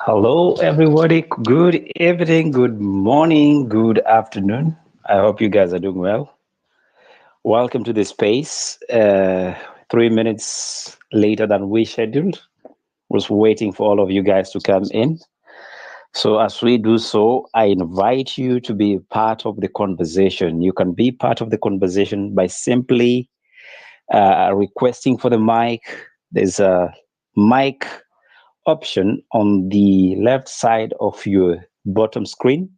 Hello, everybody. Good evening, good morning, good afternoon. I hope you guys are doing well. Welcome to the space. 3 minutes later than we scheduled. Was waiting for all of you guys to come in. So, as we do so, I invite you to be part of the conversation. You can be part of the conversation by simply requesting for the mic. There's a mic option on the left side of your bottom screen.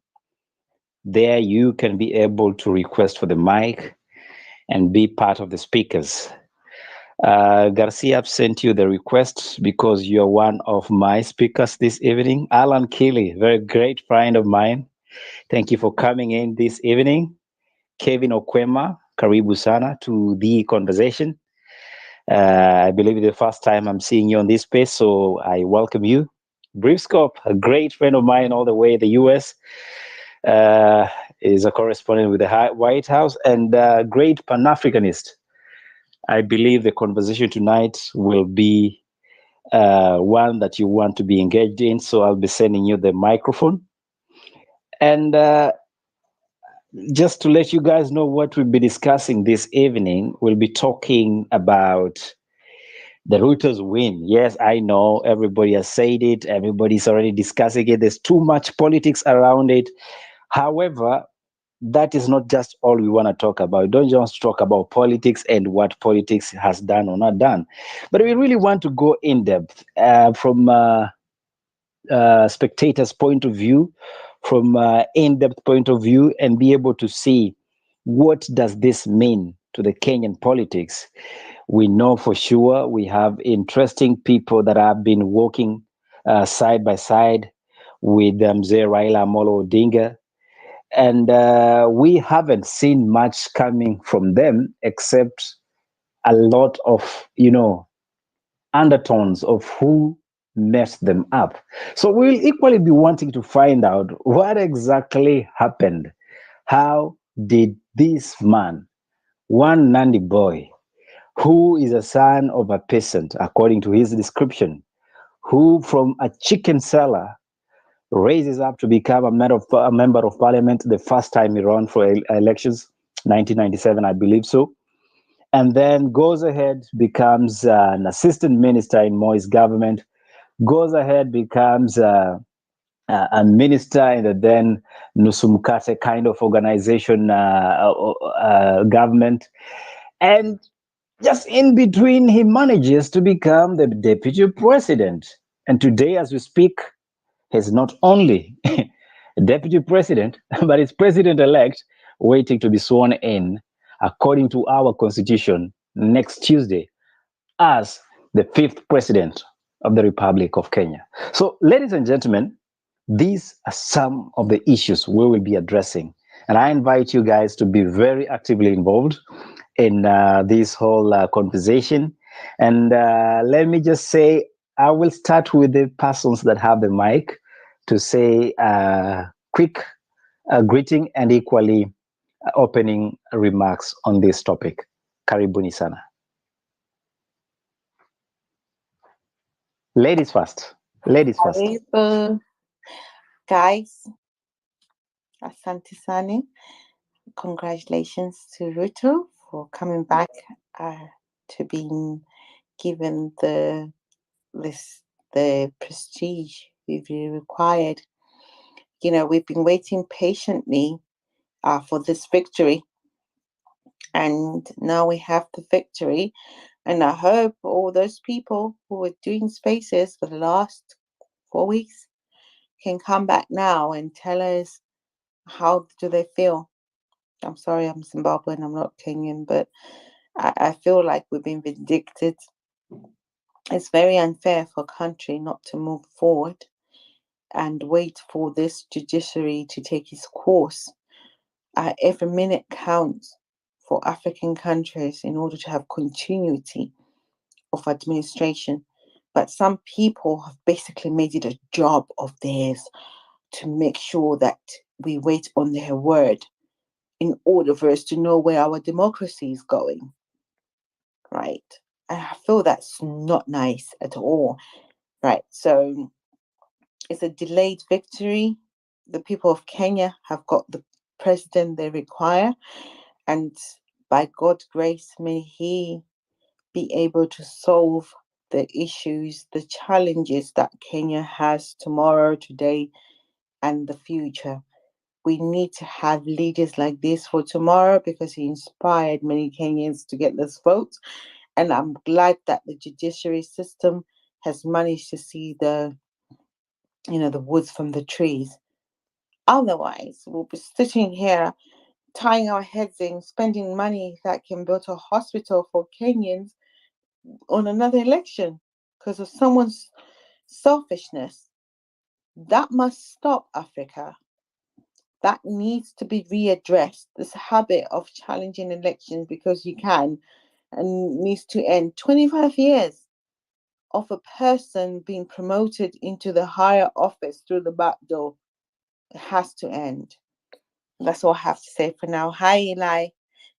There, you can be able to request for the mic and be part of the speakers. Garcia, I've sent you the request because you're one of my speakers this evening. Alan Keeley, very great friend of mine. Thank you for coming in this evening. Kevin Okwema, karibu sana to the conversation. I believe it's the first time I'm seeing you on this space, so I welcome you. Briefscope, a great friend of mine all the way in the US, uh, is a correspondent with the White House and a great Pan Africanist. I believe the conversation tonight will be one that you want to be engaged in, so I'll be sending you the microphone. And just to let you guys know what we'll be discussing this evening, we'll be talking about the Ruto's win. Yes, I know everybody has said it, everybody's already discussing it. There's too much politics around it. However, that is not just all we want to talk about. Don't just talk about politics and what politics has done or not done, but we really want to go in depth from spectators' point of view, from in-depth point of view, and be able to see what does this mean to the Kenyan politics. We know for sure we have interesting people that have been working side by side with Mzee Raila Amolo Odinga, and we haven't seen much coming from them except a lot of undertones of who messed them up. So we'll equally be wanting to find out what exactly happened. How did this man, one Nandi boy, who is a son of a peasant according to his description, who from a chicken seller raises up to become a member of parliament the first time he ran for elections, 1997, I believe so, and then goes ahead, becomes an assistant minister in Moi's government, goes ahead, becomes a minister in the then Nusumkate kind of organization government. And just in between, he manages to become the deputy president. And today, as we speak, he's not only deputy president, but is president elect, waiting to be sworn in, according to our constitution, next Tuesday, as the fifth president of the Republic of Kenya. So, ladies and gentlemen, these are some of the issues we will be addressing. And I invite you guys to be very actively involved in this whole conversation. And let me just say, I will start with the persons that have the mic to say quick greeting and equally opening remarks on this topic. Karibuni sana. Ladies first. Ladies first. Karibu, guys. Asante Sani. Congratulations to Ruto for coming back to being given the prestige we've required. You know, we've been waiting patiently for this victory, and now we have the victory. And I hope all those people who were doing spaces for the last 4 weeks can come back now and tell us how do they feel. I'm sorry, I'm Zimbabwean, I'm not Kenyan, but I feel like we've been vindicted. It's very unfair for a country not to move forward and wait for this judiciary to take its course. Every minute counts for African countries in order to have continuity of administration. But some people have basically made it a job of theirs to make sure that we wait on their word in order for us to know where our democracy is going, right? And I feel that's not nice at all, right? So It's a delayed victory. The people of Kenya have got the president they require, and by God's grace, may he be able to solve the issues, the challenges that Kenya has tomorrow, today, and the future. We need to have leaders like this for tomorrow because he inspired many Kenyans to get this vote. And I'm glad that the judiciary system has managed to see the woods from the trees. Otherwise, we'll be sitting here tying our heads in, spending money that can build a hospital for Kenyans on another election because of someone's selfishness. That must stop, Africa. That needs to be readdressed. This habit of challenging elections because you can and needs to end. 25 years of a person being promoted into the higher office through the back door. It has to end. That's all I have to say for now. Hi, Eli.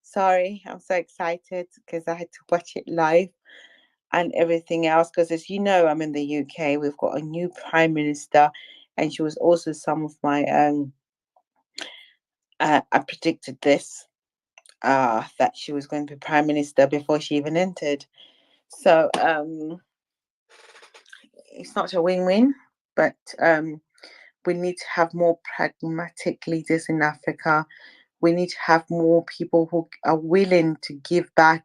Sorry, I'm so excited because I had to watch it live and everything else. Because as you know, I'm in the UK. We've got a new prime minister, and she was also some of my. I predicted this that she was going to be prime minister before she even entered. So it's not a win-win, but we need to have more pragmatic leaders in Africa. We need to have more people who are willing to give back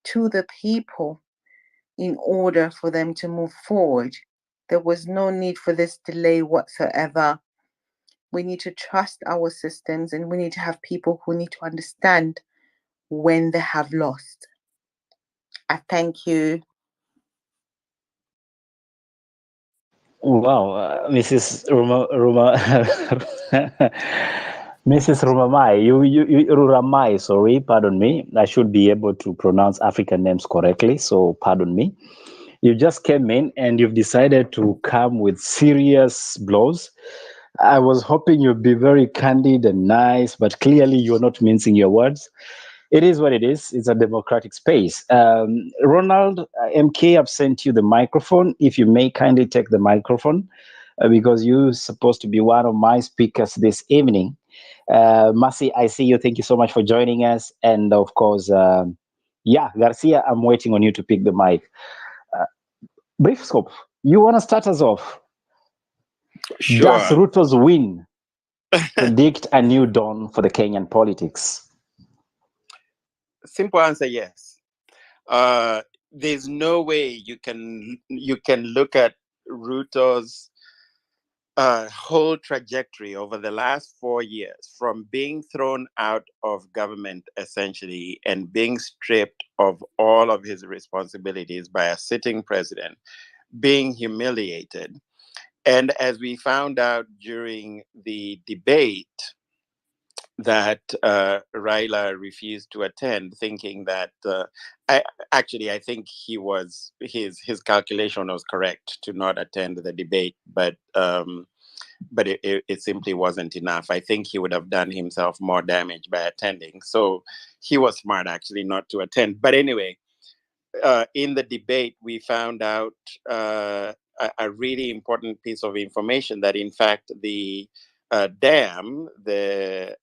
to the people in order for them to move forward. There was no need for this delay whatsoever. We need to trust our systems, and we need to have people who need to understand when they have lost. I thank you. Wow, Mrs. Mrs. Rumamai, Ruramai, sorry, pardon me. I should be able to pronounce African names correctly, so pardon me. You just came in and you've decided to come with serious blows. I was hoping you'd be very candid and nice, but clearly you're not mincing your words. It is what it is. It's a democratic space. Ronald, MK, I've sent you the microphone. If you may kindly take the microphone, because you're supposed to be one of my speakers this evening. Mercy, I see you. Thank you so much for joining us. And of course, yeah, Garcia, I'm waiting on you to pick the mic. Brief scope, you want to start us off? Does Sure. Ruto's win predict a new dawn for the Kenyan politics? Simple answer, yes. There's no way you can look at Ruto's whole trajectory over the last 4 years, from being thrown out of government essentially and being stripped of all of his responsibilities by a sitting president, being humiliated. And as we found out during the debate, that Raila refused to attend, thinking that I think his calculation was correct to not attend the debate, but it simply wasn't enough. I think he would have done himself more damage by attending. So he was smart actually not to attend. But anyway, in the debate, we found out a really important piece of information that, in fact, the dam, the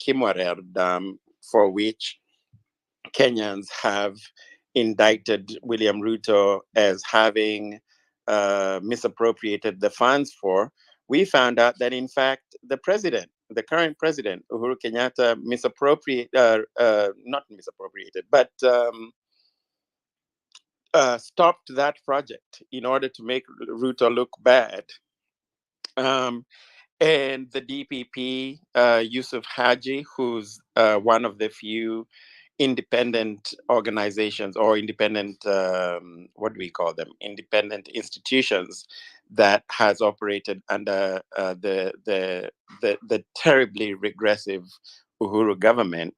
Kimwarer Dam, for which Kenyans have indicted William Ruto as having misappropriated the funds for, we found out that, in fact, the current president, Uhuru Kenyatta, not misappropriated, but stopped that project in order to make Ruto look bad. And the DPP, Yusuf Haji, who's one of the few independent organizations or independent, what do we call them? Independent institutions that has operated under the terribly regressive Uhuru government,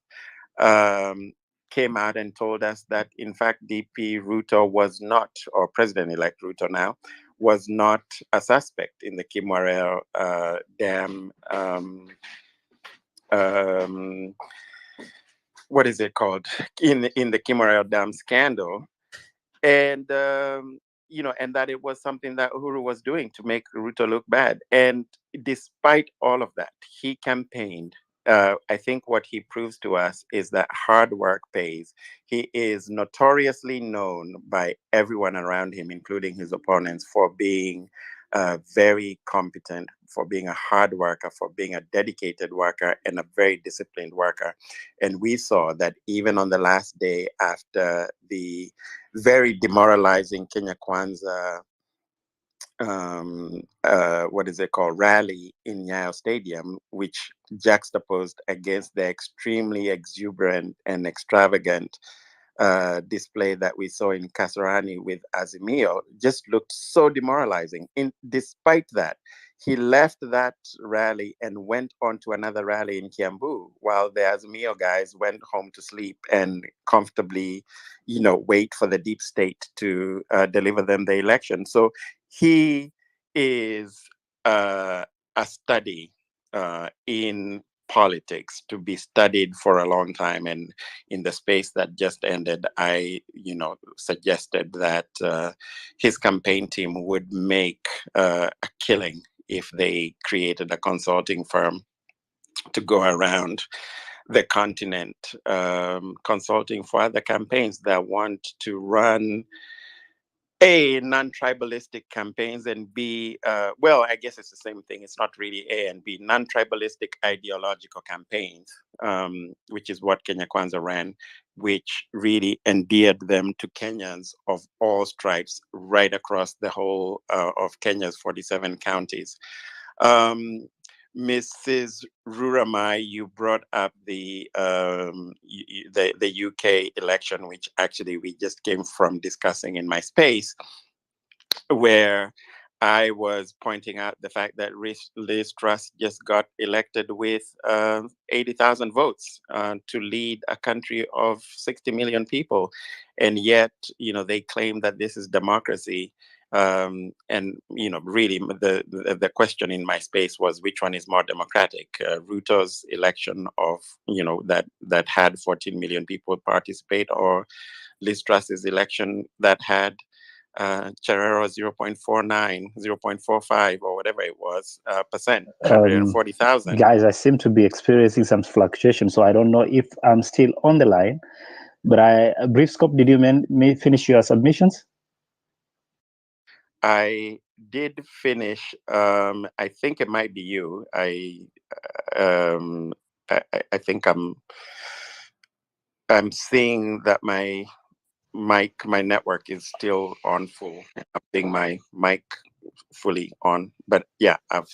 came out and told us that, in fact, DP Ruto was not, or President-elect Ruto now, was not a suspect in the Kimwarel dam. What is it called? In the Kimwarel dam scandal. And and that it was something that Uhuru was doing to make Ruto look bad. And despite all of that, he campaigned. I think what he proves to us is that hard work pays. He is notoriously known by everyone around him, including his opponents, for being very competent, for being a hard worker, for being a dedicated worker, and a very disciplined worker. And we saw that even on the last day after the very demoralizing Kenya Kwanzaa, what is it called, rally in Nyayo Stadium, which juxtaposed against the extremely exuberant and extravagant display that we saw in Kasarani with Azimio, just looked so demoralizing. Despite that, he left that rally and went on to another rally in Kiambu, while the Azimio guys went home to sleep and comfortably, wait for the deep state to deliver them the election. So he is a study in politics, to be studied for a long time. And in the space that just ended, I, suggested that his campaign team would make a killing if they created a consulting firm to go around the continent, consulting for other campaigns that want to run A, non-tribalistic campaigns, and B, well, I guess it's the same thing. It's not really A and B, non-tribalistic ideological campaigns, which is what Kenya Kwanza ran, which really endeared them to Kenyans of all stripes right across the whole of Kenya's 47 counties. Mrs. Ruramai, you brought up the UK election, which actually we just came from discussing in my space, where I was pointing out the fact that Liz Truss just got elected with 80,000 votes to lead a country of 60 million people. And yet, they claim that this is democracy. And, really the question in my space was, which one is more democratic? Ruto's election of, that had 14 million people participate, or Liz Truss's election that had Cherrero 0.49, 0.45, or whatever it was, percent, 140,000. Guys, I seem to be experiencing some fluctuation, so I don't know if I'm still on the line. But brief scope, did you may finish your submissions? I did finish. I think it might be you. I think I'm seeing that my network is still on full. I'm seeing my mic fully on, but yeah, I've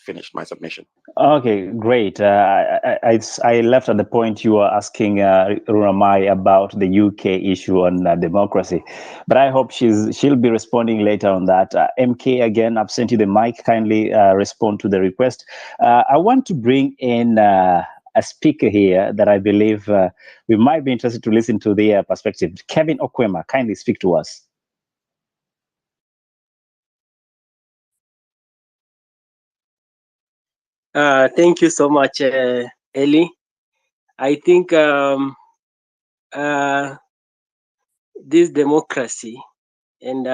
finished my submission. Okay, great. I left at the point you were asking Ruramai about the UK issue on democracy, but I hope she'll be responding later on that. MK, again, I've sent you the mic. Kindly respond to the request. I want to bring in a speaker here that I believe we might be interested to listen to their perspective. Kevin Okwema, kindly speak to us. Thank you so much, Ellie. I think this democracy, and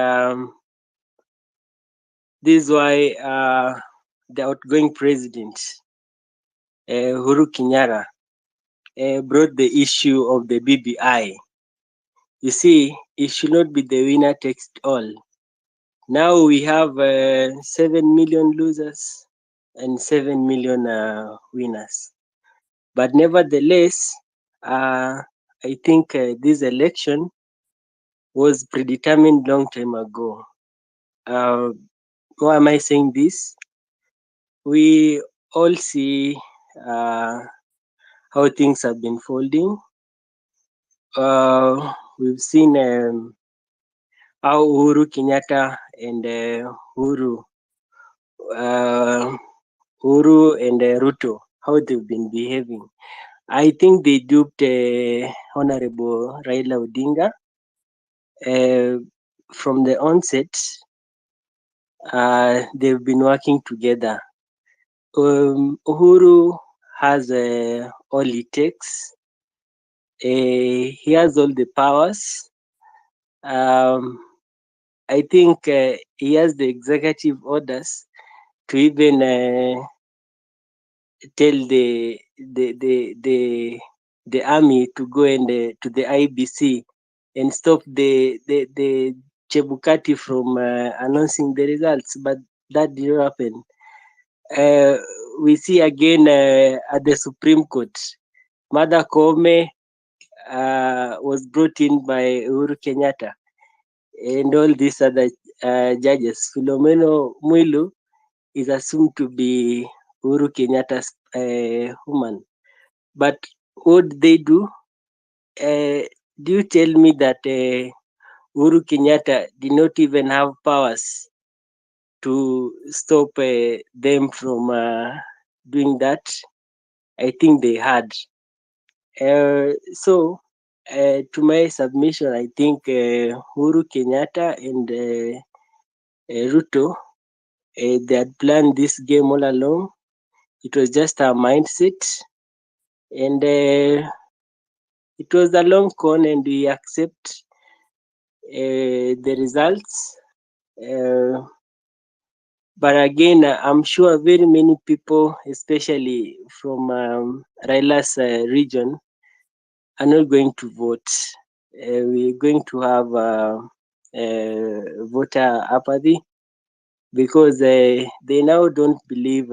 this is why the outgoing president, Uhuru Kenyatta, brought the issue of the BBI. You see, it should not be the winner takes it all. Now we have 7 million losers and 7 million winners. But nevertheless, I think this election was predetermined long time ago. Why am I saying this? We all see how things have been folding. We've seen how Uhuru Kenyatta and Uhuru and Ruto, how they've been behaving. I think they duped Honorable Raila Odinga. From the onset, they've been working together. Uhuru has all it takes. He has all the powers. I I think he has the executive orders to even tell the army to go and to the IBC and stop the Chebukati from announcing the results, but that didn't happen. We see again at the Supreme Court, Mother Koome was brought in by Uhuru Kenyatta and all these other judges. Philomeno Mwilu is assumed to be Uhuru Kenyatta's woman. But what they do, do you tell me that Uhuru Kenyatta did not even have powers to stop them from doing that? I think they had. So, to my submission, I think Uhuru Kenyatta and Ruto, they had planned this game all along. It was just a mindset, and it was a long con, and we accept the results. But again, I'm sure very many people, especially from Raila's region, are not going to vote. We're going to have voter apathy because they now don't believe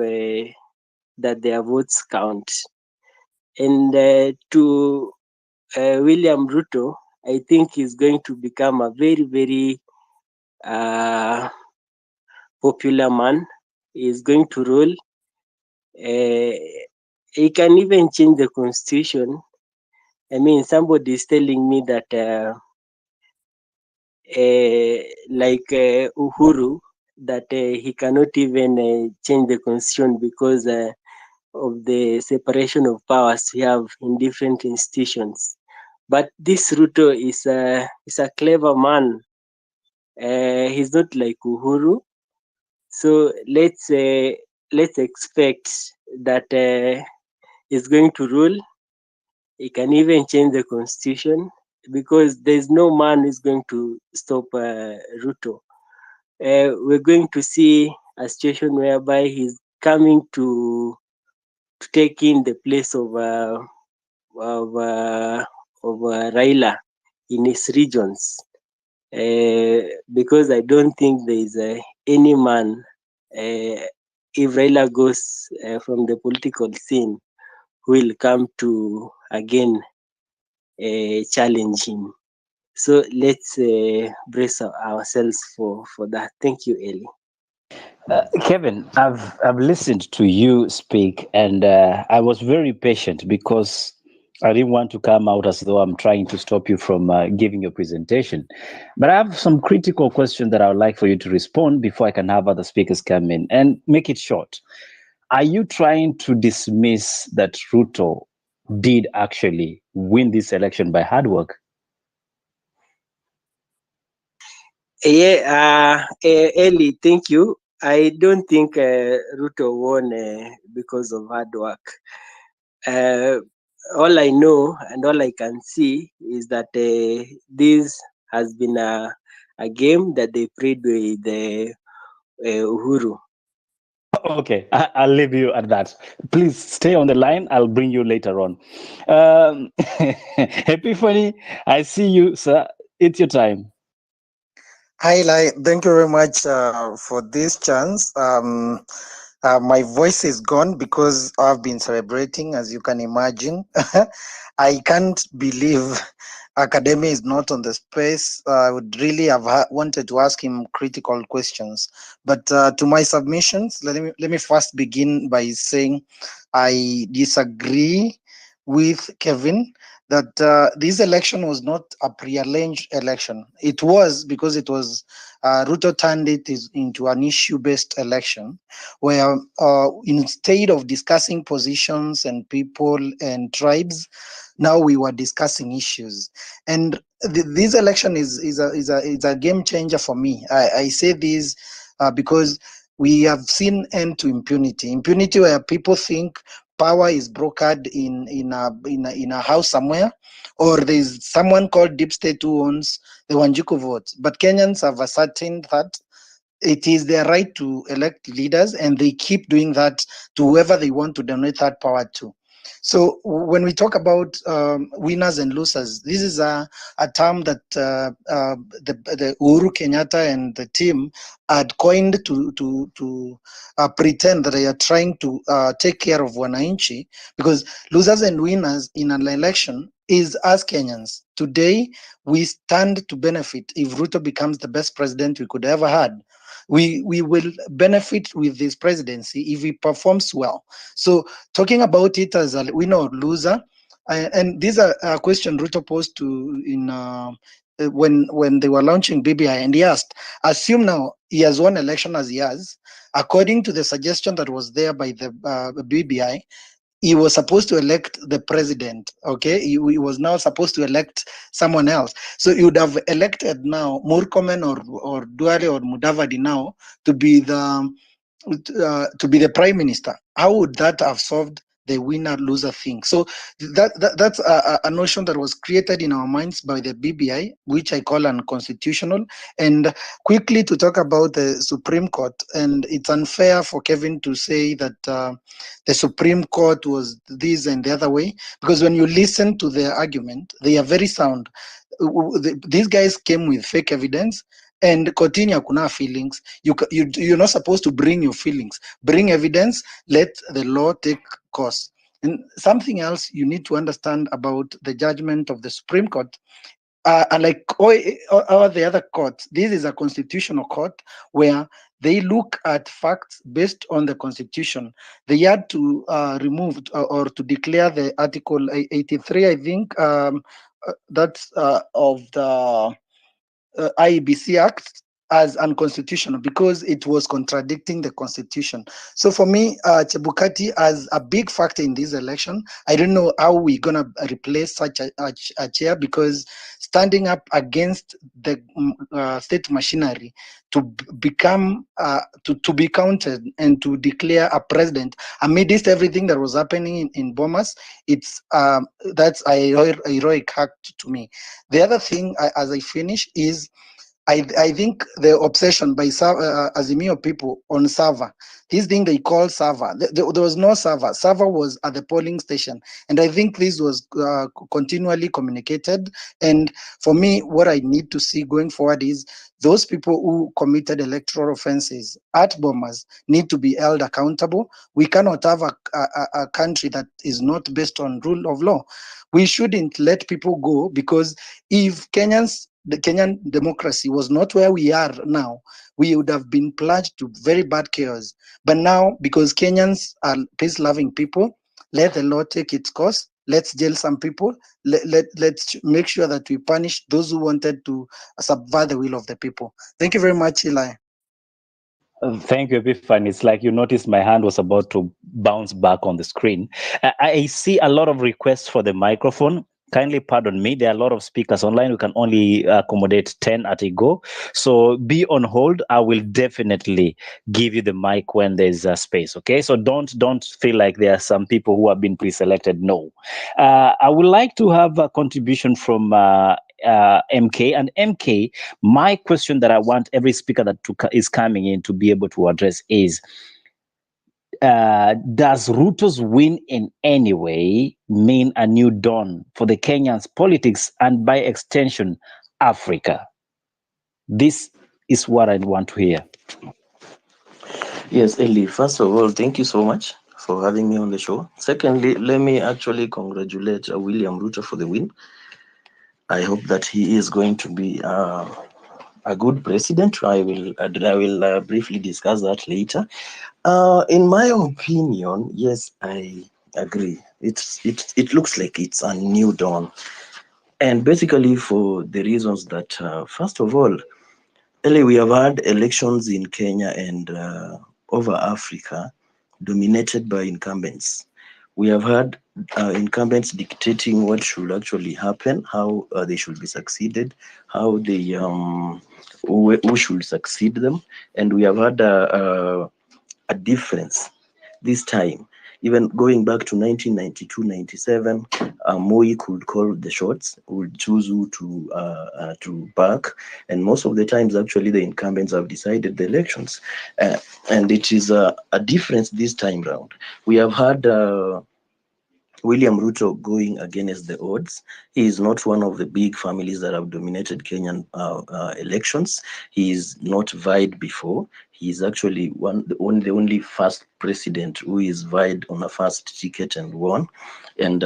that their votes count. And to William Ruto, I think he's going to become a very, very popular man. He's going to rule. He can even change the constitution. I mean, somebody is telling me that like Uhuru, that he cannot even change the constitution because of the separation of powers we have in different institutions. But this Ruto is a clever man. He's not like Uhuru, so let's expect that he's going to rule. He can even change the constitution because there's no man who's going to stop Ruto. We're going to see a situation whereby he's coming to take in the place of Raila in his regions, because I don't think there is any man, if Raila goes from the political scene, who will come to again challenge him. So let's brace ourselves for that. Thank you, Eli. Kevin, I've listened to you speak, and I was very patient because I didn't want to come out as though I'm trying to stop you from giving your presentation. But I have some critical questions that I would like for you to respond before I can have other speakers come in, and make it short. Are you trying to dismiss that Ruto did actually win this election by hard work? Yeah, Eli, thank you. I don't think Ruto won because of hard work. All I know and all I can see is that this has been a game that they played with Uhuru. Okay, I'll leave you at that. Please stay on the line. I'll bring you later on. Epiphany, I see you, sir. It's your time. Hi, Lai. Thank you very much for this chance. My voice is gone because I've been celebrating, as you can imagine. I can't believe academia is not on the space. I would really have wanted to ask him critical questions. But to my submissions, let me first begin by saying I disagree with Kevin that this election was not a pre-arranged election. It was because it was Ruto turned it into an issue-based election, where instead of discussing positions and people and tribes, now we were discussing issues. And this election is a game changer for me. I say this because we have seen end to impunity. Impunity where people think power is brokered in a house somewhere, or there's someone called Deep State who owns the Wanjiku votes. But Kenyans have ascertained that it is their right to elect leaders, and they keep doing that to whoever they want to donate that power to. So when we talk about winners and losers, this is a term that the Uhuru Kenyatta and the team had coined to pretend that they are trying to take care of wananchi, because losers and winners in an election is us Kenyans. Today, we stand to benefit if Ruto becomes the best president we could ever had. We will benefit with this presidency if he performs well. So talking about it as a winner or loser, and these are a question Ruto posed to in when they were launching BBI, and he asked, assume now he has won election as he has, according to the suggestion that was there by the BBI, he was supposed to elect the president. Okay, he was now supposed to elect someone else. So he would have elected now Murkomen or Duale or Mudavadi now to be the prime minister. How would that have solved the winner loser thing? So that's a notion that was created in our minds by the BBI, which I call unconstitutional. And quickly to talk about the Supreme Court, and it's unfair for Kevin to say that the Supreme Court was this and the other way, because when you listen to their argument, they are very sound. These guys came with fake evidence, and continue kuna feelings. You're not supposed to bring your feelings. Bring evidence. Let the law take course. And something else you need to understand about the judgment of the Supreme Court, unlike all the other courts, this is a constitutional court where they look at facts based on the constitution. They had to remove or to declare the Article 83, I think, that's of the IEBC Act as unconstitutional because it was contradicting the constitution. So for me, Chebukati as a big factor in this election. I don't know how we're gonna replace such a chair, because standing up against the state machinery to become to be counted and to declare a president amidst everything that was happening in Bomas, it's that's a heroic act to me. The other thing, as I finish, is I think the obsession by Azimio people on Sava, this thing they call Sava, there was no Sava. Sava was at the polling station. And I think this was continually communicated. And for me, what I need to see going forward is those people who committed electoral offenses at Bomas need to be held accountable. We cannot have a country that is not based on rule of law. We shouldn't let people go, because if the Kenyan democracy was not where we are now, we would have been plunged to very bad chaos. But now, because Kenyans are peace-loving people, let the law take its course. Let's jail some people. Let's make sure that we punish those who wanted to subvert the will of the people. Thank you very much, Eli. Thank you, Epiphan. It's like you noticed my hand was about to bounce back on the screen. I see a lot of requests for the microphone. Kindly pardon me. There are a lot of speakers online. We can only accommodate 10 at a go. So be on hold. I will definitely give you the mic when there's a space. Okay. So don't feel like there are some people who have been pre-selected. No. I would like to have a contribution from MK. And MK, my question that I want every speaker that is coming in to be able to address is, does Ruto's win in any way mean a new dawn for the Kenyans' politics and by extension, Africa? This is what I want to hear. Yes, Eli, first of all, thank you so much for having me on the show. Secondly, let me actually congratulate William Ruto for the win. I hope that he is going to be a good president. I will briefly discuss that later. In my opinion, yes, I agree. It looks like it's a new dawn, and basically for the reasons that first of all, Eli, we have had elections in Kenya and over Africa dominated by incumbents. We have had incumbents dictating what should actually happen, how they should be succeeded, how they who should succeed them, and we have had a difference this time. Even going back to 1992, 97, Moi could call the shots, would choose who to back, and most of the times, actually, the incumbents have decided the elections, and it is a difference this time round. We have had. William Ruto going against the odds. He is not one of the big families that have dominated Kenyan elections. He is not vied before. He is actually the only first president who is vied on a first ticket and won. And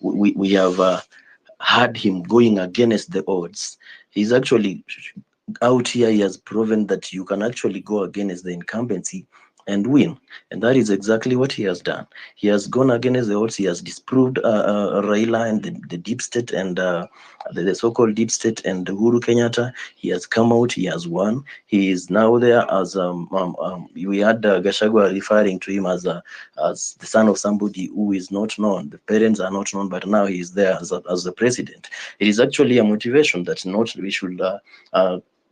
we have had him going against the odds. He's actually out here. He has proven that you can actually go against the incumbency and win. And that is exactly what he has done. He has gone against the odds. He has disproved Raila and the deep state and the so-called deep state and Uhuru Kenyatta. He has come out. He has won. He is now there as we had Gashagwa referring to him as the son of somebody who is not known. The parents are not known, but now he is there as the president. It is actually a motivation that not we should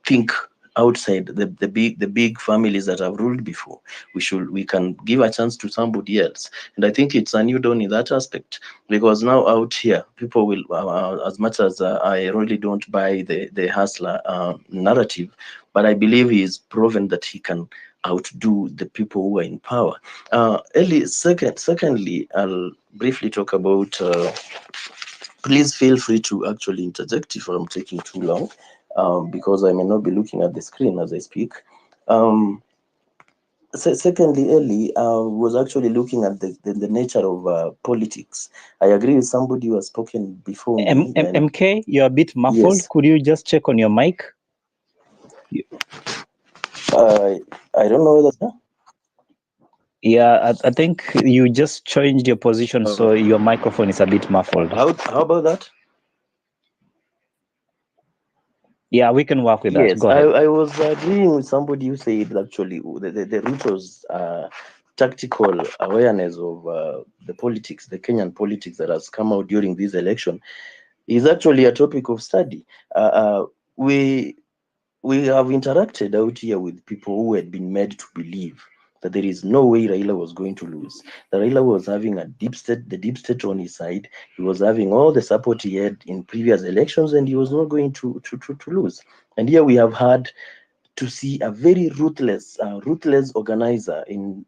think outside the big families that have ruled before. We can give a chance to somebody else, and I think it's a new dawn in that aspect, because now out here people will as much as I really don't buy the hustler narrative, but I believe he's proven that he can outdo the people who are in power. Secondly, I'll briefly talk about please feel free to actually interject if I'm taking too long, because I may not be looking at the screen as I speak. Secondly, Ellie was actually looking at the nature of politics. I agree with somebody who has spoken before me. MK, you're a bit muffled. Yes. Could you just check on your mic? I don't know whether. Yeah, I think you just changed your position, so your microphone is a bit muffled. How about that? Yeah, we can work with that. Yes, Go ahead. I was agreeing with somebody who said actually the Ruto's tactical awareness of the politics, the Kenyan politics that has come out during this election is actually a topic of study. We have interacted out here with people who had been made to believe that there is no way Raila was going to lose. That Raila was having the deep state on his side. He was having all the support he had in previous elections, and he was not going to lose. And here we have had to see a very ruthless organizer in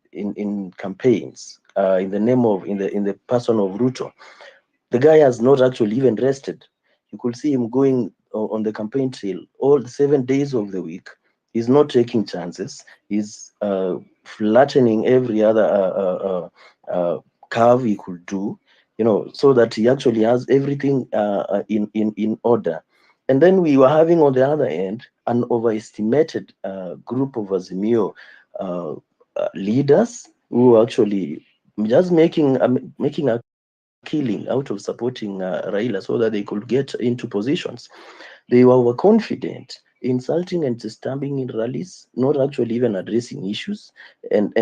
campaigns in the name of in the person of Ruto. The guy has not actually even rested. You could see him going on the campaign trail all the 7 days of the week. He's not taking chances. He's flattening every other curve he could do, so that he actually has everything in order. And then we were having on the other end an overestimated group of Azimio leaders who were actually just making a killing out of supporting Raila so that they could get into positions. They were overconfident, insulting and disturbing in rallies, not actually even addressing issues, and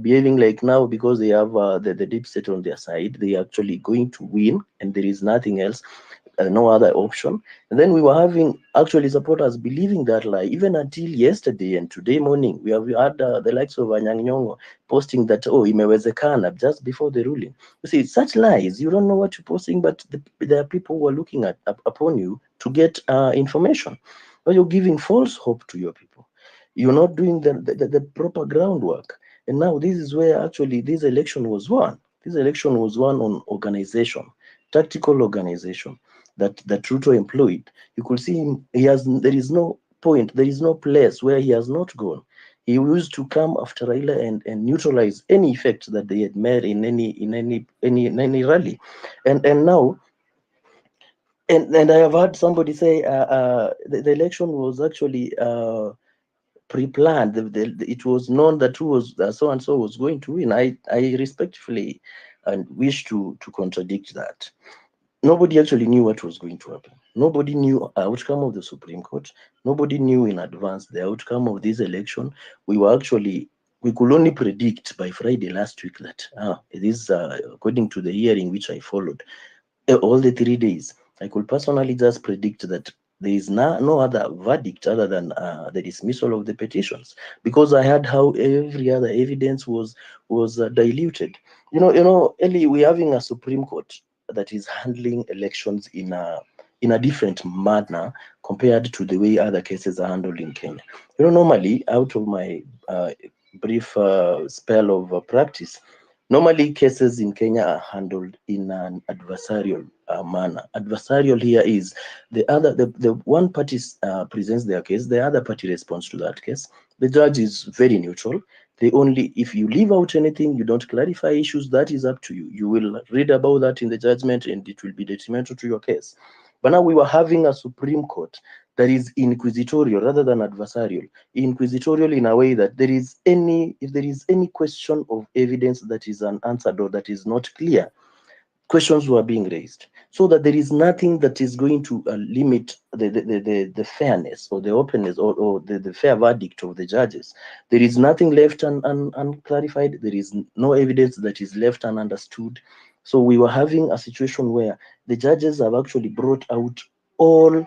behaving like now because they have the deep state on their side, they are actually going to win, and there is nothing else. No other option. And then we were having actually supporters believing that lie, even until yesterday and today morning. We have had the likes of Anyang' Nyong'o posting that, oh, imewezekana, just before the ruling. You see, such lies, you don't know what you're posting, but there are people who are looking upon you to get information. But you're giving false hope to your people. You're not doing the proper groundwork. And now this is where actually this election was won. This election was won on organization, tactical organization that Ruto employed. You could see him. There is no point. There is no place where he has not gone. He used to come after Raila and neutralize any effect that they had made in any rally, and now. And I have heard somebody say the election was actually pre-planned. It was known that who was so and so was going to win. I respectfully and wish to contradict that. Nobody actually knew what was going to happen. Nobody knew the outcome of the Supreme Court. Nobody knew in advance the outcome of this election. We could only predict by Friday last week that this, according to the hearing which I followed, all the 3 days, I could personally just predict that there is no other verdict other than the dismissal of the petitions, because I had how every other evidence was diluted. Ellie, we're having a Supreme Court that is handling elections in a different manner compared to the way other cases are handled in Kenya. Normally, out of my brief spell of practice, normally cases in Kenya are handled in an adversarial manner. Adversarial here is the one party presents their case, the other party responds to that case. The judge is very neutral. If you leave out anything, you don't clarify issues, that is up to you. You will read about that in the judgment and it will be detrimental to your case. But now we were having a Supreme Court that is inquisitorial rather than adversarial. Inquisitorial in a way that if there is any question of evidence that is unanswered or that is not clear, questions were being raised, so that there is nothing that is going to limit the fairness or the openness or the fair verdict of the judges. There is nothing left unclarified. There is no evidence that is left ununderstood. So we were having a situation where the judges have actually brought out all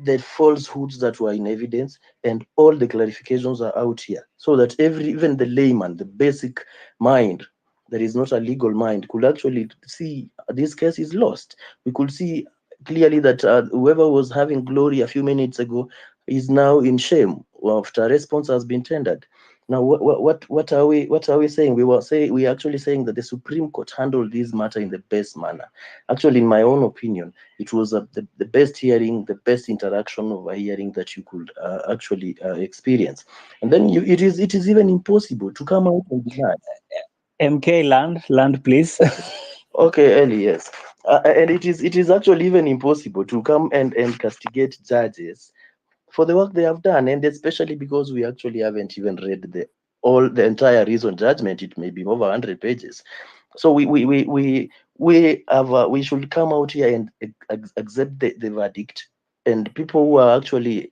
the falsehoods that were in evidence, and all the clarifications are out here, so that even the layman, the basic mind that is not a legal mind, could actually see this case is lost. We could see clearly that whoever was having glory a few minutes ago is now in shame after a response has been tendered. Now, what are we saying? We actually saying that the Supreme Court handled this matter in the best manner. Actually, in my own opinion, it was the best hearing, the best interaction of a hearing that you could actually experience. And then it is even impossible to come out and deny. MK, land, please. Okay, Ellie, yes. And it is actually even impossible to come and castigate judges for the work they have done, and especially because we actually haven't even read the entire reason judgment. It may be over 100 pages. So we should come out here and accept the verdict. And people who are actually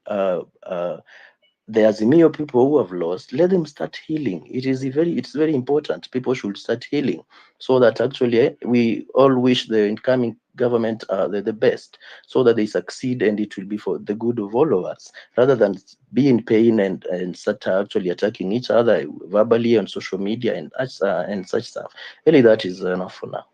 the Azimio people who have lost, let them start healing. It's very important. People should start healing, so that actually we all wish the incoming government the best, so that they succeed and it will be for the good of all of us, rather than be in pain and start actually attacking each other verbally on social media and such stuff. Really, that is enough for now.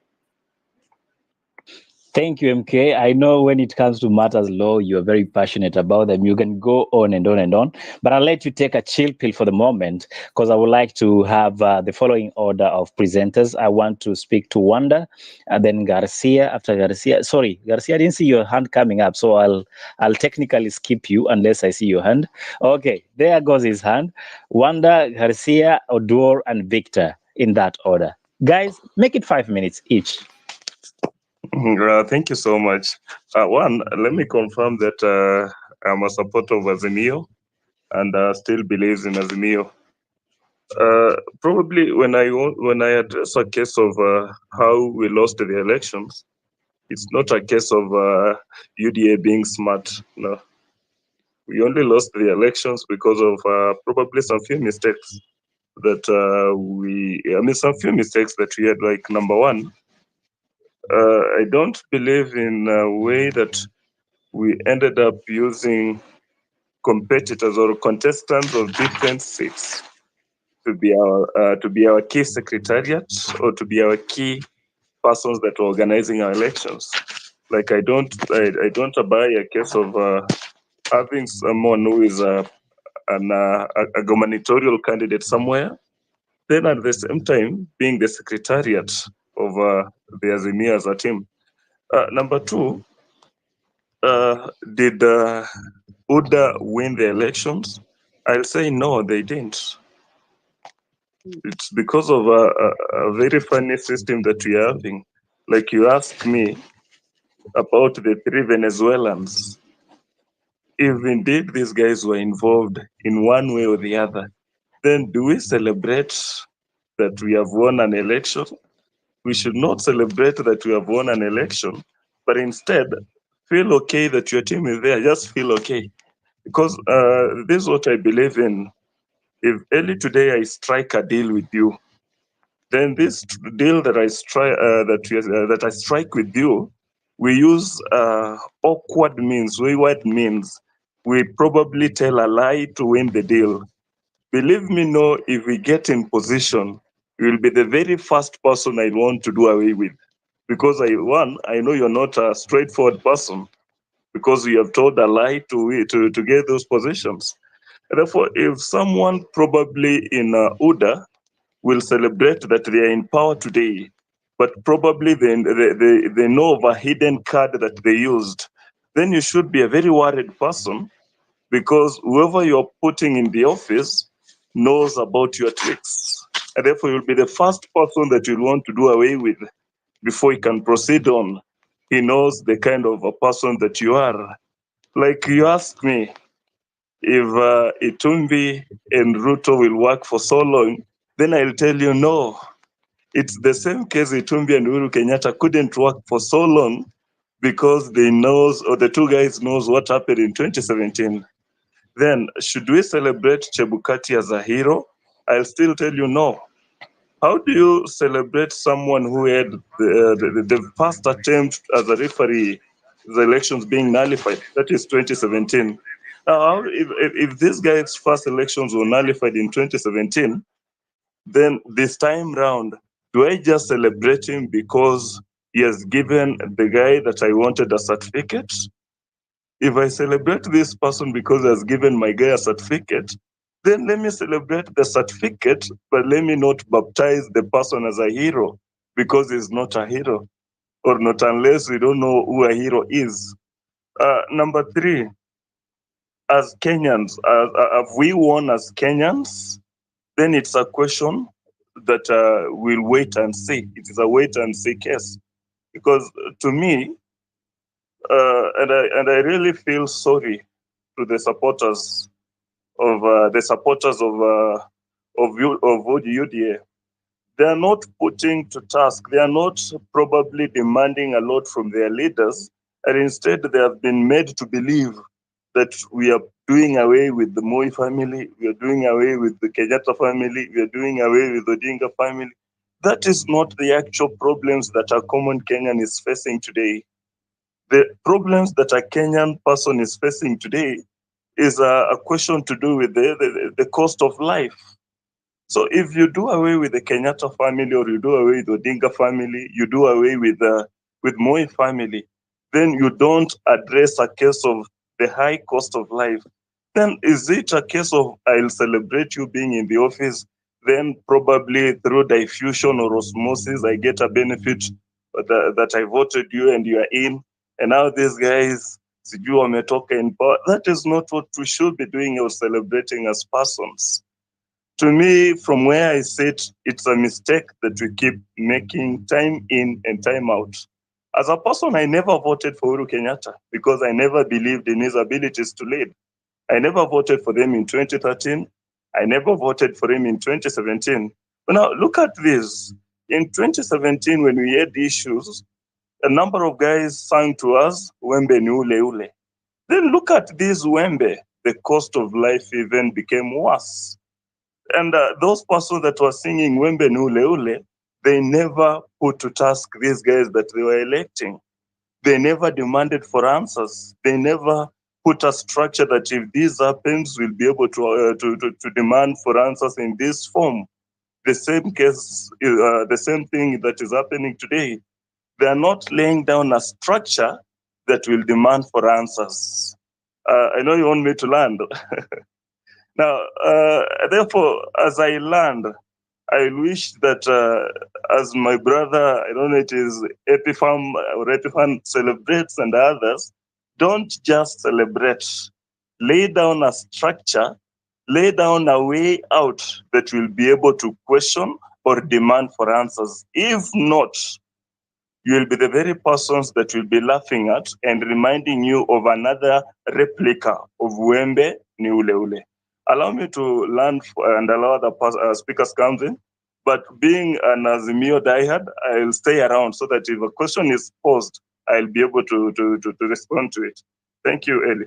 Thank you, MK. I know when it comes to matters law, you're very passionate about them. You can go on and on and on, but I'll let you take a chill pill for the moment, because I would like to have the following order of presenters. I want to speak to Wanda, and then Garcia. After Garcia, sorry, Garcia, I didn't see your hand coming up, so I'll technically skip you unless I see your hand. Okay, there goes his hand. Wanda, Garcia, Odor, and Victor in that order. Guys, make it 5 minutes each. Thank you so much. One, let me confirm that I'm a supporter of Azimio and still believes in Azimio. Probably when I address a case of how we lost the elections, it's not a case of UDA being smart. No, we only lost the elections because of probably some few mistakes that some few mistakes that we had. Like, number one, I don't believe in a way that we ended up using competitors or contestants of different seats to be our key secretariat or to be our key persons that were organizing our elections. Like, I don't buy a case of having someone who is a gubernatorial candidate somewhere, then at the same time being the secretariat of the Azimia as a team. Number two, did UDA win the elections? I'll say no, they didn't. It's because of a very funny system that we are having. Like, you asked me about the 3 Venezuelans. If indeed these guys were involved in one way or the other, then do we celebrate that we have won an election? We should not celebrate that we have won an election, but instead feel okay that your team is there. Just feel okay. Because this is what I believe in. If early today I strike a deal with you, then this deal that I strike with you, we use awkward means, wayward means. We probably tell a lie to win the deal. Believe me, no, if we get in position, You will be the very first person I want to do away with. Because I know you're not a straightforward person, because you have told a lie to get those positions. Therefore, if someone probably in UDA will celebrate that they are in power today, but probably they know of a hidden card that they used, then you should be a very worried person, because whoever you're putting in the office knows about your tricks. And therefore, you'll be the first person that you'll want to do away with before he can proceed on. He knows the kind of a person that you are. Like you asked me if Itumbi and Ruto will work for so long, then I'll tell you no. It's the same case. Itumbi and Uhuru Kenyatta couldn't work for so long because the two guys knows what happened in 2017. Then should we celebrate Chebukati as a hero? I'll still tell you no. How do you celebrate someone who had the first attempt as a referee, the elections being nullified? That is 2017. Now, if this guy's first elections were nullified in 2017, then this time round, do I just celebrate him because he has given the guy that I wanted a certificate? If I celebrate this person because he has given my guy a certificate, then let me celebrate the certificate, but let me not baptize the person as a hero, because he's not a hero, or not unless we don't know who a hero is. Number three, as Kenyans, have we won as Kenyans? Then it's a question that we'll wait and see. It is a wait and see case, because to me, and I really feel sorry to the supporters of UDA. They are not putting to task. They are not probably demanding a lot from their leaders, and instead they have been made to believe that we are doing away with the Moi family, we are doing away with the Kenyatta family, we are doing away with the Odinga family. That is not the actual problems that a common Kenyan is facing today. The problems that a Kenyan person is facing today is a question to do with the cost of life. So if you do away with the Kenyatta family, or you do away with the Odinga family, you do away with Moi family, then you don't address a case of the high cost of life. Then is it a case of I'll celebrate you being in the office, then probably through diffusion or osmosis, I get a benefit that I voted you and you are in, and now these guys, sijui wametoka in power. That is not what we should be doing or celebrating as persons. To me, from where I sit, it's a mistake that we keep making time in and time out. As a person, I never voted for Uhuru Kenyatta because I never believed in his abilities to lead. I never voted for them in 2013. I never voted for him in 2017. But now look at this. In 2017, when we had issues, a number of guys sang to us, Wembe ni ule ule. Then look at this Wembe. The cost of life even became worse. And those persons that were singing Wembe ni ule ule, they never put to task these guys that they were electing. They never demanded for answers. They never put a structure that if this happens, we'll be able to demand for answers in this form. The same case, the same thing that is happening today. They are not laying down a structure that will demand for answers. I know you want me to land. Now, therefore, as I land, I wish that as my brother, I don't know, it is Epifam or Epifan celebrates and others, don't just celebrate. Lay down a structure, lay down a way out that will be able to question or demand for answers. If not, you will be the very persons that will be laughing at and reminding you of another replica of Wembe ni ule ule. Allow me to learn and allow the speakers comes in. But being an Azimio diehard, I'll stay around so that if a question is posed, I'll be able to respond to it. Thank you, Eli.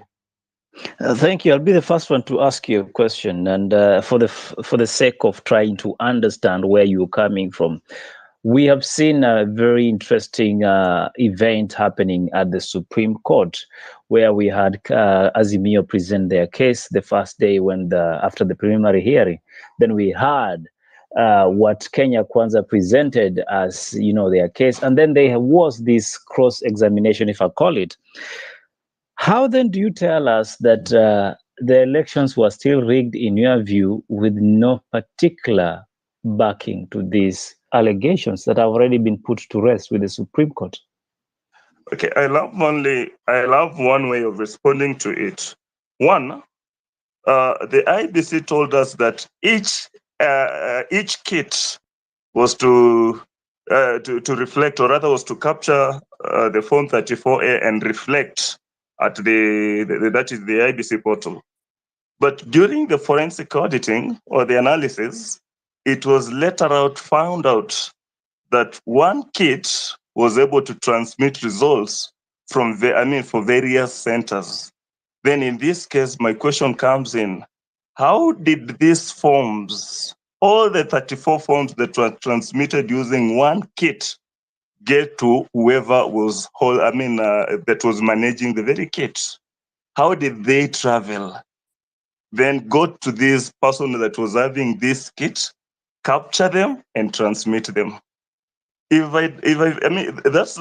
Thank you. I'll be the first one to ask you a question, and for the sake of trying to understand where you're coming from, we have seen a very interesting event happening at the Supreme Court, where we had Azimio present their case the first day after the preliminary hearing. Then we had what Kenya Kwanza presented as, their case. And then there was this cross-examination, if I call it. How then do you tell us that the elections were still rigged in your view with no particular backing to these allegations that have already been put to rest with the Supreme Court? Okay, I love one way of responding to it. One, the IBC told us that each kit was to reflect, or rather was to capture the Form 34A and reflect at that is the IBC portal. But during the forensic auditing or the analysis, it was found out that one kit was able to transmit results for various centers. Then in this case, my question comes in, how did these forms, all the 34 forms that were transmitted using one kit, get to whoever was that was managing the very kit? How did they travel? Then go to this person that was having this kit, capture them and transmit them. That's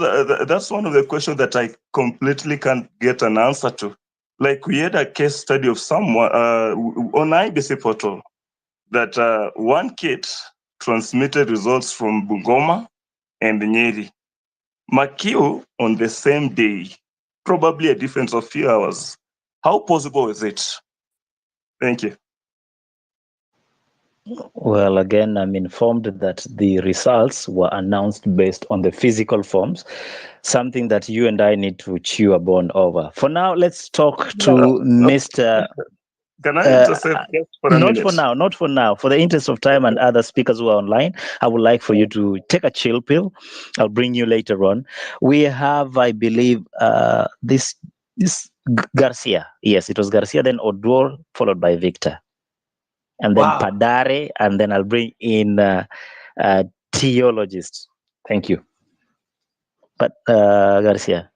one of the questions that I completely can't get an answer to. Like, we had a case study of someone on IBC portal that one kit transmitted results from Bungoma and Nyeri. Makiu on the same day, probably a difference of few hours. How possible is it? Thank you. Well, again, I'm informed that the results were announced based on the physical forms, something that you and I need to chew a bone over. For now, let's talk to Mr. Can I intercept just for a Not minute? for now, not for now. For the interest of time and other speakers who are online, I would like for you to take a chill pill. I'll bring you later on. We have, I believe, this Garcia. Yes, it was Garcia, then Odor, followed by Victor. And then Padare, and then I'll bring in theologists. Thank you. But Garcia.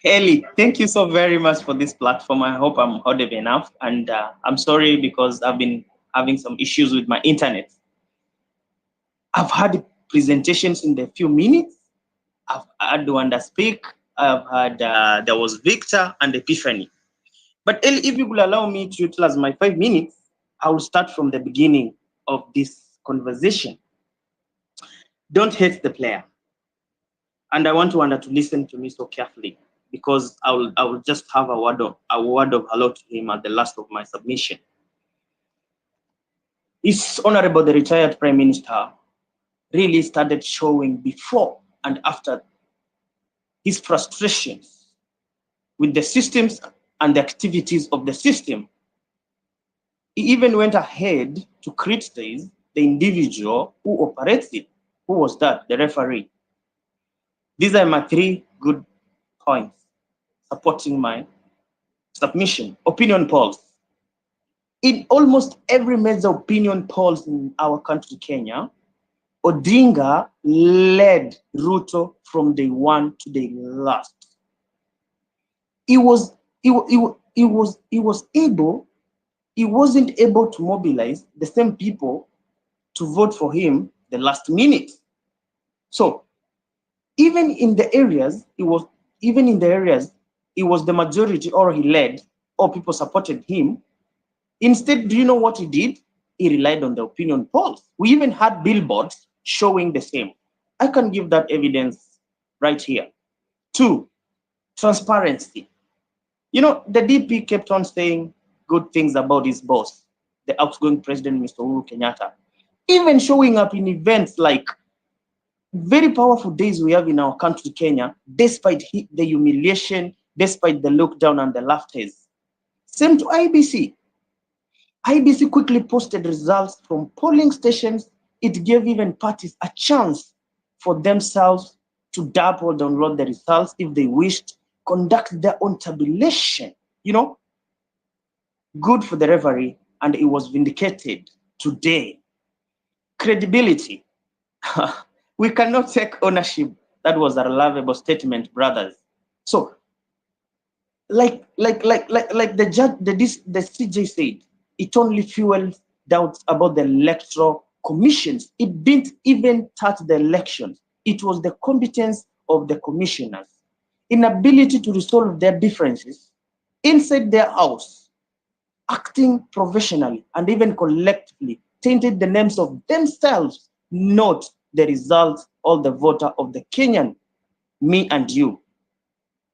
Eli, thank you so very much for this platform. I hope I'm audible enough. And I'm sorry because I've been having some issues with my internet. I've had presentations in the few minutes. I've had Wanda speak. I've had, there was Victor and Epiphany. But Eli, if you will allow me to utilize my 5 minutes, I will start from the beginning of this conversation. Don't hate the player. And I want Wanda to listen to me so carefully, because I will just have a word of hello to him at the last of my submission. His Honorable the retired Prime Minister really started showing before and after his frustrations with the systems and the activities of the system. He even went ahead to criticize the individual who operates it. Who was that? The referee. These are my 3 good points supporting my submission. Opinion polls. In almost every major opinion polls in our country, Kenya, Odinga led Ruto from day 1 to the last. He wasn't able to mobilize the same people to vote for him the last minute. So even in the areas he was the majority, or he led, or people supported him. Instead, do you know what he did? He relied on the opinion polls. We even had billboards showing the same. I can give that evidence right here. 2, transparency. You know, the DP kept on saying good things about his boss, the outgoing president, Mr. Uhuru Kenyatta, even showing up in events like very powerful days we have in our country, Kenya, despite the humiliation, despite the lockdown and the laughters. Same to IBC. IBC quickly posted results from polling stations. It gave even parties a chance for themselves to download the results if they wished, conduct their own tabulation. You know, good for the referee, and it was vindicated today. Credibility. We cannot take ownership. That was a lovable statement, brothers. So, like the judge, the CJ said, it only fuels doubts about the electoral commissions. It didn't even touch the elections. It was the competence of the commissioners, inability to resolve their differences inside their house, acting professionally and even collectively, tainted the names of themselves, not the result of the voter of the Kenyan, me and you.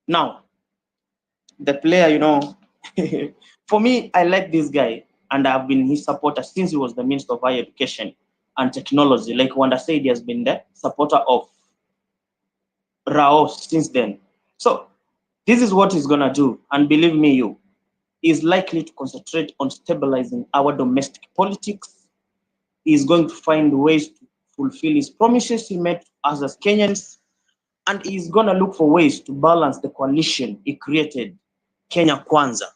Now, the player, for me, I like this guy, and I've been his supporter since he was the Minister of Higher Education and Technology. Like Wanda said, he has been the supporter of Rao since then. So this is what he's gonna do, and believe me, he's likely to concentrate on stabilizing our domestic politics. He's going to find ways to fulfill his promises he made to us as Kenyans, and he's gonna look for ways to balance the coalition he created, Kenya Kwanza.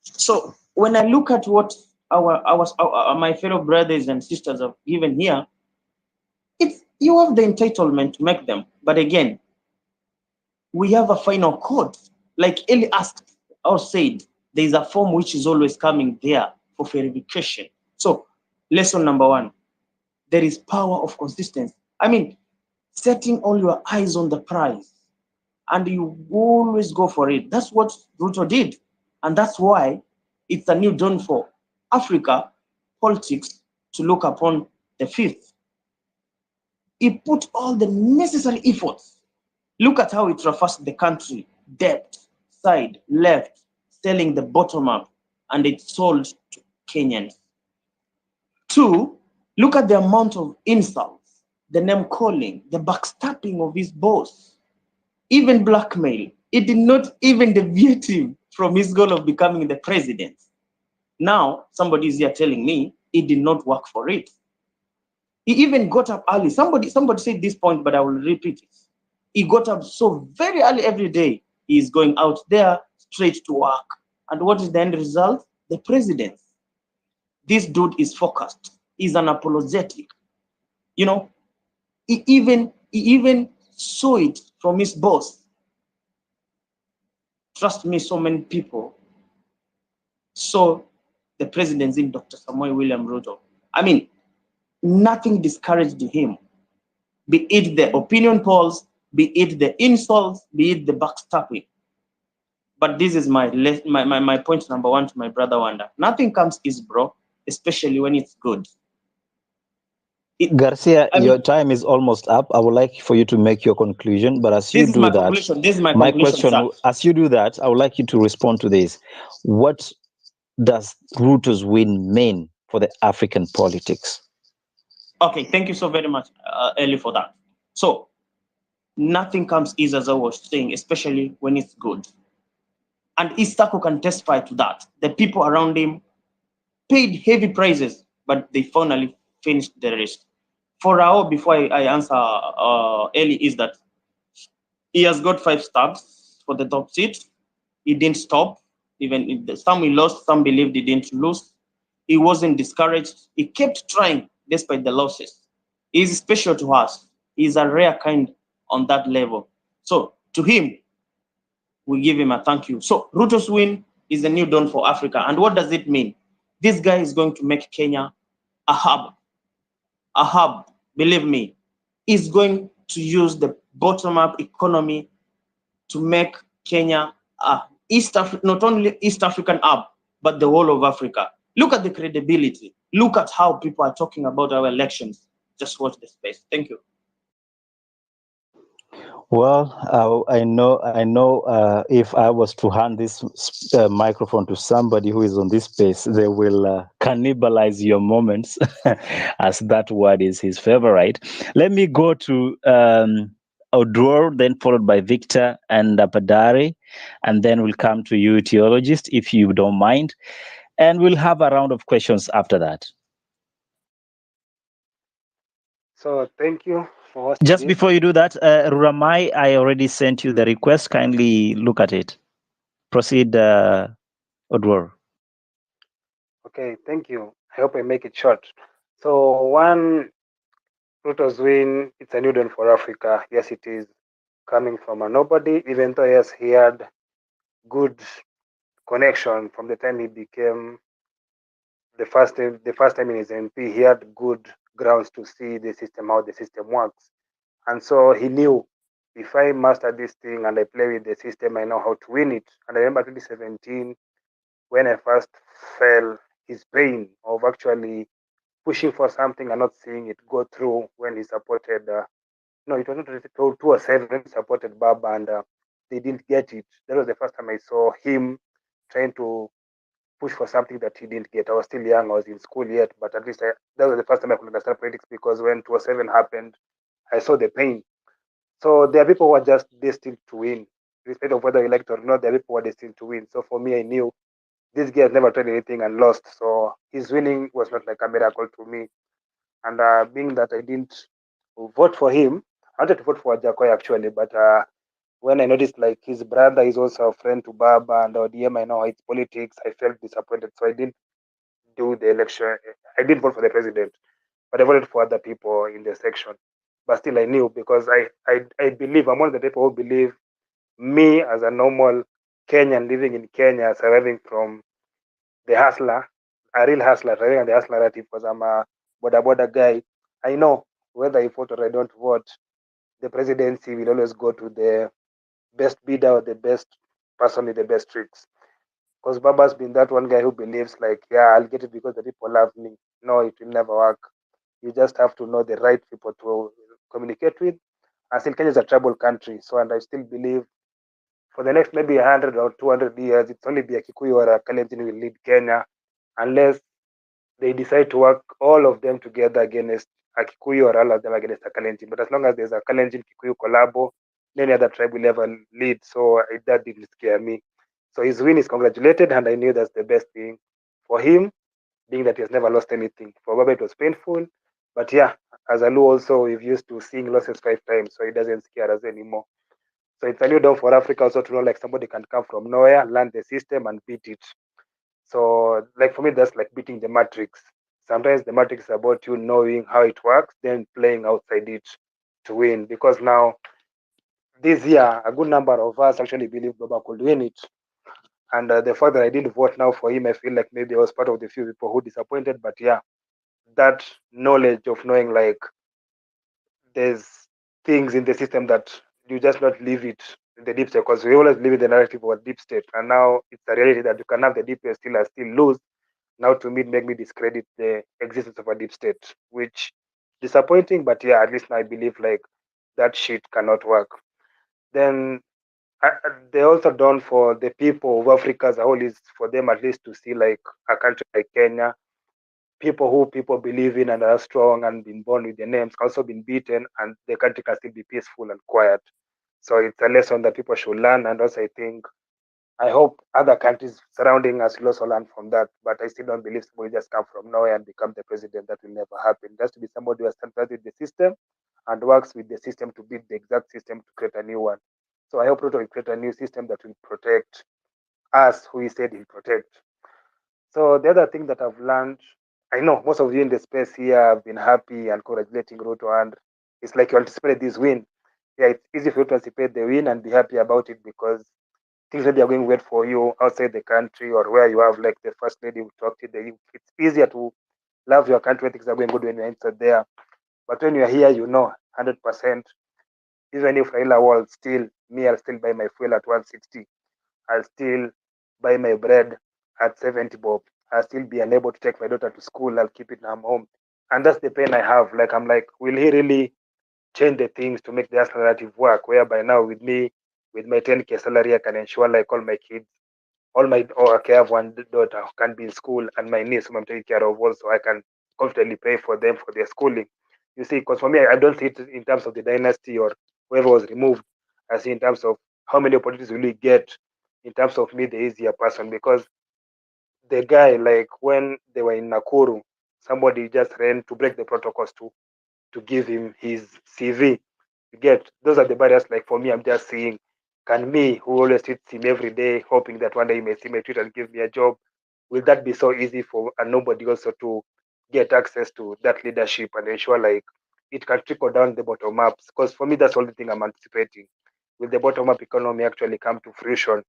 So when I look at what my fellow brothers and sisters have given here, you have the entitlement to make them. But again, we have a final code. Like Eli asked or said, there is a form which is always coming there for verification. So lesson number one, there is power of consistency. I mean, setting all your eyes on the prize and you always go for it. That's what Ruto did. And that's why it's a new dawn for Africa politics to look upon the fifth. He put all the necessary efforts. Look at how it traversed the country, depth, side, left, selling the bottom up, and it sold to Kenyans. Two, look at the amount of insults, the name calling, the backstabbing of his boss, even blackmail. It did not even deviate him from his goal of becoming the president. Now, somebody is here telling me it did not work for it. He even got up early. Somebody said this point, but I will repeat it. He got up so very early every day. He is going out there straight to work. And what is the end result? The president. This dude is focused. He's unapologetic. He even saw it from his boss. Trust me, so many people saw the presidency in Dr. Samuel William Ruto. I mean, nothing discouraged him, be it the opinion polls, be it the insults, be it the backstabbing. But this is my point number one to my brother Wanda. Nothing comes easy, bro, especially when it's good. Garcia, your time is almost up. I would like for you to make your conclusion, but as you do that, this is my my conclusion, question, sir. as you do that, I would like you to respond to this. What does Ruto's win mean for the African politics? Okay, thank you so very much, Eli, for that. So, nothing comes easy, as I was saying, especially when it's good. And Istako can testify to that. The people around him paid heavy prices, but they finally finished the rest. For Rao, before I answer Eli, is that he has got 5 stars for the top seat. He didn't stop. Even if some he lost, some believed he didn't lose. He wasn't discouraged. He kept trying despite the losses. He's special to us. He's a rare kind on that level. So to him, we give him a thank you. So Ruto's win is a new dawn for Africa. And what does it mean? This guy is going to make Kenya a hub. A hub, believe me. He's going to use the bottom-up economy to make Kenya not only East African hub, but the whole of Africa. Look at the credibility. Look at how people are talking about our elections. Just watch the space. Thank you. Well, I know. If I was to hand this microphone to somebody who is on this space, they will cannibalize your moments, as that word is his favorite. Let me go to Odwor, then followed by Victor and Padari, and then we'll come to you, theologist, if you don't mind, and we'll have a round of questions after that. So thank you for hosting Just this. before you do that, Ruramai, I already sent you the request. Kindly look at it. Proceed, Odwor. Okay, thank you. I hope I make it short. So one, Ruto's win, it's a new dawn for Africa. Yes, it is coming from a nobody, even though yes, he had good connection from the time he became the first time in his MP. He had good grounds to see the system, how the system works. And so he knew, if I master this thing and I play with the system, I know how to win it. And I remember 2017, when I first felt his pain of actually pushing for something and not seeing it go through, when he supported, no, it was not 207, when he supported Baba and they didn't get it. That was the first time I saw him trying to push for something that he didn't get. I was still young, I was in school yet, but at least that was the first time I could understand politics, because when 207 happened, I saw the pain. So there are people who are just destined to win, irrespective of whether you like it or not. There are people who are destined to win. So for me, I knew this guy has never tried anything and lost. So his winning was not like a miracle to me. And being that I didn't vote for him, I wanted to vote for Jacoy actually, but when I noticed like his brother is also a friend to Baba and ODM, I know it's politics, I felt disappointed. So I didn't do the election. I didn't vote for the president, but I voted for other people in the section. But still, I knew, because I believe, I'm one of the people who believe, me as a normal Kenyan living in Kenya, surviving from the hustler, a real hustler, surviving on the hustler narrative, because I'm a border guy. I know whether I vote or I don't vote, the presidency will always go to the best bidder or the best person with the best tricks. Because Baba's been that one guy who believes like, yeah, I'll get it because the people love me. No, it will never work. You just have to know the right people to communicate with. And still, Kenya is a tribal country. So, and I still believe for the next maybe 100 or 200 years, it's only be a Kikuyu or a Kalenjin will lead Kenya, unless they decide to work all of them together against a Kikuyu or all of them against a Kalenjin. But as long as there's a Kalenjin Kikuyu collabo, any other tribe will ever lead. So that didn't scare me. So his win is congratulated, and I knew that's the best thing for him, being that he has never lost anything. For Baba, it was painful. But yeah, as a Luo also, we've used to seeing losses 5 times, so it doesn't scare us anymore. So it's a new dawn for Africa also to know like somebody can come from nowhere, learn the system and beat it. So like for me, that's like beating the matrix. Sometimes the matrix is about you knowing how it works, then playing outside it to win. Because now this year, a good number of us actually believe Baba could win it. And the fact that I didn't vote now for him, I feel like maybe I was part of the few people who disappointed. But yeah, that knowledge of knowing like there's things in the system that you just not leave it in the deep state, because we always live in the narrative of a deep state, and now it's a reality that you can have the deep state still and still lose. Now to me, it make me discredit the existence of a deep state, which disappointing. But yeah, at least now I believe like that shit cannot work. Then they also done for the people of Africa as a whole is for them at least to see like a country like Kenya, people who people believe in and are strong and been born with their names, also been beaten, and the country can still be peaceful and quiet. So it's a lesson that people should learn, and also I hope other countries surrounding us will also learn from that. But I still don't believe somebody just come from nowhere and become the president. That will never happen. It has to be somebody who has stands with the system and works with the system to beat the exact system to create a new one. So I hope Ruto will create a new system that will protect us, who he said he'll protect. So the other thing that I've learned, I know most of you in the space here have been happy and congratulating Ruto, and it's like you anticipated this win. Yeah, it's easy for you to anticipate the win and be happy about it, because things maybe are going well for you outside the country, or where you have like the first lady who talked to you. It's easier to love your country when things are going good when you're inside there. But when you're here, you know 100%. Even if Raila was still, me, I'll still buy my fuel at 160. I'll still buy my bread at 70 bob. I'll still be unable to take my daughter to school. I'll keep it at home. And that's the pain I have. Like, I'm like, will he really change the things to make the Arsenal narrative work? Whereby now with me, with my 10K salary, I can ensure like all my kids, okay, I have one daughter who can be in school, and my niece whom I'm taking care of also, I can confidently pay for them for their schooling. You see, because for me, I don't see it in terms of the dynasty or whoever was removed. I see in terms of how many opportunities will we get in terms of me, the easier person. Because the guy, like when they were in Nakuru, somebody just ran to break the protocols to give him his CV. You get, those are the barriers. Like for me, I'm just seeing, can me, who always tweets him every day, hoping that one day he may see my tweet and give me a job, will that be so easy for a nobody also to get access to that leadership and ensure like it can trickle down the bottom up? Because for me, that's the only thing I'm anticipating. Will the bottom up economy actually come to fruition?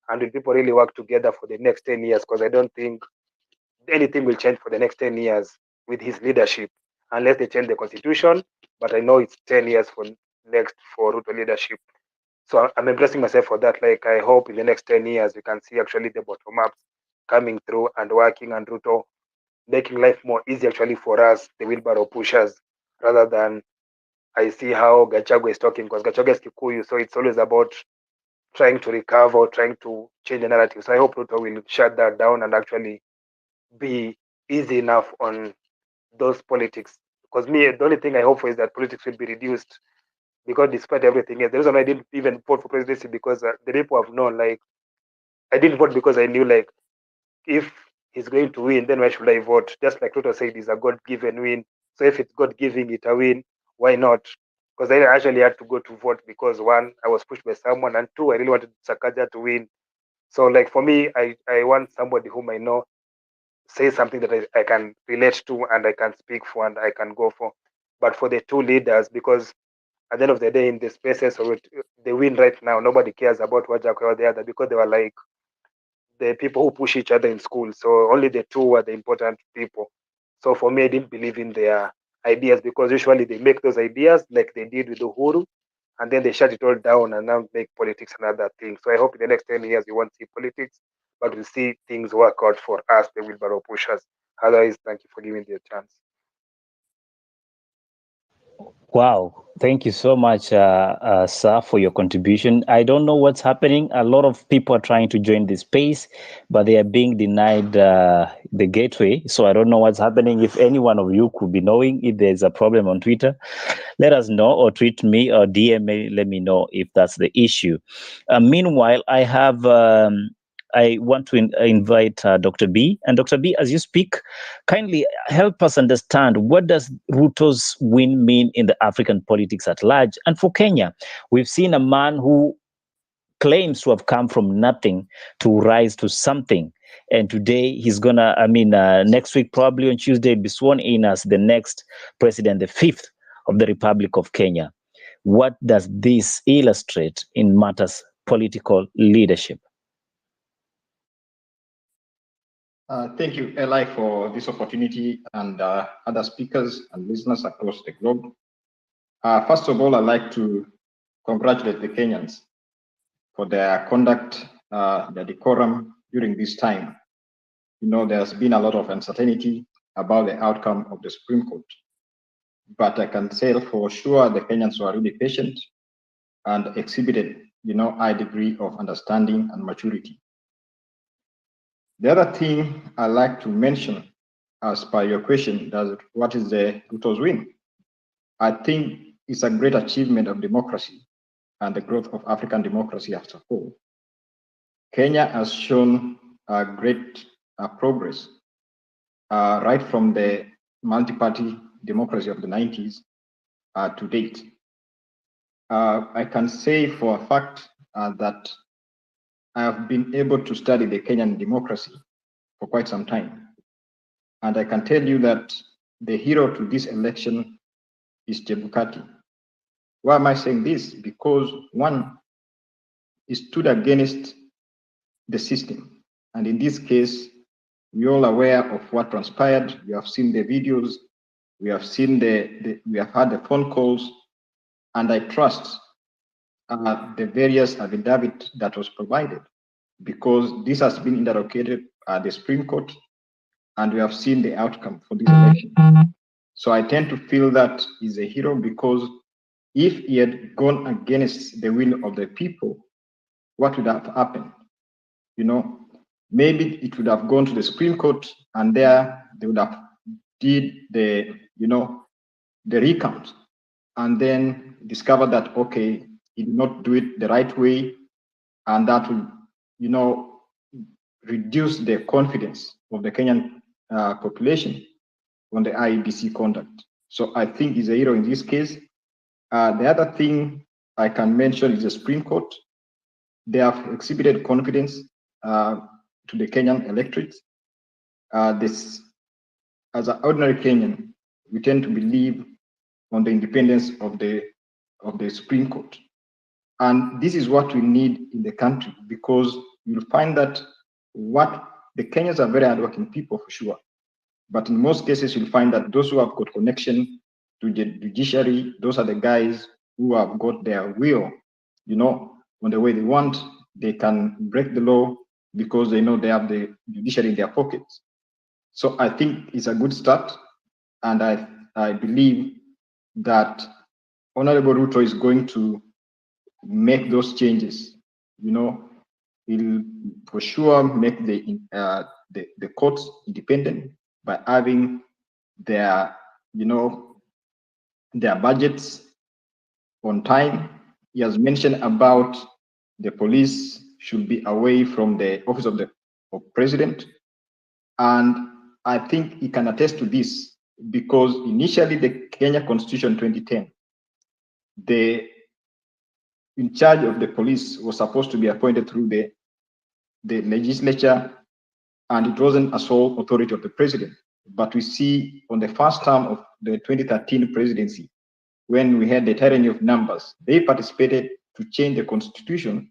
And will people really work together for the next 10 years? Because I don't think anything will change for the next 10 years with his leadership. unless they change the constitution. But I know it's 10 years for Ruto leadership. So I'm embracing myself for that. Like, I hope in the next 10 years we can see actually the bottom up coming through and working, and Ruto making life more easy actually for us, the wheelbarrow pushers, rather than I see how Gachagua is talking, because Gachagua is Kikuyu, so it's always about trying to recover, trying to change the narrative. So I hope Ruto will shut that down and actually be easy enough on those politics. Because me, the only thing I hope for is that politics will be reduced, because despite everything else, the reason I didn't even vote for presidency, because the people have known, like, I didn't vote because I knew, like, if he's going to win, then why should I vote? Just like Ruto said, it's a God-given win. So if it's God-giving it a win, why not? Because I actually had to go to vote because, one, I was pushed by someone, and two, I really wanted Sakaja to win. So, like, for me, I want somebody whom I know say something that I can relate to and I can speak for and I can go for. But for the two leaders, because at the end of the day, in the spaces of it, they win right now, nobody cares about what Jack or the other, because they were like the people who push each other in school. So only the two were the important people. So for me, I didn't believe in their ideas, because usually they make those ideas like they did with Uhuru, and then they shut it all down and now make politics another thing. So I hope in the next 10 years we won't see politics, but we'll see things work out for us, the wheelbarrow pushers. Otherwise, thank you for giving me the chance. Wow. Thank you so much, sir, for your contribution. I don't know what's happening. A lot of people are trying to join this space, but they are being denied the gateway. So I don't know what's happening. If any one of you could be knowing if there's a problem on Twitter, let us know, or tweet me or DM me. Let me know if that's the issue. Meanwhile, I want to invite Dr. B. And Dr. B, as you speak, kindly help us understand, what does Ruto's win mean in the African politics at large and for Kenya? We've seen a man who claims to have come from nothing to rise to something. And today he's gonna, next week, probably on Tuesday, be sworn in as the next president, the fifth of the Republic of Kenya. What does this illustrate in matters political leadership? Thank you, Eli, for this opportunity, and other speakers and listeners across the globe. First of all, I'd like to congratulate the Kenyans for their conduct, their decorum during this time. You know, there's been a lot of uncertainty about the outcome of the Supreme Court, but I can say for sure the Kenyans were really patient and exhibited, high degree of understanding and maturity. The other thing I like to mention, as per your question, what is the Ruto's win? I think it's a great achievement of democracy and the growth of African democracy as a whole. Kenya has shown great progress right from the multi-party democracy of the 90s to date. I can say for a fact that I have been able to study the Kenyan democracy for quite some time. And I can tell you that the hero to this election is Chebukati. Why am I saying this? Because one, he stood against the system. And in this case, we're all aware of what transpired. We have seen the videos, we have seen we have had the phone calls, and I trust the various affidavit that was provided, because this has been interrogated at the Supreme Court, and we have seen the outcome for this election. So I tend to feel that he's a hero, because if he had gone against the will of the people, what would have happened? Maybe it would have gone to the Supreme Court, and there they would have did the recount, and then discover that, okay, he did not do it the right way, and that will, reduce the confidence of the Kenyan population on the IEBC conduct. So I think he's a hero in this case. The other thing I can mention is the Supreme Court. They have exhibited confidence to the Kenyan electorate. This, as an ordinary Kenyan, we tend to believe on the independence of the Supreme Court. And this is what we need in the country, because you'll find that what the Kenyans are very hardworking people for sure. But in most cases, you'll find that those who have got connection to the judiciary, those are the guys who have got their will, on the way they want. They can break the law because they know they have the judiciary in their pockets. So I think it's a good start. And I believe that Honorable Ruto is going to make those changes. He'll for sure make the courts independent by having their budgets on time. He has mentioned about the police should be away from the office of the president, and I think he can attest to this because initially the Kenya Constitution 2010, the in charge of the police was supposed to be appointed through the legislature, and it wasn't a sole authority of the president. But we see on the first term of the 2013 presidency, when we had the tyranny of numbers, they participated to change the constitution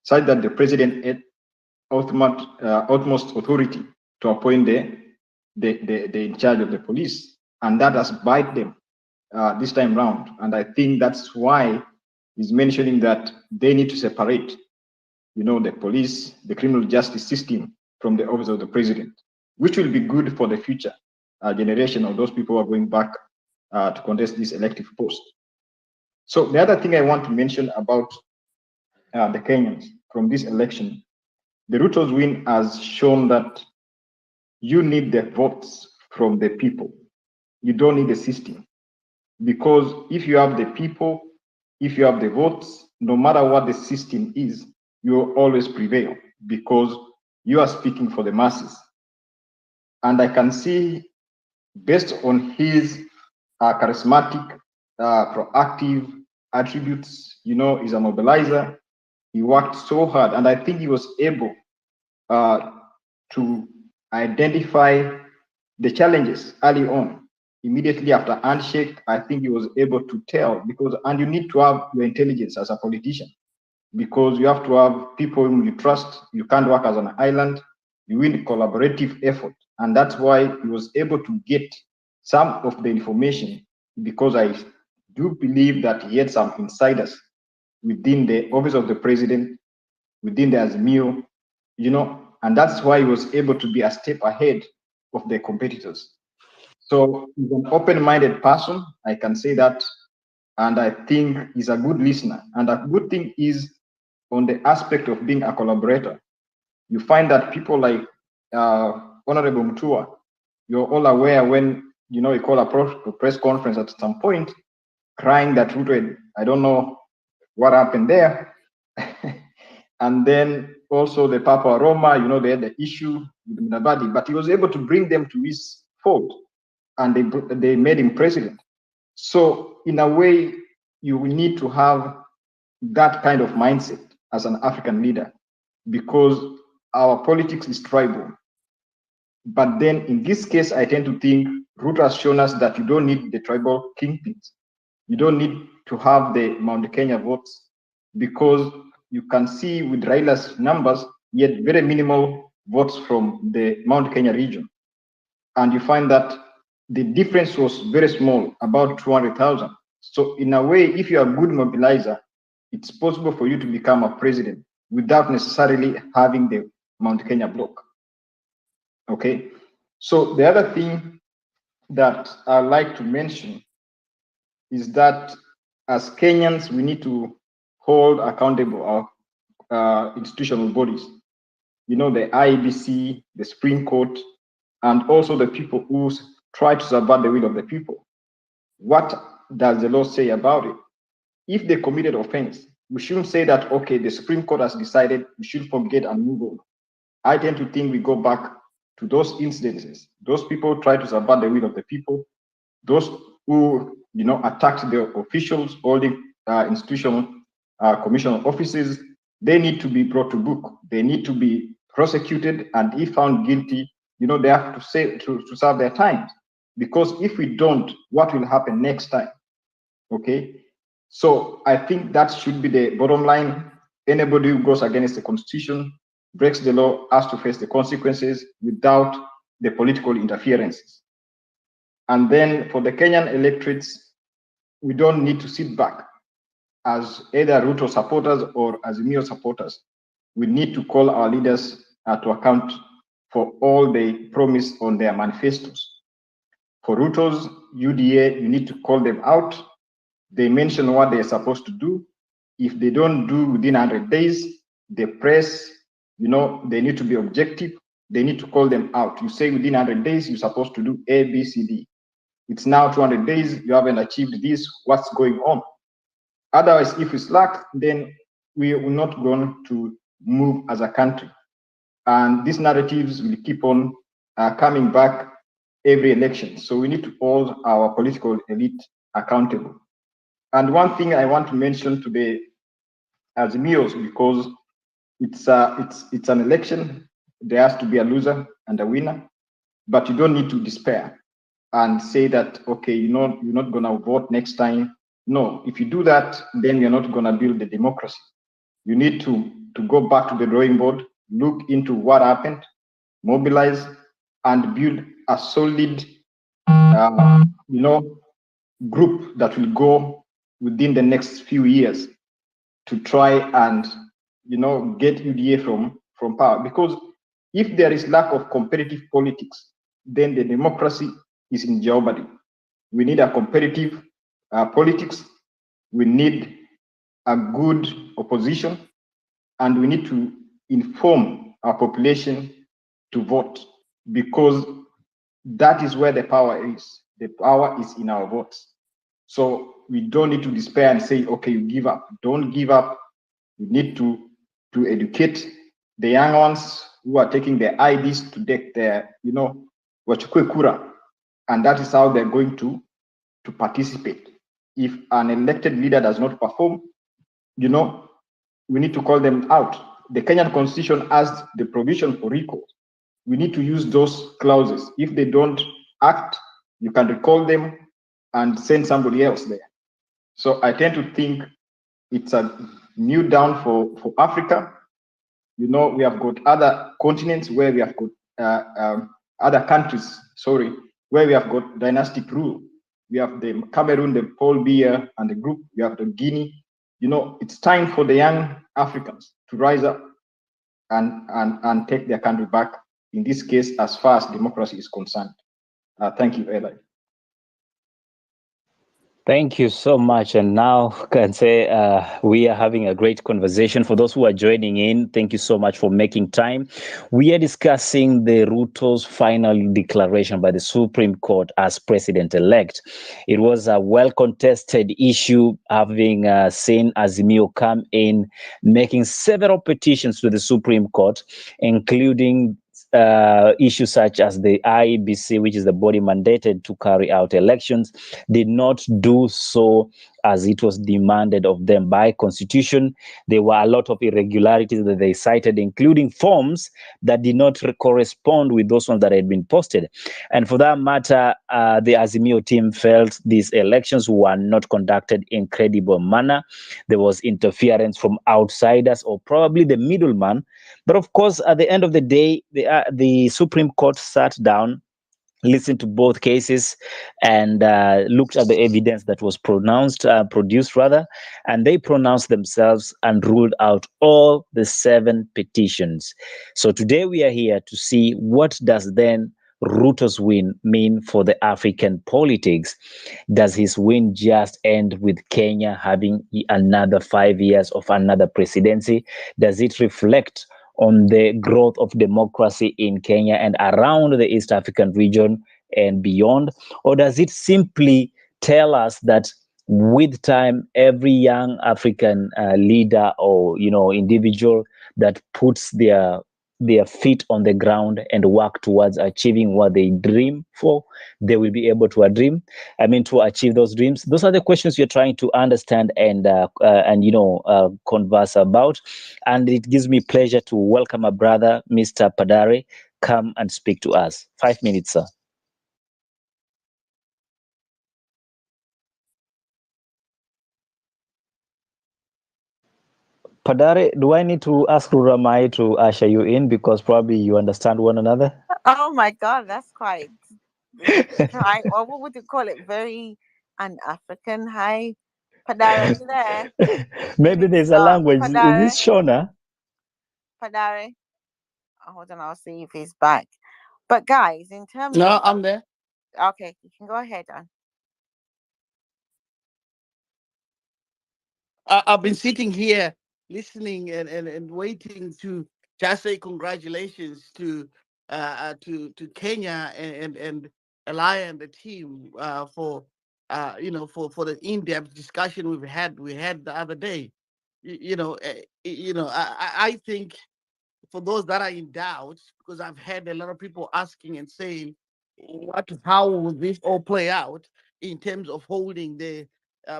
such that the president had utmost authority to appoint the in charge of the police, and that has bite them this time round. And I think that's why he's mentioning that they need to separate, the police, the criminal justice system from the office of the president, which will be good for the future generation of those people who are going back to contest this elective post. So the other thing I want to mention about the Kenyans from this election, the Ruto's win has shown that you need the votes from the people. You don't need the system. Because if you have the people, if you have the votes, no matter what the system is, you will always prevail because you are speaking for the masses. And I can see, based on his charismatic, proactive attributes, he's a mobilizer. He worked so hard, and I think he was able to identify the challenges early on. Immediately after handshake, I think he was able to tell and you need to have your intelligence as a politician because you have to have people whom you trust. You can't work as an island. You need collaborative effort. And that's why he was able to get some of the information because I do believe that he had some insiders within the office of the president, within the Azimio, and that's why he was able to be a step ahead of the competitors. So he's an open-minded person, I can say that, and I think he's a good listener. And a good thing is on the aspect of being a collaborator. You find that people like Honorable Mutua, you're all aware when, he called a press conference at some point, crying that Ruto, I don't know what happened there. And then also the Papa Roma, they had the issue with Mnabadi, but he was able to bring them to his fold. And they made him president. So in a way, you will need to have that kind of mindset as an African leader because our politics is tribal. But then in this case, I tend to think Ruto has shown us that you don't need the tribal kingpins. You don't need to have the Mount Kenya votes because you can see with Raila's numbers, he had very minimal votes from the Mount Kenya region. And you find that the difference was very small, about 200,000. So in a way, if you're a good mobilizer, it's possible for you to become a president without necessarily having the Mount Kenya block. Okay. So the other thing that I'd like to mention is that as Kenyans, we need to hold accountable our institutional bodies. The IEBC, the Supreme Court, and also the people who try to subvert the will of the people. What does the law say about it? If they committed offense, we shouldn't say that, okay, the Supreme Court has decided, we should forget and move on. I tend to think we go back to those incidences. Those people try to subvert the will of the people. Those who, attacked the officials holding institutional commission offices, they need to be brought to book. They need to be prosecuted, and if found guilty, they have to serve their time. Because if we don't, what will happen next time? Okay, so I think that should be the bottom line. Anybody who goes against the constitution, breaks the law, has to face the consequences without the political interferences. And then for the Kenyan electorates, we don't need to sit back as either Ruto supporters or Azimio supporters. We need to call our leaders to account for all they promise on their manifestos. For Ruto's UDA, you need to call them out. They mention what they're supposed to do. If they don't do within 100 days, the press, they need to be objective. They need to call them out. You say within 100 days, you're supposed to do A, B, C, D. It's now 200 days, you haven't achieved this, what's going on? Otherwise, if we slack, then we are not going to move as a country. And these narratives will keep on coming back every election. So we need to hold our political elite accountable. And one thing I want to mention today, Azimios, because it's an election, there has to be a loser and a winner, but you don't need to despair and say that, okay, you're not going to vote next time. No, if you do that, then you're not going to build the democracy. You need to go back to the drawing board, look into what happened, mobilize, and build a solid, group that will go within the next few years to try and, get UDA from power. Because if there is lack of competitive politics, then the democracy is in jeopardy. We need a competitive politics. We need a good opposition, and we need to inform our population to vote, because that is where the power is. The power is in our votes. So we don't need to despair and say, okay, you give up. Don't give up. We need to educate the young ones who are taking their IDs to take their, wachukue kura. And that is how they're going to participate. If an elected leader does not perform, we need to call them out. The Kenyan Constitution has the provision for recall. We need to use those clauses. If they don't act, you can recall them and send somebody else there. So I tend to think it's a new dawn for Africa. We have got other continents where we have got other countries, where we have got dynastic rule. We have the Cameroon, the Paul Biya and the group. We have the Guinea. It's time for the young Africans to rise up and take their country back, in this case, as far as democracy is concerned. Thank you, Eli. Thank you so much. And now I can say we are having a great conversation. For those who are joining in, thank you so much for making time. We are discussing the Ruto's final declaration by the Supreme Court as president-elect. It was a well-contested issue, having seen Azimio come in, making several petitions to the Supreme Court, including issues such as the IEBC, which is the body mandated to carry out elections, did not do so as it was demanded of them by constitution. There were a lot of irregularities that they cited, including forms that did not correspond with those ones that had been posted. And for that matter, the Azimio team felt these elections were not conducted in credible manner. There was interference from outsiders or probably the middleman. But of course, at the end of the day, the Supreme Court sat down, listened to both cases, and looked at the evidence that was produced, and they pronounced themselves and ruled out all the 7 petitions. So today we are here to see what does then Ruto's win mean for the African politics. Does his win just end with Kenya having another 5 years of another presidency? Does it reflect on the growth of democracy in Kenya and around the East African region and beyond? Or does it simply tell us that with time, every young African leader or individual that puts their feet on the ground and work towards achieving what they dream for, they will be able to to achieve those dreams? Those are the questions you're trying to understand and converse about. And it gives me pleasure to welcome a brother, Mr. Padare. Come and speak to us. 5 minutes, sir. Padare, do I need to ask Ruramai to usher you in, because probably you understand one another? Oh my God, that's quite high. Or what would you call it? Very un-African. Hi, Padare, you there? Maybe there's a language. Is Padare, this Shona? Padare. Oh, hold on, I'll see if he's back. But guys, in terms of No, I'm there. okay, you can go ahead on. I've been sitting here listening and waiting to just say congratulations to Kenya and Elia and the team for for the in-depth discussion we had the other day. I think for those that are in doubt, because I've had a lot of people asking and saying, how will this all play out in terms of holding the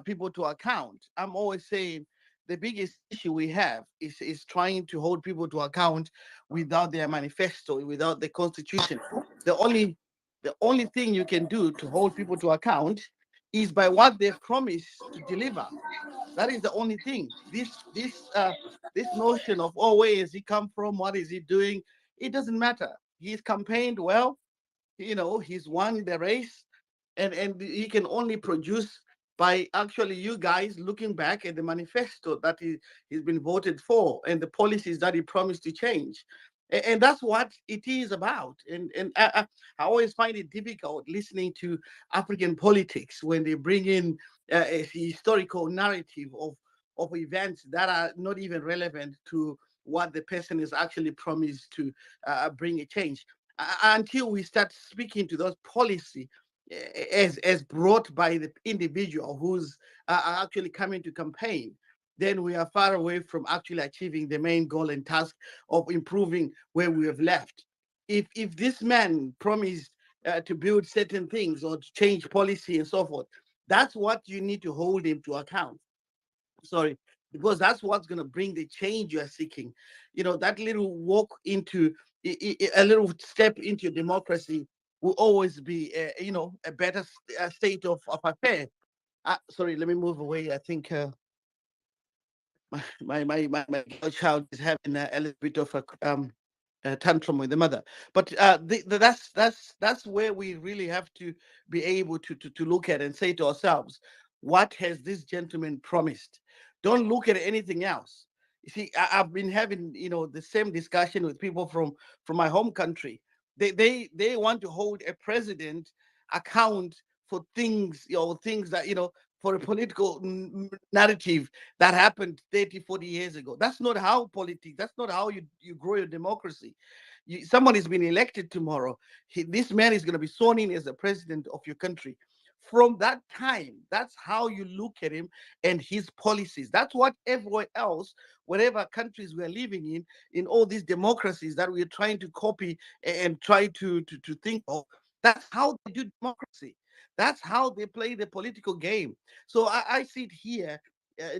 people to account? I'm always saying the biggest issue we have is trying to hold people to account without their manifesto, without the constitution. The only the only thing you can do to hold people to account is by what they've promised to deliver. That is the only thing. This notion of, oh, where is he come from? What is he doing? It doesn't matter. He's campaigned well. He's won the race, and he can only produce by actually you guys looking back at the manifesto that he's been voted for and the policies that he promised to change. And that's what it is about. And I always find it difficult listening to African politics when they bring in a historical narrative of events that are not even relevant to what the person is actually promised to bring a change. Until we start speaking to those policy as brought by the individual who's actually coming to campaign, then we are far away from actually achieving the main goal and task of improving where we have left. If this man promised to build certain things or to change policy and so forth, that's what you need to hold him to account. Sorry, because that's what's going to bring the change you are seeking. That little walk into a little step into democracy will always be a better state of affair. Sorry, let me move away. I think my girl child is having a little bit of a tantrum with the mother. But that's where we really have to be able to look at and say to ourselves, what has this gentleman promised? Don't look at anything else. You see, I've been having the same discussion with people from my home country. They want to hold a president account for things that for a political narrative that happened 30, 40 years ago. That's not how politics, that's not how you grow your democracy. Someone is being elected tomorrow. This man is going to be sworn in as the president of your country. From that time, that's how you look at him and his policies. That's what everywhere else, whatever countries we're living in all these democracies that we're trying to copy and try to think of, that's how they do democracy. That's how they play the political game. So I sit here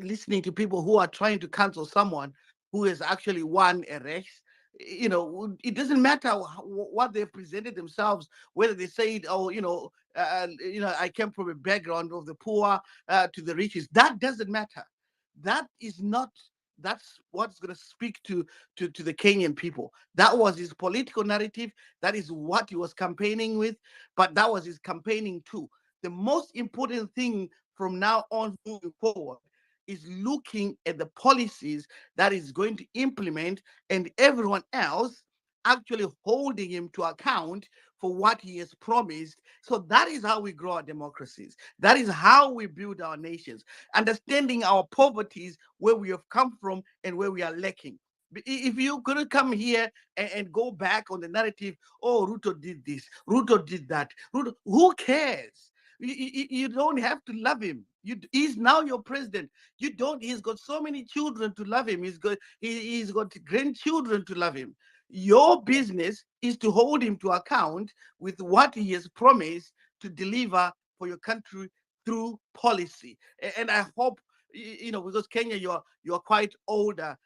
listening to people who are trying to cancel someone who has actually won a race. It doesn't matter what they've presented themselves, whether they say, oh, I came from a background of the poor to the riches. That doesn't matter. That is not. That's what's going to speak to the Kenyan people. That was his political narrative. That is what he was campaigning with. But that was his campaigning too. The most important thing from now on moving forward is looking at the policies that is going to implement, and everyone else actually holding him to account for what he has promised. So that is how we grow our democracies. That is how we build our nations, understanding our poverties, where we have come from and where we are lacking. If you're going to come here and go back on the narrative, oh, Ruto did this, Ruto did that, Ruto, who cares? You don't have to love him. He's now your president. You don't. He's got so many children to love him. He's got grandchildren to love him. Your business is to hold him to account with what he has promised to deliver for your country through policy. And I hope because Kenya, you're quite older,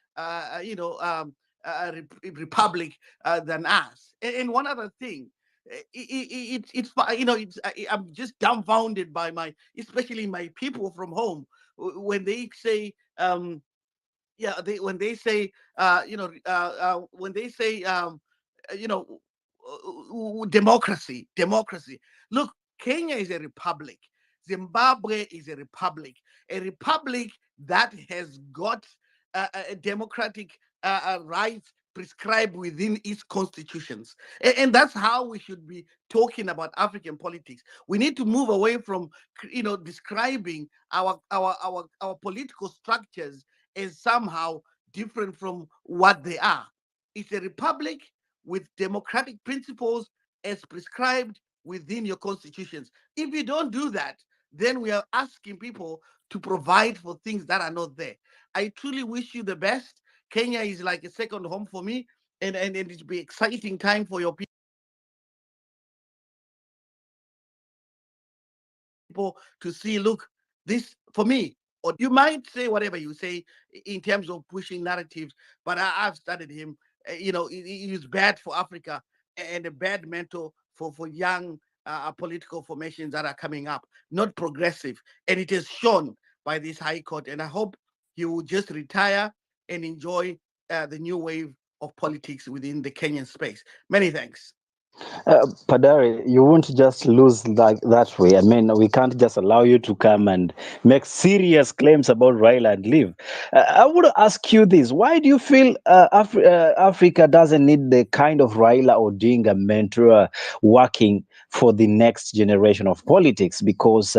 republic than us. And one other thing, I'm just dumbfounded by especially my people from home when they say yeah, when they say when they say you know democracy. Look, Kenya is a republic. Zimbabwe is a republic that has got democratic rights prescribed within its constitutions. And that's how we should be talking about African politics. We need to move away from, describing our political structures as somehow different from what they are. It's a republic with democratic principles as prescribed within your constitutions. If you don't do that, then we are asking people to provide for things that are not there. I truly wish you the best. Kenya is like a second home for me, and it'll be exciting time for your people to see, look, this for me. Or you might say whatever you say in terms of pushing narratives, but I've studied him. He's bad for Africa and a bad mentor for young political formations that are coming up, not progressive. And it is shown by this High Court. And I hope he will just retire and enjoy the new wave of politics within the Kenyan space. Many thanks. Padari, you won't just lose like that way. I mean, we can't just allow you to come and make serious claims about Raila and leave. I would ask you this: why do you feel Africa doesn't need the kind of Raila Odinga mentor working for the next generation of politics? Because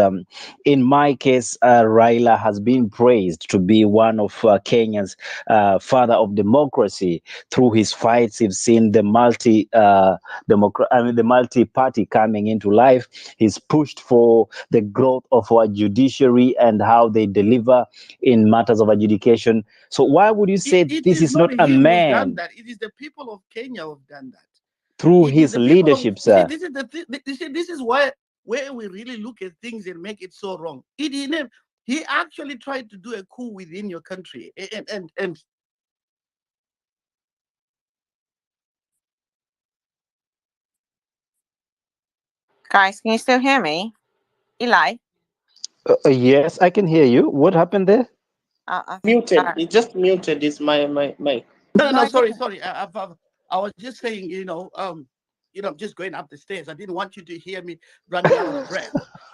in my case, Raila has been praised to be one of Kenya's father of democracy through his fights. We've seen the the multi-party coming into life. He's pushed for the growth of our judiciary and how they deliver in matters of adjudication. So why would you say It this is is not not a him who's done man that. It is the people of Kenya who've done that. through It is his the people of, leadership, you see, sir? this is this is where we really look at things and make it so wrong. He actually tried to do a coup within your country, and Guys, can you still hear me? Eli? Yes, I can hear you. What happened there? I think Muted. It just muted his my mic. no, no, sorry, I was just saying, just going up the stairs. I didn't want you to hear me running out of breath.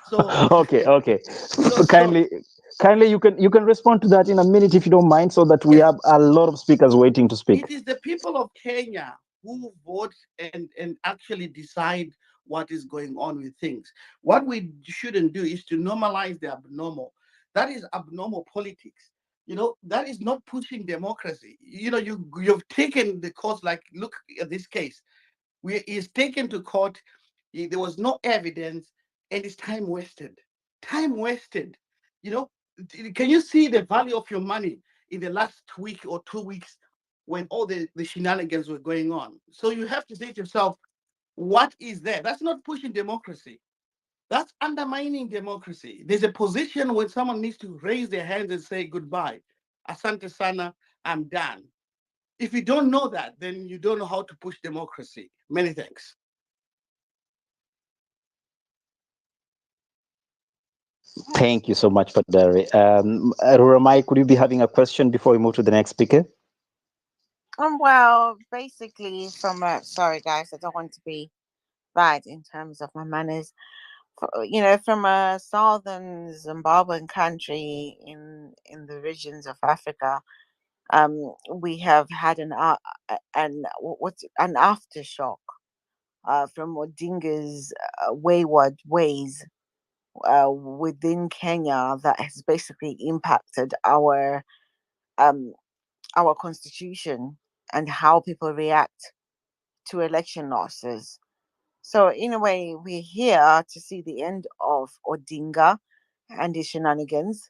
So, Okay, okay. so Kindly, you can respond to that in a minute if you don't mind, so that we yes, have a lot of speakers waiting to speak. it is the people of Kenya who vote and actually decide what is going on with things. What we shouldn't do is to normalize the abnormal. That is abnormal politics. That is not pushing democracy. You've taken the course, like, look at this case. Is taken to court. There was no evidence, and it's time wasted. Time wasted. You know, can you see the value of your money in the last week or 2 weeks when all the shenanigans were going on? So you have to say to yourself, what is there? That's not pushing democracy. That's undermining democracy. There's a position where someone needs to raise their hands and say goodbye. Asante sana, I'm done. If you don't know that, then you don't know how to push democracy. Many thanks. Thank you so much, Padari. Ramai, could you be having a question before we move to the next speaker? well, basically, sorry guys, I don't want to be bad in terms of my manners. From a southern Zimbabwean country in the regions of Africa, we have had an aftershock from Odinga's wayward ways within Kenya that has basically impacted um, our constitution and how people react to election losses. So in a way, we're here to see the end of Odinga and his shenanigans.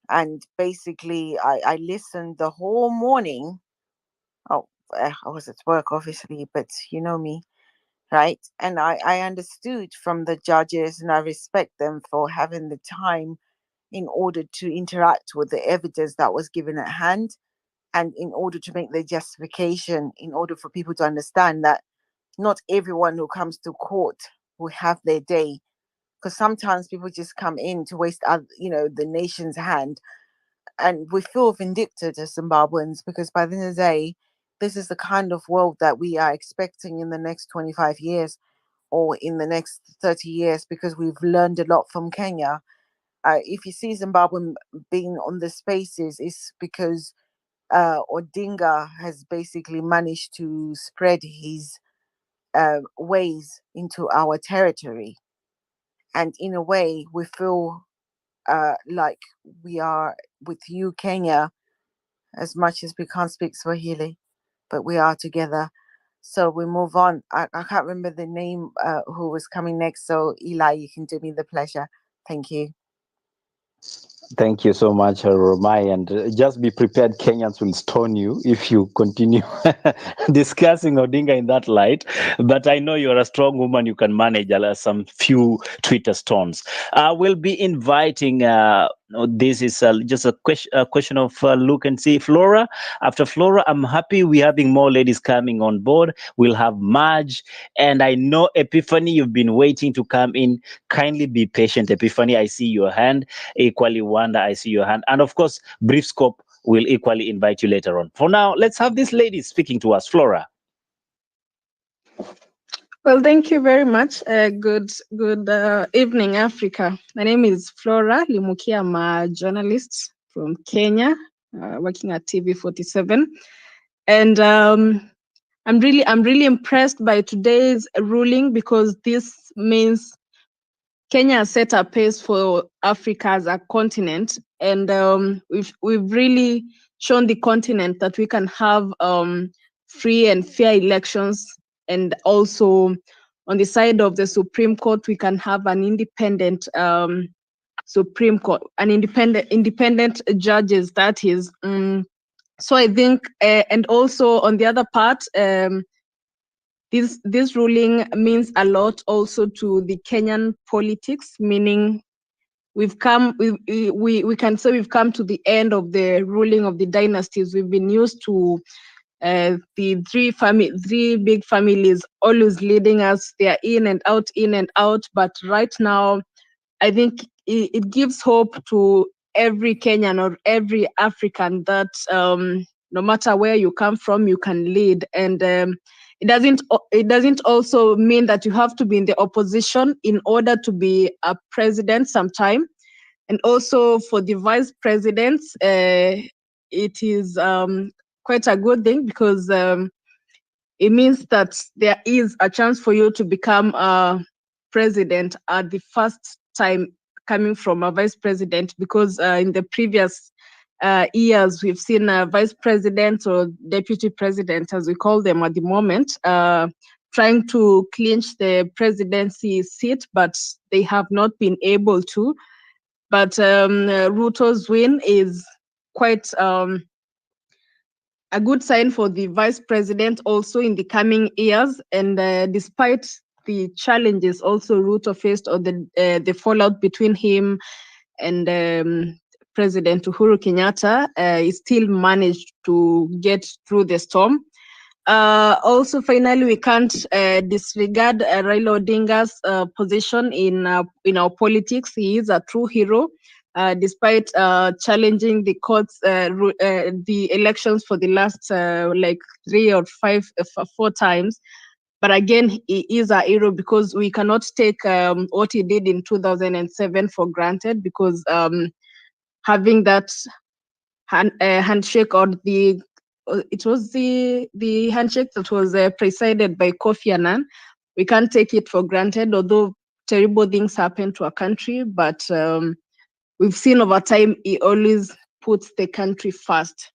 And basically, I listened the whole morning. Oh, I was at work, obviously, but you know me, right? And I understood from the judges, and I respect them for having the time in order to interact with the evidence that was given at hand, and in order to make the justification, in order for people to understand that not everyone who comes to court will have their day, because sometimes people just come in to waste the nation's hand, and we feel vindictive as Zimbabweans, because by the end of the day, this is the kind of world that we are expecting in the next 25 years or in the next 30 years, because we've learned a lot from Kenya. If you see Zimbabwe being on the spaces, it's because Odinga has basically managed to spread his ways into our territory. And in a way, we feel like we are with you, Kenya, as much as we can't speak Swahili, but we are together. So we move on. I can't remember the name who was coming next. So Eli, you can do me the pleasure. Thank you. Thank you so much, Romai, and just be prepared. Kenyans will stone you if you continue discussing Odinga in that light. But I know you're a strong woman; you can manage some few Twitter stones. We'll be inviting. This is just a question of look and see. Flora, after Flora, I'm happy we're having more ladies coming on board. We'll have Marge, and I know Epiphany, you've been waiting to come in. Kindly be patient, Epiphany. I see your hand. Equally, Wanda, I see your hand. And of course, Brief Scope will equally invite you later on. For now, let's have this lady speaking to us. Flora. Well, thank you very much. Good evening, Africa. My name is Flora Limukia. I'm a journalist from Kenya, working at TV47, and I'm really impressed by today's ruling, because this means Kenya has set a pace for Africa as a continent, and we've really shown the continent that we can have free and fair elections, and also on the side of the Supreme Court, we can have an independent Supreme Court, an independent judges. That is, so I think, and also on the other part, this ruling means a lot also to the Kenyan politics, meaning we can say we've come to the end of the ruling of the dynasties. We've been used to the three big families always leading us. They are in and out. But right now, I think it gives hope to every Kenyan or every African that no matter where you come from, you can lead. And it doesn't also mean that you have to be in the opposition in order to be a president sometime. And also for the vice presidents, it is quite a good thing, because it means that there is a chance for you to become a president at the first time coming from a vice president, because in the previous years, we've seen vice presidents or deputy presidents, as we call them at the moment, trying to clinch the presidency seat, but they have not been able to. But Ruto's win is quite a good sign for the vice president also in the coming years. And despite the challenges also Ruto faced, or the fallout between him and President Uhuru Kenyatta, he still managed to get through the storm. Also, finally, we can't disregard Raila Odinga's position in our politics. He is a true hero. Despite challenging the courts, the elections for the last 3 or 4 times. But again, he is a hero, because we cannot take what he did in 2007 for granted, because having that handshake, or it was the handshake that was presided by Kofi Annan. We can't take it for granted, although terrible things happen to our country. But we've seen over time, he always puts the country first.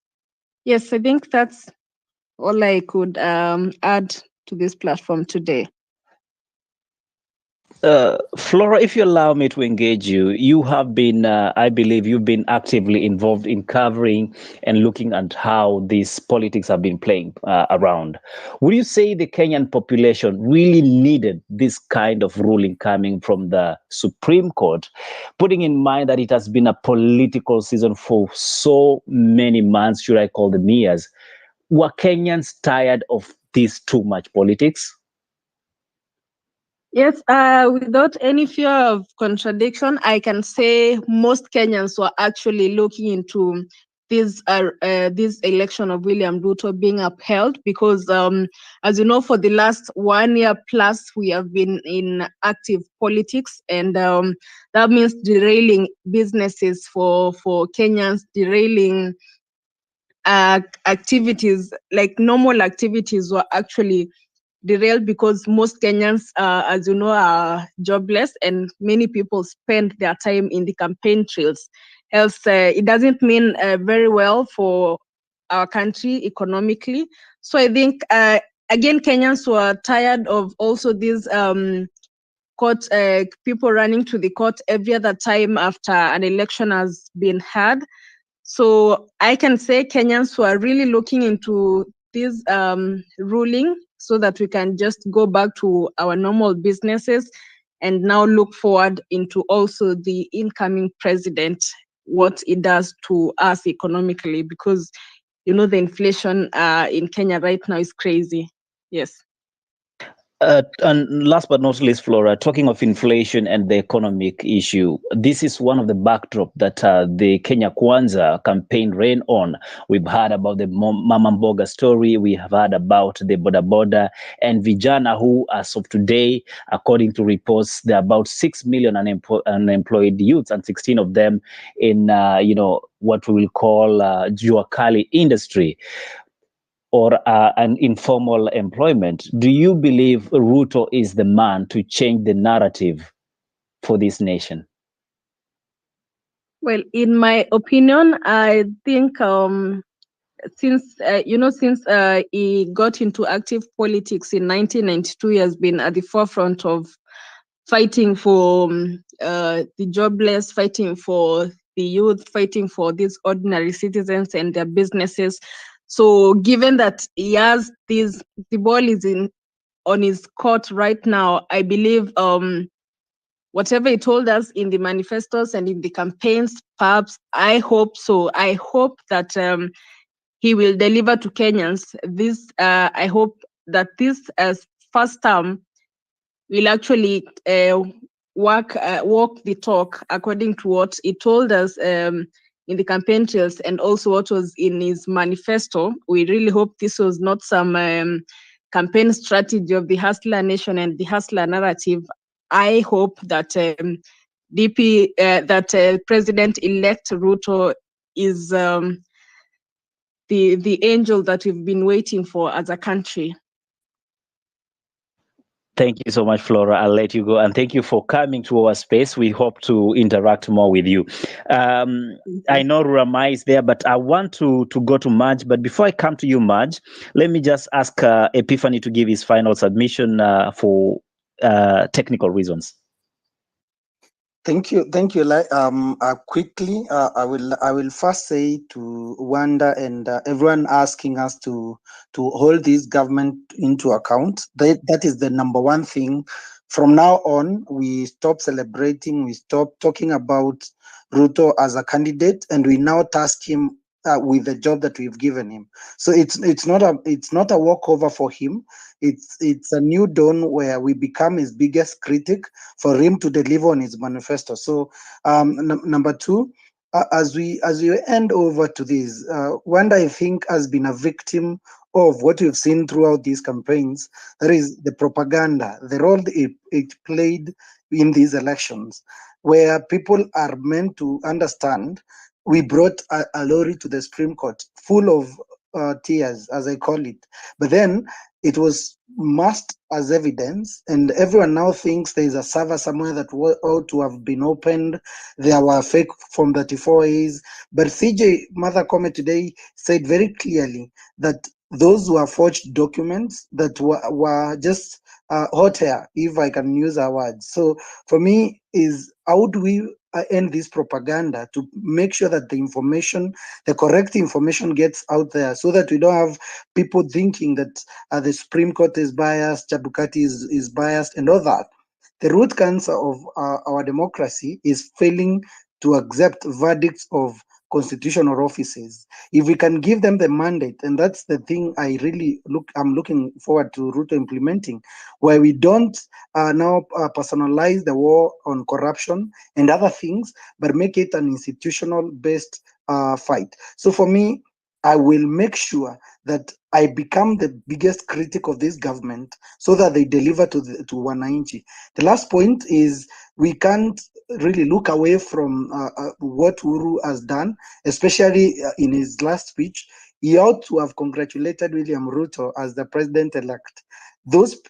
Yes, I think that's all I could add to this platform today. Flora, if you allow me to engage you, you have been, I believe, you've been actively involved in covering and looking at how these politics have been playing around. Would you say the Kenyan population really needed this kind of ruling coming from the Supreme Court, putting in mind that it has been a political season for so many months, should I call them years? Were Kenyans tired of this too much politics? Yes, without any fear of contradiction, I can say most Kenyans were actually looking into this election of William Ruto being upheld, because as you know, for the last 1 year plus we have been in active politics, and that means derailing businesses for Kenyans, derailing activities, like normal activities were actually derailed, because most Kenyans, as you know, are jobless, and many people spend their time in the campaign trails. Else, it doesn't mean very well for our country economically. So I think, again, Kenyans were tired of also these court, people running to the court every other time after an election has been had. So I can say Kenyans who are really looking into this ruling, so that we can just go back to our normal businesses and now look forward into also the incoming president, what it does to us economically, because you know the inflation in Kenya right now is crazy. Yes. And last but not least, Flora, talking of inflation and the economic issue, this is one of the backdrop that the Kenya Kwanza campaign ran on. We've heard about the Mama Mboga story. We have heard about the Boda Boda and Vijana, who, as of today, according to reports, there are about 6 million unemployed youths, and 16 of them in, what we will call Jua Kali industry, or an informal employment. Do you believe Ruto is the man to change the narrative for this nation? Well, in my opinion, I think since he got into active politics in 1992, he has been at the forefront of fighting for the jobless, fighting for the youth, fighting for these ordinary citizens and their businesses. So given that he has the ball is on his court right now, I believe whatever he told us in the manifestos and in the campaigns, perhaps, I hope so. I hope that he will deliver to Kenyans. This, I hope that this first term will actually walk the talk according to what he told us in the campaign trails, and also what was in his manifesto. We really hope this was not some campaign strategy of the Hustler Nation and the Hustler narrative. I hope that President-elect Ruto is the angel that we've been waiting for as a country. Thank you so much, Flora. I'll let you go. And thank you for coming to our space. We hope to interact more with you. I know Rama is there, but I want to go to Marge. But before I come to you, Marge, let me just ask Epiphany to give his final submission for technical reasons. Thank you. Quickly, I will first say to Wanda and everyone asking us to hold this government into account. That is the number one thing. From now on, we stop celebrating. We stop talking about Ruto as a candidate, and we now task him with the job that we've given him. So it's not a walkover for him. It's a new dawn where we become his biggest critic for him to deliver on his manifesto. So number two, as we end over to this, Wanda, I think, has been a victim of what we've seen throughout these campaigns. That is the propaganda, the role it played in these elections, where people are meant to understand. We brought a lorry to the Supreme Court full of tears, as I call it. But then it was masked as evidence, and everyone now thinks there is a server somewhere that ought to have been opened. There were fake Form 34As. But CJ Mother Kome today said very clearly that those were forged documents that were just hot air, if I can use a word. So for me, is how do we end this propaganda to make sure that the correct information gets out there, so that we don't have people thinking that the Supreme Court is biased, Chebukati is biased, and all that. The root cancer of our democracy is failing to accept verdicts of constitutional offices. If we can give them the mandate, and that's the thing I'm looking forward to Ruto implementing, where we don't now personalize the war on corruption and other things, but make it an institutional based fight. So for me, I will make sure that I become the biggest critic of this government so that they deliver to Wananchi. The last point is we can't really look away from what Uhuru has done, especially in his last speech. He ought to have congratulated William Ruto as the president-elect.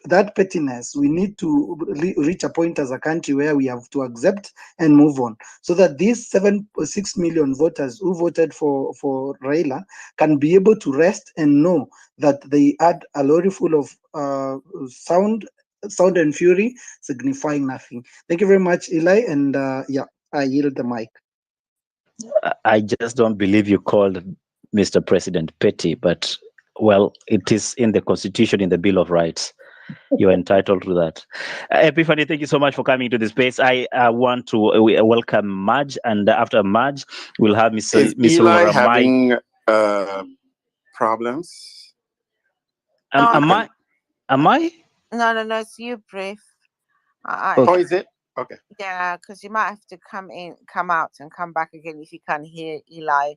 That pettiness, we need to reach a point as a country where we have to accept and move on, so that these 6 million voters who voted for Raila can be able to rest and know that they had a lorry full of sound and fury signifying nothing. Thank you very much, Eli, and yeah, I yield the mic. I just don't believe you called Mr. President petty, but well, it is in the Constitution, in the Bill of Rights. You're entitled to that. Epiphany, thank you so much for coming to the space. I want to welcome Marge, and after Marge, we'll have Miss Eli Ruramai. having problems? Am I? No, it's you, Brief. Oh, is it? Okay. Yeah, because you might have to come out and come back again if you can't hear Eli.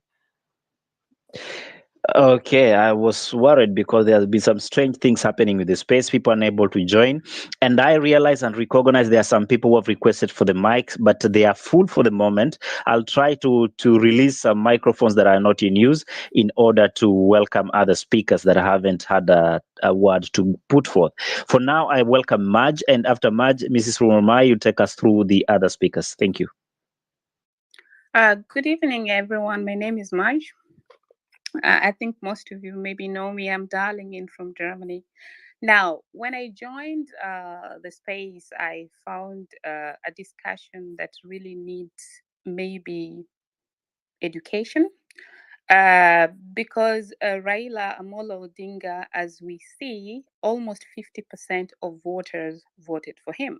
Okay, I was worried because there's been some strange things happening with the space. People unable to join, and I realize and recognize there are some people who have requested for the mics, but they are full for the moment. I'll try to release some microphones that are not in use in order to welcome other speakers that haven't had a word to put forth. For now, I welcome Marge, and after Marge, Mrs. Rumai, you take us through the other speakers. Thank you. Good evening, everyone. My name is Marge. I think most of you maybe know me. I'm dialing in from Germany. Now, when I joined the space, I found a discussion that really needs maybe education. Because Raila Amolo Odinga, as we see, almost 50% of voters voted for him.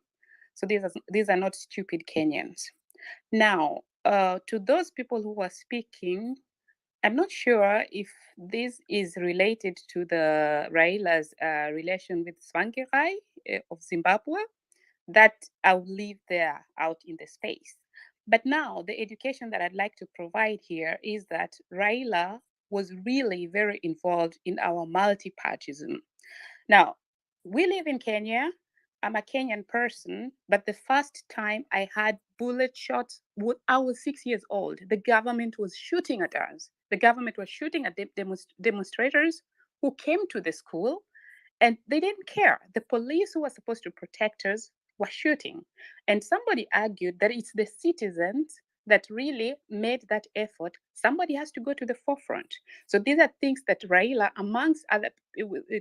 So these are not stupid Kenyans. Now, to those people who were speaking, I'm not sure if this is related to the Raila's relation with Swangirai of Zimbabwe. That I'll leave there out in the space. But now the education that I'd like to provide here is that Raila was really very involved in our multi-partyism. Now, we live in Kenya. I'm a Kenyan person, but the first time I had bullet shots, I was 6 years old. The government was shooting at us. The government was shooting at demonstrators who came to the school, and they didn't care. The police who were supposed to protect us were shooting. And somebody argued that it's the citizens that really made that effort. Somebody has to go to the forefront. So these are things that Raila, amongst other,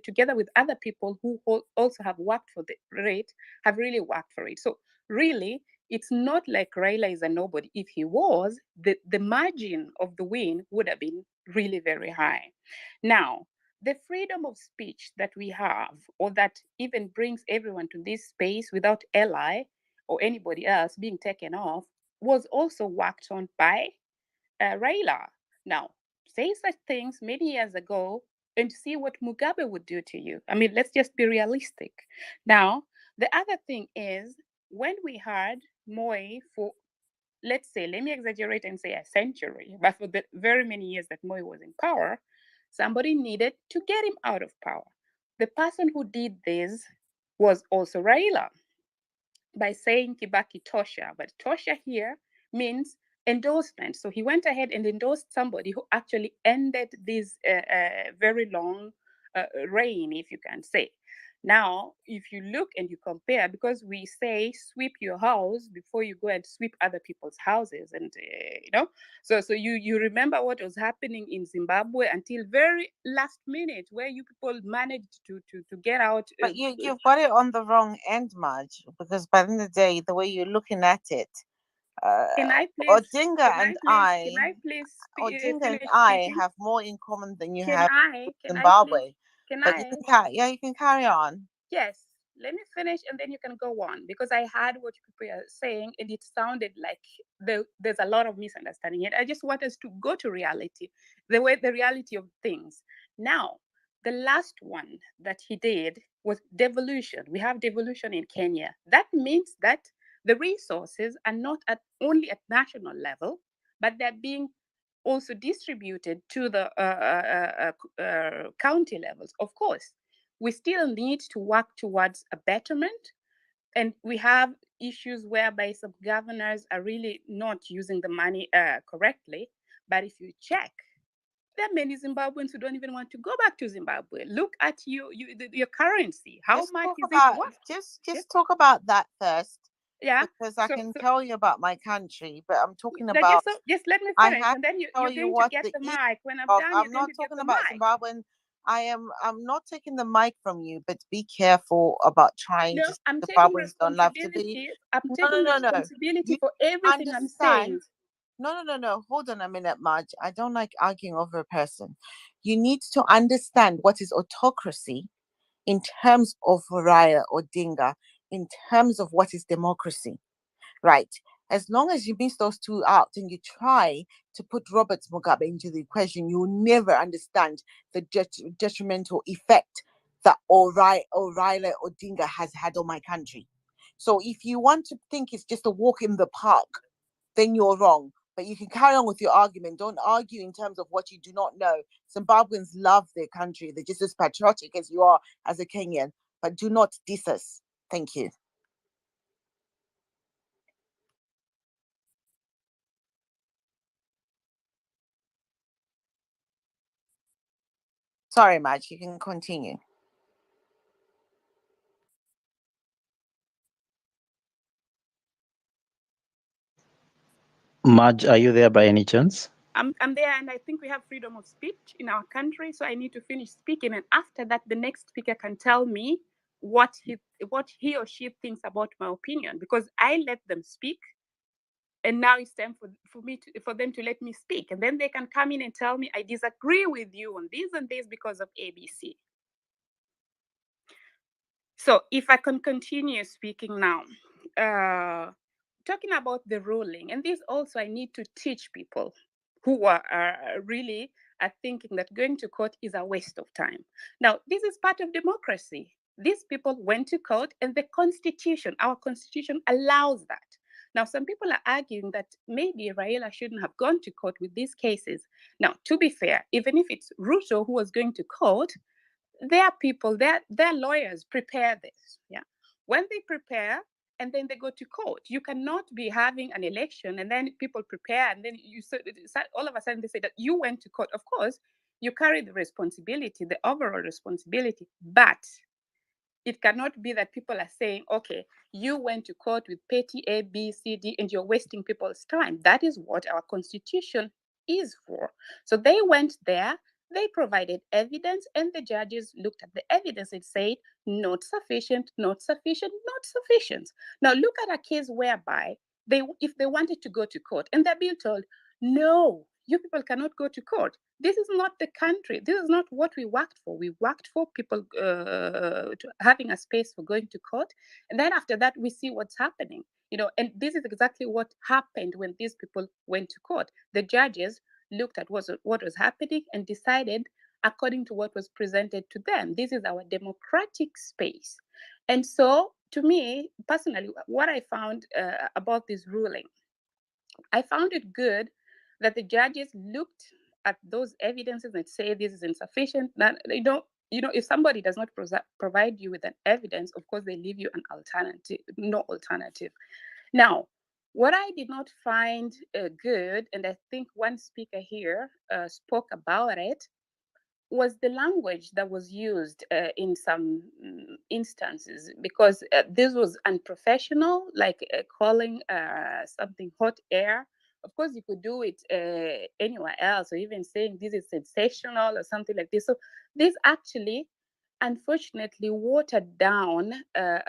together with other people who also have worked for it, have really worked for it. So really, it's not like Raila is a nobody. If he was, the margin of the win would have been really very high. Now, the freedom of speech that we have, or that even brings everyone to this space without ally or anybody else being taken off, was also worked on by Raila. Now, say such things many years ago and see what Mugabe would do to you. I mean, let's just be realistic. Now, the other thing is when we had Moi for, let's say, let me exaggerate and say a century, but for the very many years that Moi was in power, somebody needed to get him out of power. The person who did this was also Raila by saying Kibaki Tosha, but Tosha here means endorsement. So he went ahead and endorsed somebody who actually ended this very long reign, if you can say. Now, if you look and you compare, because we say sweep your house before you go and sweep other people's houses, and so you remember what was happening in Zimbabwe until very last minute, where you people managed to get out. But you've got it on the wrong end, Marge, because by the end of the day, the way you're looking at it, can I please, Odinga and I have more in common than you have with Zimbabwe. Can but I? You can carry on. Yes, let me finish and then you can go on, because I heard what people are saying and it sounded like there's a lot of misunderstanding. And I just want us to go to reality, the reality of things. Now, the last one that he did was devolution. We have devolution in Kenya. That means that the resources are not at only at national level, but they're being also distributed to the county levels. Of course, we still need to work towards a betterment, and we have issues whereby some governors are really not using the money correctly. But if you check, there are many Zimbabweans who don't even want to go back to Zimbabwe. Look at your currency. How Just much talk is it about worth? just talk about that first, Yeah. because I So, can so tell you about my country, but I'm talking that just about. so just let me I finish, have and then to tell you're you going to what get the the issue mic. When I'm of. done, you're I'm going not to get talking the about mic. Zimbabwean. I'm not taking the mic from you, but be careful about trying No, to. I'm taking Zimbabweans don't love to be. responsibility. I'm No, no, taking no, no. responsibility You for everything I'm saying. understand? No, no, no, no. Hold on a minute, Marge. I don't like arguing over a person. You need to understand what is autocracy in terms of Raila or Dinga, in terms of what is democracy, right? As long as you miss those two out and you try to put Robert Mugabe into the equation, you'll never understand the detrimental effect that O'Reilly Odinga has had on my country. So if you want to think it's just a walk in the park, then you're wrong. But you can carry on with your argument. Don't argue in terms of what you do not know. Zimbabweans love their country. They're just as patriotic as you are as a Kenyan. But do not diss us. Thank you. Sorry, Madge. You can continue. Marge, are you there by any chance? I'm there, and I think we have freedom of speech in our country. So I need to finish speaking, and after that, the next speaker can tell me what he or she thinks about my opinion, because I let them speak, and now it's time for them to let me speak, and then they can come in and tell me I disagree with you on this and this because of ABC. So if I can continue speaking now, talking about the ruling, and this also I need to teach people who are really are thinking that going to court is a waste of time. Now, this is part of democracy. These people went to court, and the Constitution, our Constitution, allows that. Now, some people are arguing that maybe Raila shouldn't have gone to court with these cases. Now, to be fair, even if it's Ruto who was going to court, their people, their lawyers prepare this. Yeah. When they prepare and then they go to court, you cannot be having an election and then people prepare and then all of a sudden they say that you went to court. Of course, you carry the responsibility, the overall responsibility, but it cannot be that people are saying, okay, you went to court with petty A, B, C, D, and you're wasting people's time. That is what our constitution is for. So they went there, they provided evidence, and the judges looked at the evidence and said, not sufficient, not sufficient, not sufficient. Now look at a case whereby if they wanted to go to court and they're being told, no, you people cannot go to court. This is not the country. This is not what we worked for. We worked for people having a space for going to court. And then after that, we see what's happening. And this is exactly what happened when these people went to court. The judges looked at what was happening and decided according to what was presented to them. This is our democratic space. And so, to me, personally, what I found about this ruling, I found it good that the judges looked at those evidences and say this is insufficient. That if somebody does not provide you with an evidence, of course they leave you an alternative, no alternative. Now, what I did not find good, and I think one speaker here spoke about it, was the language that was used in some instances, because this was unprofessional, like calling something hot air. Of course, you could do it anywhere else, or even saying this is sensational or something like this. So this actually, unfortunately, watered down, the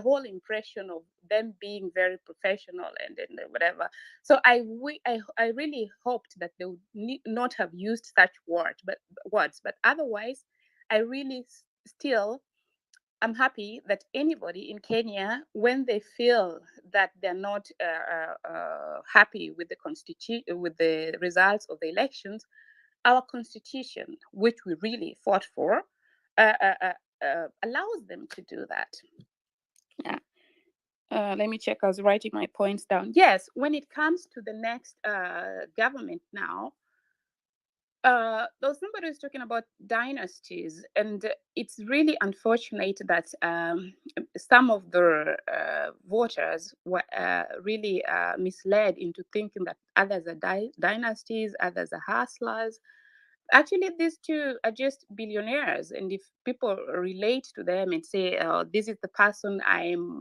whole impression of them being very professional and whatever. So I really hoped that they would not have used such words, but otherwise, I really still I'm happy that anybody in Kenya, when they feel that they're not happy with with the results of the elections, our constitution, which we really fought for, allows them to do that. Yeah. Let me check. I was writing my points down. Yes, when it comes to the next government now, though somebody was talking about dynasties, and it's really unfortunate that some of the voters were really misled into thinking that others are dynasties, others are hustlers. Actually, these two are just billionaires, and if people relate to them and say, oh, this is the person I'm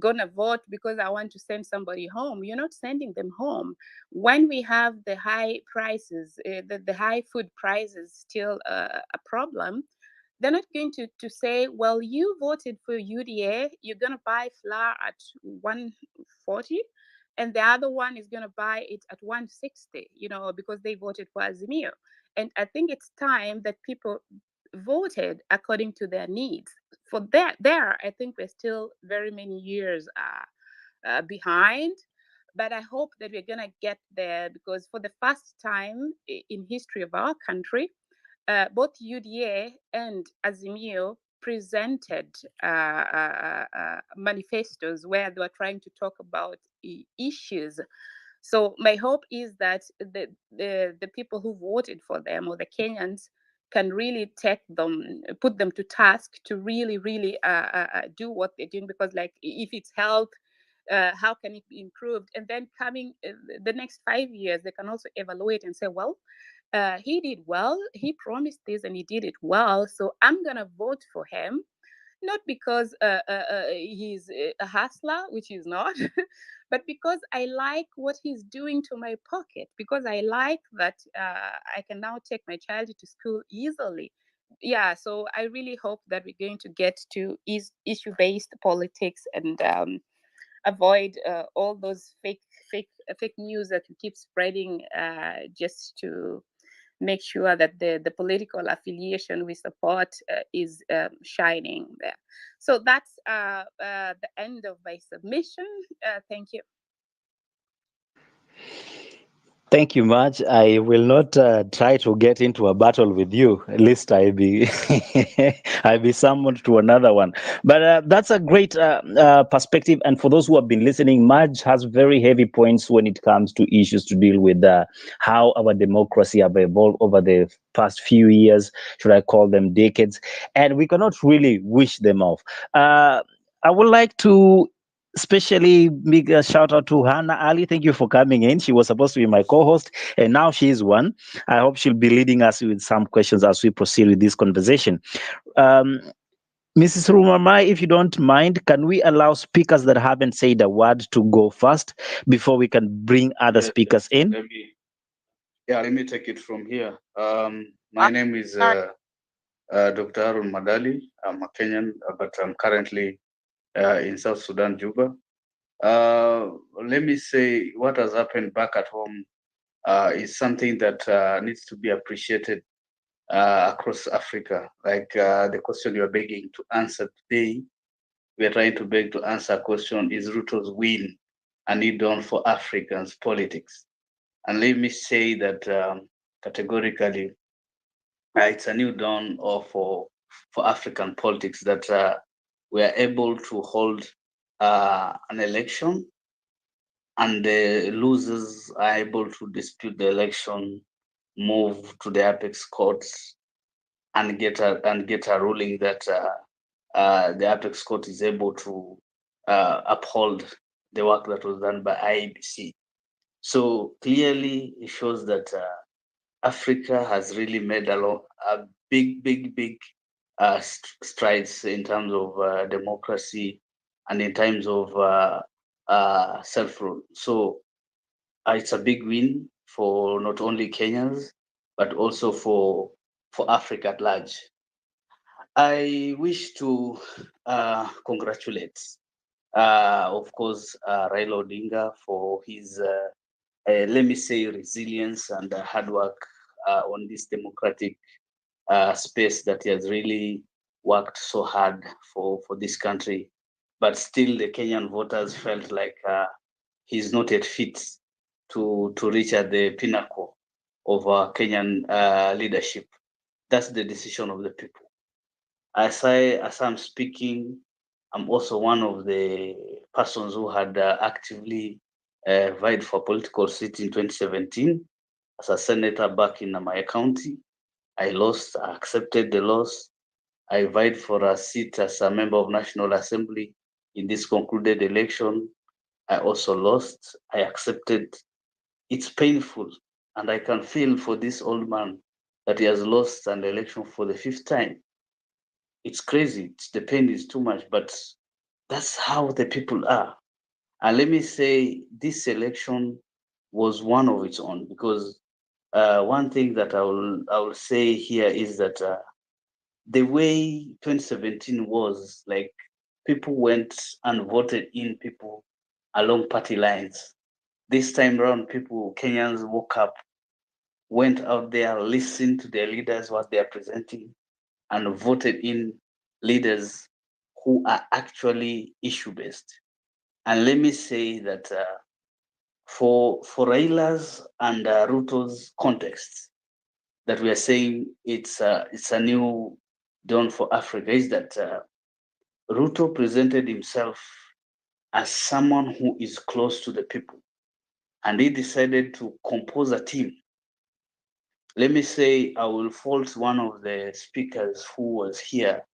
gonna vote because I want to send somebody home, you're not sending them home. When we have the high prices, the high food prices still a problem, they're not going to say, well, you voted for UDA, you're going to buy flour at 140, and the other one is going to buy it at 160, because they voted for Azimio. And I think it's time that people voted according to their needs. For there, I think we're still very many years behind. But I hope that we're going to get there, because for the first time in history of our country, both UDA and Azimio presented manifestos where they were trying to talk about issues. So my hope is that the people who voted for them, or the Kenyans, can really put them to task to really, really do what they're doing. Because, like, if it's health, how can it be improved? And then coming the next 5 years, they can also evaluate and say, well, he did well, he promised this and he did it well, so I'm gonna vote for him, not because he's a hustler, which he's not, but because I like what he's doing to my pocket, because I like that I can now take my child to school easily. Yeah, so I really hope that we're going to get to issue-based politics and avoid all those fake news that we keep spreading just to make sure that the political affiliation we support is shining there. So that's the end of my submission. Thank you. Thank you much. I will not try to get into a battle with you. At least I be I be summoned to another one. But that's a great perspective. And for those who have been listening, Marge has very heavy points when it comes to issues to deal with how our democracy have evolved over the past few years. Should I call them decades? And we cannot really wish them off. I would like to especially big shout out to Hannah Ali. Thank you for coming in. She was supposed to be my co-host, and now she is one. I hope she'll be leading us with some questions as we proceed with this conversation. Mrs. Rumamai, if you don't mind, can we allow speakers that haven't said a word to go first before we can bring other speakers in? Let me take it from here. My name is Dr. Arun Madali. I'm a Kenyan, but I'm currently in South Sudan, Juba. Let me say what has happened back at home is something that needs to be appreciated across Africa. Like the question you're begging to answer today, we are trying to beg to answer a question: is Ruto's win a new dawn for Africans politics? And let me say that categorically, it's a new dawn for African politics that we are able to hold an election, and the losers are able to dispute the election, move to the apex courts, and get a ruling that the apex court is able to uphold the work that was done by IEBC. So clearly, it shows that Africa has really made a big strides in terms of democracy and in terms of self-rule. So it's a big win for not only Kenyans, but also for Africa at large. I wish to congratulate, of course, Raila Odinga for his, let me say, resilience and hard work on this democratic space that he has really worked so hard for this country, but still the Kenyan voters felt like he's not yet fit to reach at the pinnacle of Kenyan leadership. That's the decision of the people. As I'm speaking, I'm also one of the persons who had actively vied for political seat in 2017 as a senator back in my county. I lost, I accepted the loss. I vied for a seat as a member of National Assembly in this concluded election. I also lost, I accepted. It's painful, and I can feel for this old man that he has lost an election for the 5th time. It's crazy, the pain is too much, but that's how the people are. And let me say, this election was one of its own, because one thing that I will say here is that the way 2017 was, like, people went and voted in people along party lines. This time around, Kenyans woke up, went out there, listened to their leaders, what they are presenting, and voted in leaders who are actually issue-based. And let me say that for Raila's and Ruto's context, that we are saying it's a new dawn for Africa, is that Ruto presented himself as someone who is close to the people, and he decided to compose a team. Let me say, I will fault one of the speakers who was here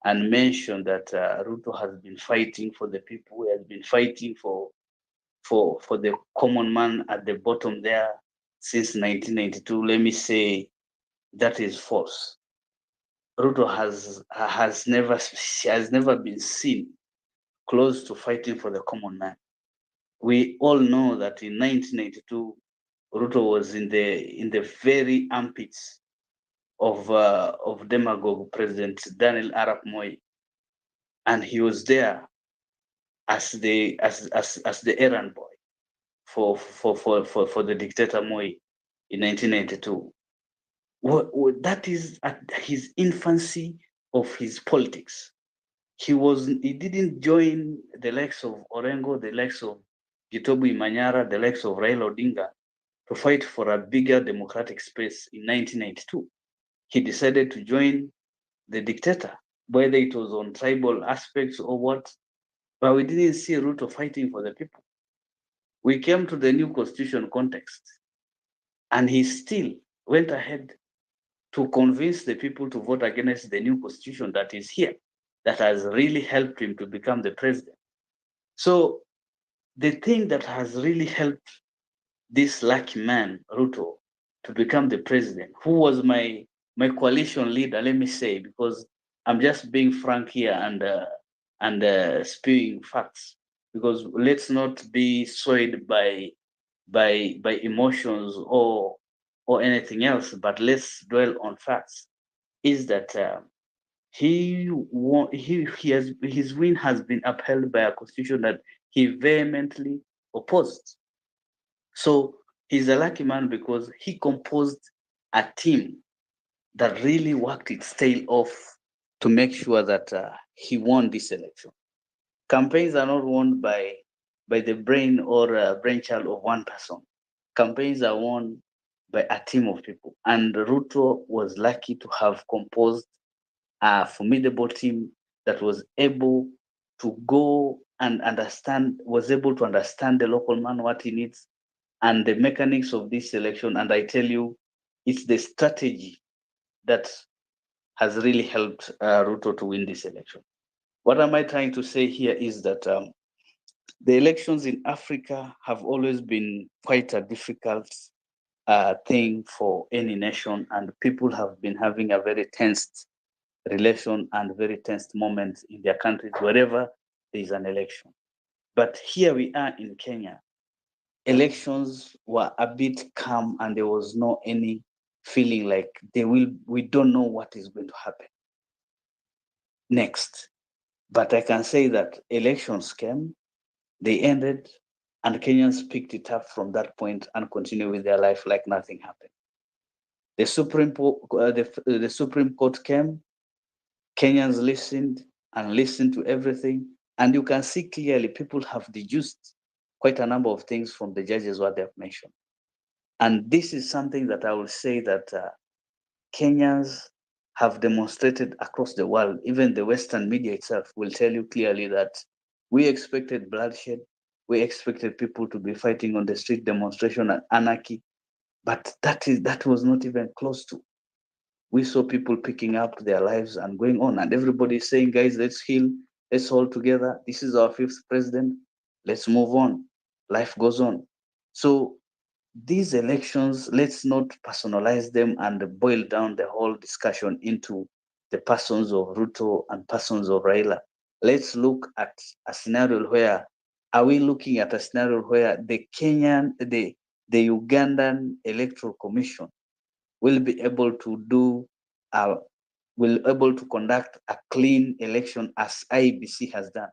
and mentioned that Ruto has been fighting for the people. He has been fighting for the common man at the bottom there since 1992. Let me say that is false. Ruto has never been seen close to fighting for the common man. We all know that in 1992, Ruto was in the very armpits of demagogue President Daniel Arap Moi, and he was there as the errand boy for the dictator Moi in 1992. That is at his infancy of his politics. He didn't join the likes of Orengo, the likes of Gitobu Imanyara, the likes of Raila Odinga to fight for a bigger democratic space in 1992. He decided to join the dictator, whether it was on tribal aspects or what, but we didn't see Ruto fighting for the people. We came to the new constitution context, and he still went ahead to convince the people to vote against the new constitution that is here, that has really helped him to become the president. So the thing that has really helped this lucky man, Ruto, to become the president, who was my coalition leader, let me say, because I'm just being frank here and spewing facts, because let's not be swayed by emotions or anything else, but let's dwell on facts. Is that his win has been upheld by a constitution that he vehemently opposed. So he's a lucky man because he composed a team that really worked its tail off to make sure that he won this election. Campaigns are not won by the brain or brainchild of one person. Campaigns are won by a team of people. And Ruto was lucky to have composed a formidable team that was able to go and was able to understand the local man, what he needs, and the mechanics of this election. And I tell you, it's the strategy that has really helped Ruto to win this election. What am I trying to say here is that the elections in Africa have always been quite a difficult thing for any nation, and people have been having a very tensed relation and very tensed moments in their countries wherever there is an election. But here we are in Kenya. Elections were a bit calm, and there was no any feeling like we don't know what is going to happen next. But I can say that elections came, they ended, and Kenyans picked it up from that point and continued with their life like nothing happened. The Supreme Court came, Kenyans listened and listened to everything. And you can see clearly people have deduced quite a number of things from the judges what they have mentioned. And this is something that I will say that Kenyans have demonstrated across the world. Even the Western media itself will tell you clearly that we expected bloodshed. We expected people to be fighting on the street, demonstration and anarchy. But that was not even close to. We saw people picking up their lives and going on, and everybody saying, guys, let's heal, let's hold together. This is our fifth president. Let's move on. Life goes on. So these elections, let's not personalize them and boil down the whole discussion into the persons of Ruto and persons of Raila. Let's look at a scenario where, are we looking at a scenario where the Ugandan Electoral Commission will be able to able to conduct a clean election as IBC has done?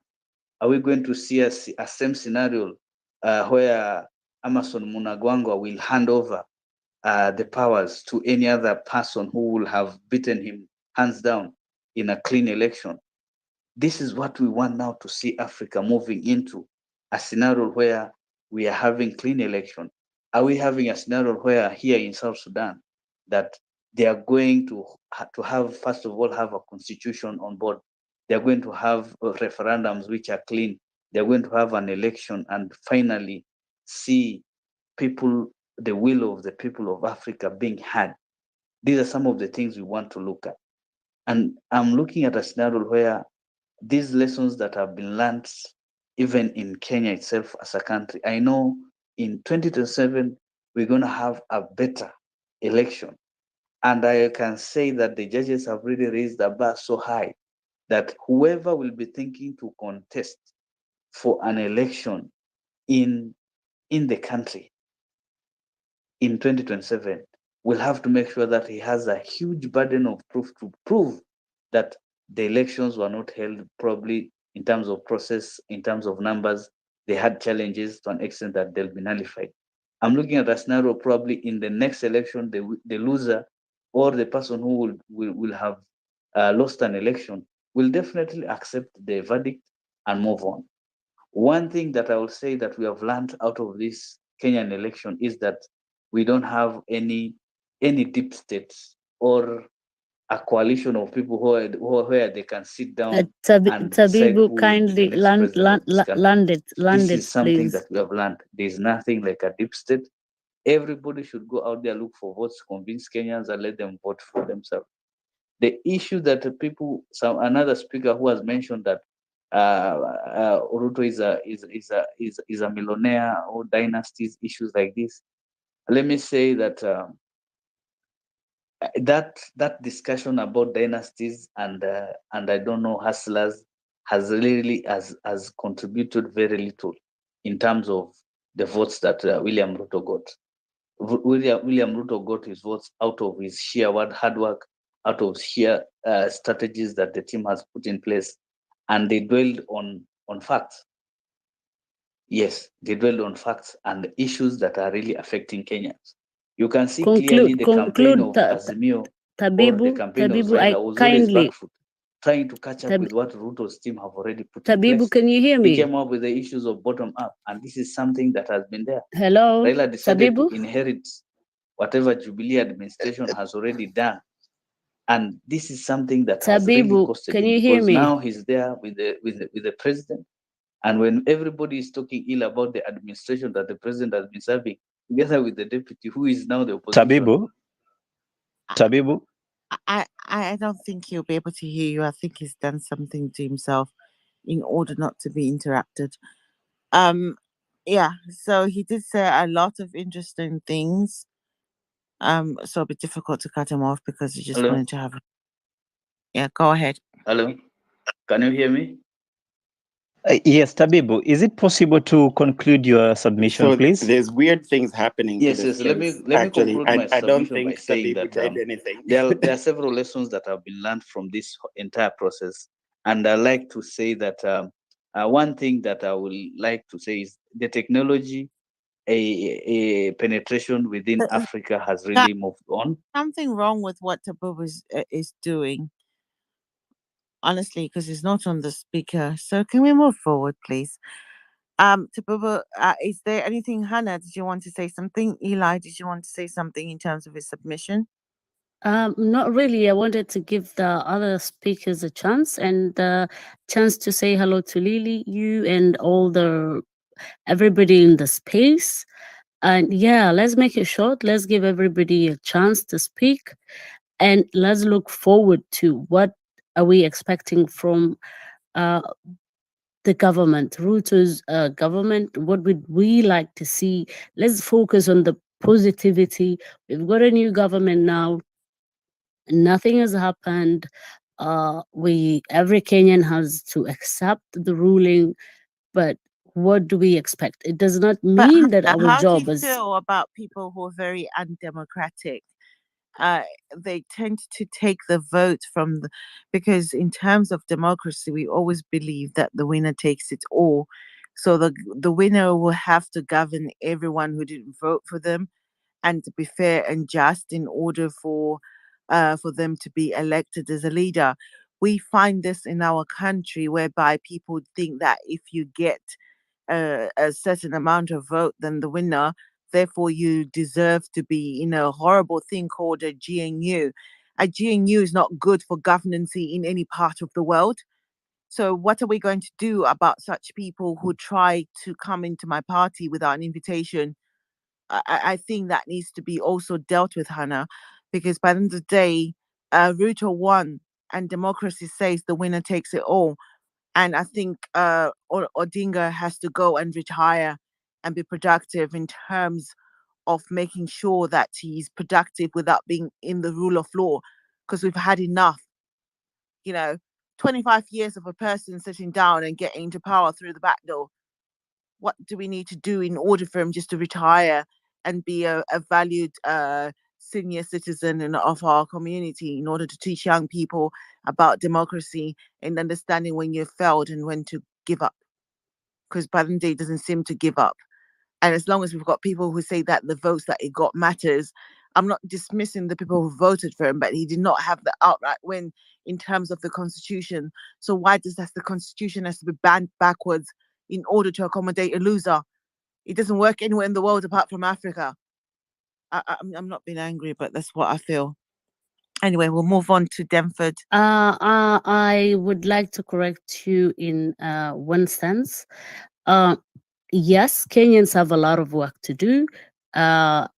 Are we going to see a same scenario where Emmerson Mnangagwa will hand over the powers to any other person who will have beaten him hands down in a clean election? This is what we want now to see Africa moving into, a scenario where we are having clean election. Are we having a scenario where here in South Sudan that they are going to have, first of all, have a constitution on board? They're going to have referendums which are clean. They're going to have an election and finally see people, the will of the people of Africa being heard. These are some of the things we want to look at. And I'm looking at a scenario where these lessons that have been learned, even in Kenya itself as a country, I know in 2027, we're going to have a better election. And I can say that the judges have really raised the bar so high that whoever will be thinking to contest for an election in the country in 2027 will have to make sure that he has a huge burden of proof to prove that the elections were not held probably in terms of process, in terms of numbers. They had challenges to an extent that they'll be nullified. I'm looking at a scenario probably in the next election, the loser or the person who will have lost an election will definitely accept the verdict and move on. One thing that I will say that we have learned out of this Kenyan election is that we don't have any deep states or a coalition of people where they can sit down and decide Tabibu, who will be the kindly next president of this country. land This it, is something please. that we have learned. There's nothing like a deep state. Everybody should go out there, look for votes, convince Kenyans, and let them vote for themselves. The issue that another speaker who has mentioned that Ruto is a millionaire or dynasties, issues like this. Let me say that that discussion about dynasties and I don't know hustlers has really has contributed very little in terms of the votes that William Ruto got. William Ruto got his votes out of his sheer hard work, out of sheer strategies that the team has put in place, and they dwelled on facts. Yes, they dwelled on facts and the issues that are really affecting Kenyans. You can see clearly the campaign of Azimio or the campaign of Raila was always back foot, trying to catch up with what Ruto's team have already put in place. Can you hear me? He came up with the issues of bottom up, and this is something that has been there. Hello, Raila decided Tabibu? to inherit whatever Jubilee administration has already done. And this is something that has really costed him, because now he's there with the president. And when everybody is talking ill about the administration that the president has been serving, together with the deputy, who is now the opposition. Tabibu? I don't think he'll be able to hear you. I think he's done something to himself in order not to be interrupted. Yeah, so he did say a lot of interesting things. So it'll be difficult to cut him off because he just wanted to have. Yeah, go ahead. Hello, can you hear me? Yes, Tabibu, is it possible to conclude your submission, So please? there's weird things happening. Yes, to yes. the Let me Actually, conclude my I don't submission by think saying Tabibu that did anything. there are several lessons that have been learned from this entire process, and I like to say that one thing that I would like to say is the technology, a penetration within Africa has really moved on. Something wrong with what Tabubu is doing. honestly, because it's not on the speaker. So can we move forward, please? Tabuba, is there anything, Hannah? Did you want to say something? Eli, did you want to say something in terms of his submission? Not really. I wanted to give the other speakers a chance and the chance to say hello to Lily, you, and all the everybody in the space. And yeah, let's make it short. Let's give everybody a chance to speak, and let's look forward to what are we expecting from uh, the government, Ruto's government. What would we like to see? Let's focus on the positivity. We've got a new government now. Nothing has happened. We every Kenyan has to accept the ruling, but what do we expect? It does not But mean that Hannah, our how do you job is. feel about people who are very undemocratic? uh, they tend to take the vote from the, because in terms of democracy, we always believe that the winner takes it all. So the winner will have to govern everyone who didn't vote for them, and to be fair and just in order for them to be elected as a leader. We find this in our country whereby people think that if you get a certain amount of vote than the winner, therefore you deserve to be in a horrible thing called a GNU. A GNU is not good for governance in any part of the world. So what are we going to do about such people who try to come into my party without an invitation? I think that needs to be also dealt with, Hannah, because by the end of the day, Ruto won, and democracy says the winner takes it all. And I think Odinga has to go and retire and be productive in terms of making sure that he's productive without being in the rule of law, because we've had enough. You know, 25 years of a person sitting down and getting into power through the back door. What do we need to do in order for him just to retire and be a valued senior citizen of our community, in order to teach young people about democracy and understanding when you've failed and when to give up? Because Balinde doesn't seem to give up. And as long as we've got people who say that the votes that he got matters, I'm not dismissing the people who voted for him, but he did not have the outright win in terms of the constitution. So why does that the constitution has to be banned backwards in order to accommodate a loser? It doesn't work anywhere in the world apart from Africa. I'm not being angry, but that's what I feel. Anyway, we'll move on to Denford. I would like to correct you in one sense. Uh, yes, Kenyans have a lot of work to do.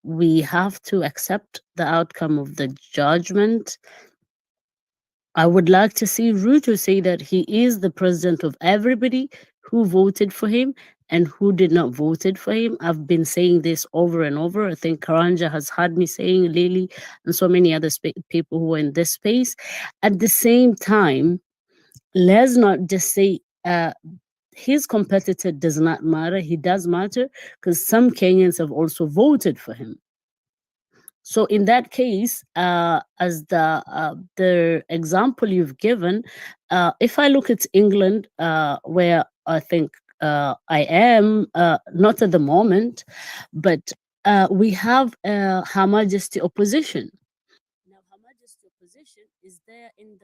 We have to accept the outcome of the judgment. I would like to see Ruto say that he is the president of everybody who voted for him and who did not voted for him. I've been saying this over and over. I think Karanja has heard me saying, Lily, and so many other people who are in this space. At the same time, let's not just say his competitor does not matter. He does matter, because some Kenyans have also voted for him. So in that case, as the example you've given, if I look at England, where I think I am, not at the moment, but we have Her Majesty opposition. Now, Her Majesty opposition is there in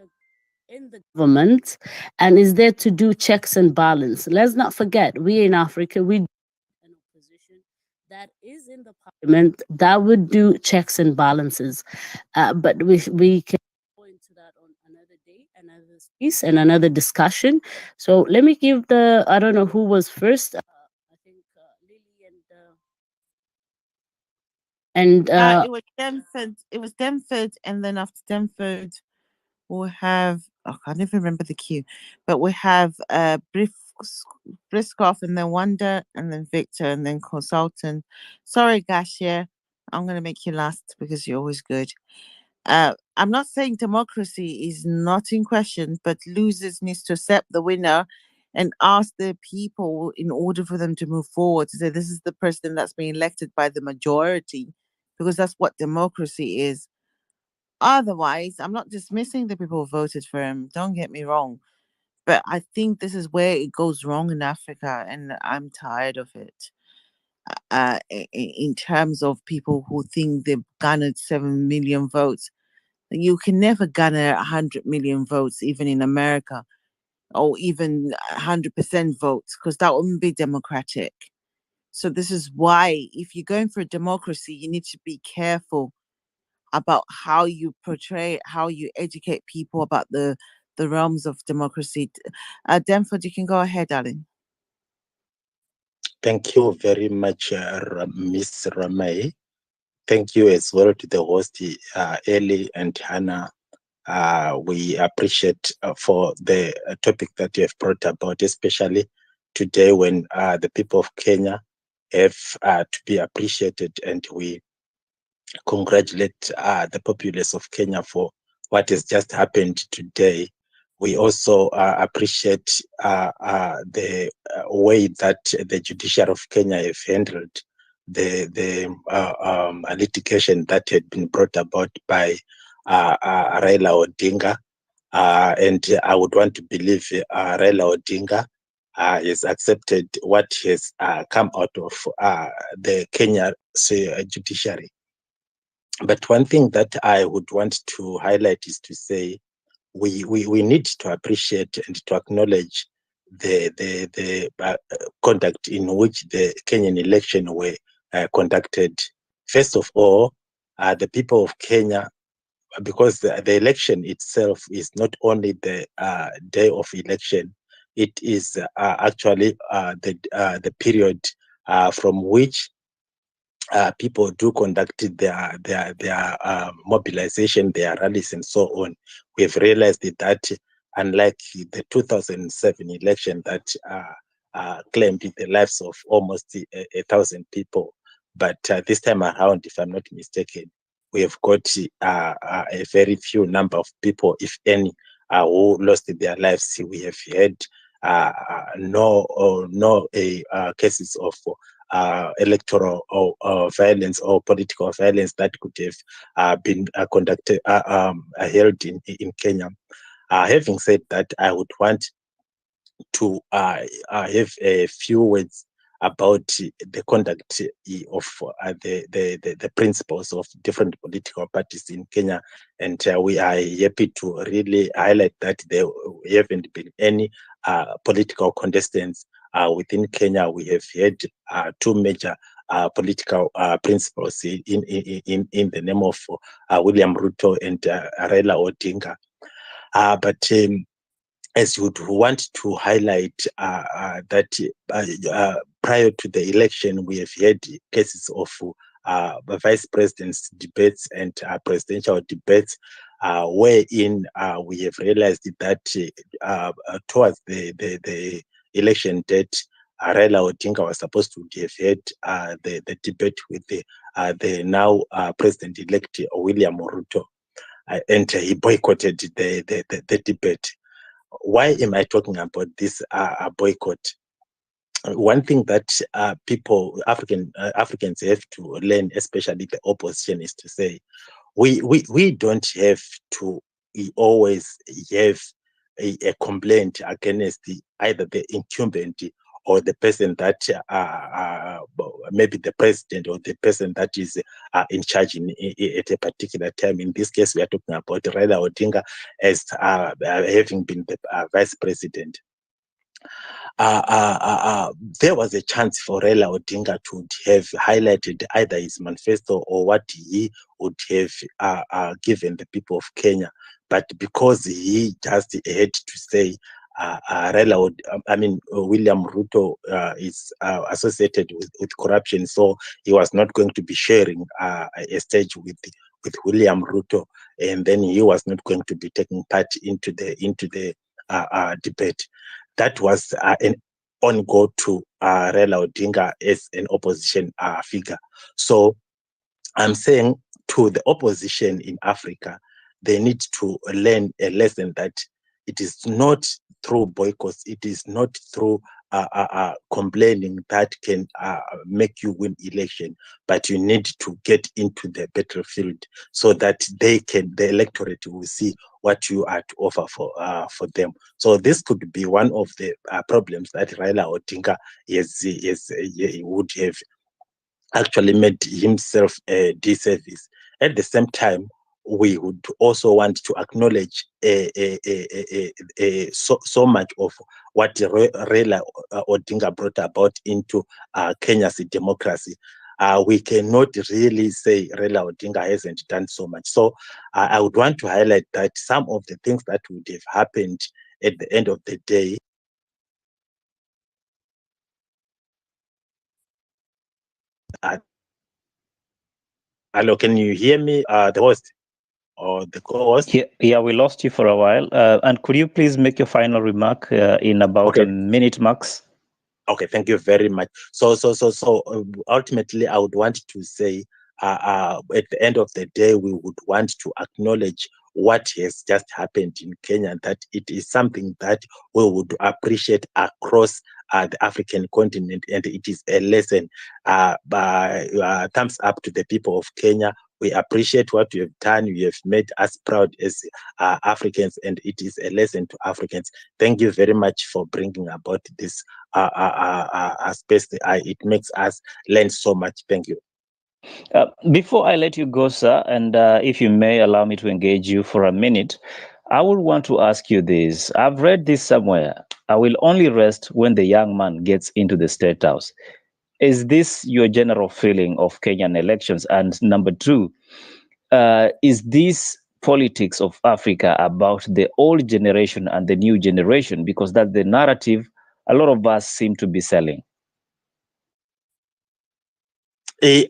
the government and is there to do checks and balance. Let's not forget, we in Africa, we an opposition that is in the parliament that would do checks and balances. But we can go into that on another day, another space, and another discussion. So let me give the, I don't know who was first. I think Lily and It was Denford. It was Denford, and then after Denford, we'll have. Oh, I never remember the queue, but we have Briskoff, and then Wanda, and then Victor, and then Consultant. Sorry, Gashia, I'm gonna make you last because you're always good. I'm not saying democracy is not in question, but losers needs to accept the winner and ask the people in order for them to move forward to say this is the president that's being elected by the majority, because that's what democracy is. Otherwise, I'm not dismissing the people who voted for him. Don't get me wrong. But I think this is where it goes wrong in Africa, and I'm tired of it. In terms of people who think they've garnered 7 million votes, You can never garner 100 million votes, even in America, or even 100% votes, because that wouldn't be democratic. So this is why, if you're going for a democracy, you need to be careful about how you portray, how you educate people about the realms of democracy. Denford, you can go ahead, darling. Thank you very much, Miss Ramay. Thank you as well to the host, Ellie and Hannah. We appreciate for the topic that you have brought about, especially today when the people of Kenya have to be appreciated, and we congratulate the populace of Kenya for what has just happened today. We also appreciate the way that the judiciary of Kenya have handled the litigation that had been brought about by Raila Odinga. And I would want to believe Raila Odinga has accepted what has come out of the Kenya judiciary. But one thing that I would want to highlight is to say we need to appreciate and to acknowledge the conduct in which the Kenyan election were conducted. First of all, the people of Kenya, because the election itself is not only the day of election, it is actually the period from which people do conduct their mobilization, their rallies, and so on. We have realized that unlike the 2007 election that claimed the lives of almost 1,000 people, but this time around, if I'm not mistaken, we have got a very few number of people, if any, who lost their lives. We have had no cases of electoral or violence or political violence that could have been conducted held in Kenya. Having said that, I would want to have a few words about the conduct of the principles of different political parties in Kenya, and we are happy to really highlight that there haven't been any political contestants within Kenya. We have had two major political principles in the name of William Ruto and Raila Odinga. But as you would want to highlight that prior to the election, we have had cases of vice president's debates and presidential debates, wherein we have realized that towards the election date, Raila Odinga was supposed to have had the debate with the now president-elect William Ruto, and he boycotted the debate. Why am I talking about this boycott? One thing that Africans have to learn, especially the opposition, is to say we don't have to always have a complaint against either the incumbent or the person that maybe the president or the person that is in charge at a particular time. In this case, we are talking about Raila Odinga as having been the vice president. There was a chance for Raila Odinga to have highlighted either his manifesto or what he would have given the people of Kenya. But because he just had to say William Ruto is associated with corruption, so he was not going to be sharing a stage with William Ruto, and then he was not going to be taking part into the debate. That was an on-go to Raila Odinga as an opposition figure. So I'm saying to the opposition in Africa, they need to learn a lesson that it is not through boycotts, it is not through complaining that can make you win election, but you need to get into the battlefield so that the electorate will see what you are to offer for them. So this could be one of the problems that Raila Odinga would have actually made himself a disservice. At the same time, we would also want to acknowledge so much of what Raila Odinga brought about into Kenya's democracy. We cannot really say Raila Odinga hasn't done so much. So I would want to highlight that some of the things that would have happened at the end of the day. Hello, can you hear me, the host or the co-host? Yeah, we lost you for a while. And could you please make your final remark in about a minute max? Okay, thank you very much. So ultimately, I would want to say, at the end of the day, we would want to acknowledge what has just happened in Kenya, that it is something that we would appreciate across the African continent, and it is a lesson. Thumbs up to the people of Kenya. We appreciate what you have done. You have made us proud as Africans, and it is a lesson to Africans. Thank you very much for bringing about this space. It makes us learn so much. Thank you. Before I let you go, sir, and if you may allow me to engage you for a minute, I would want to ask you this. I've read this somewhere. I will only rest when the young man gets into the State House. Is this your general feeling of Kenyan elections? And number two, is this politics of Africa about the old generation and the new generation? Because that's the narrative a lot of us seem to be selling.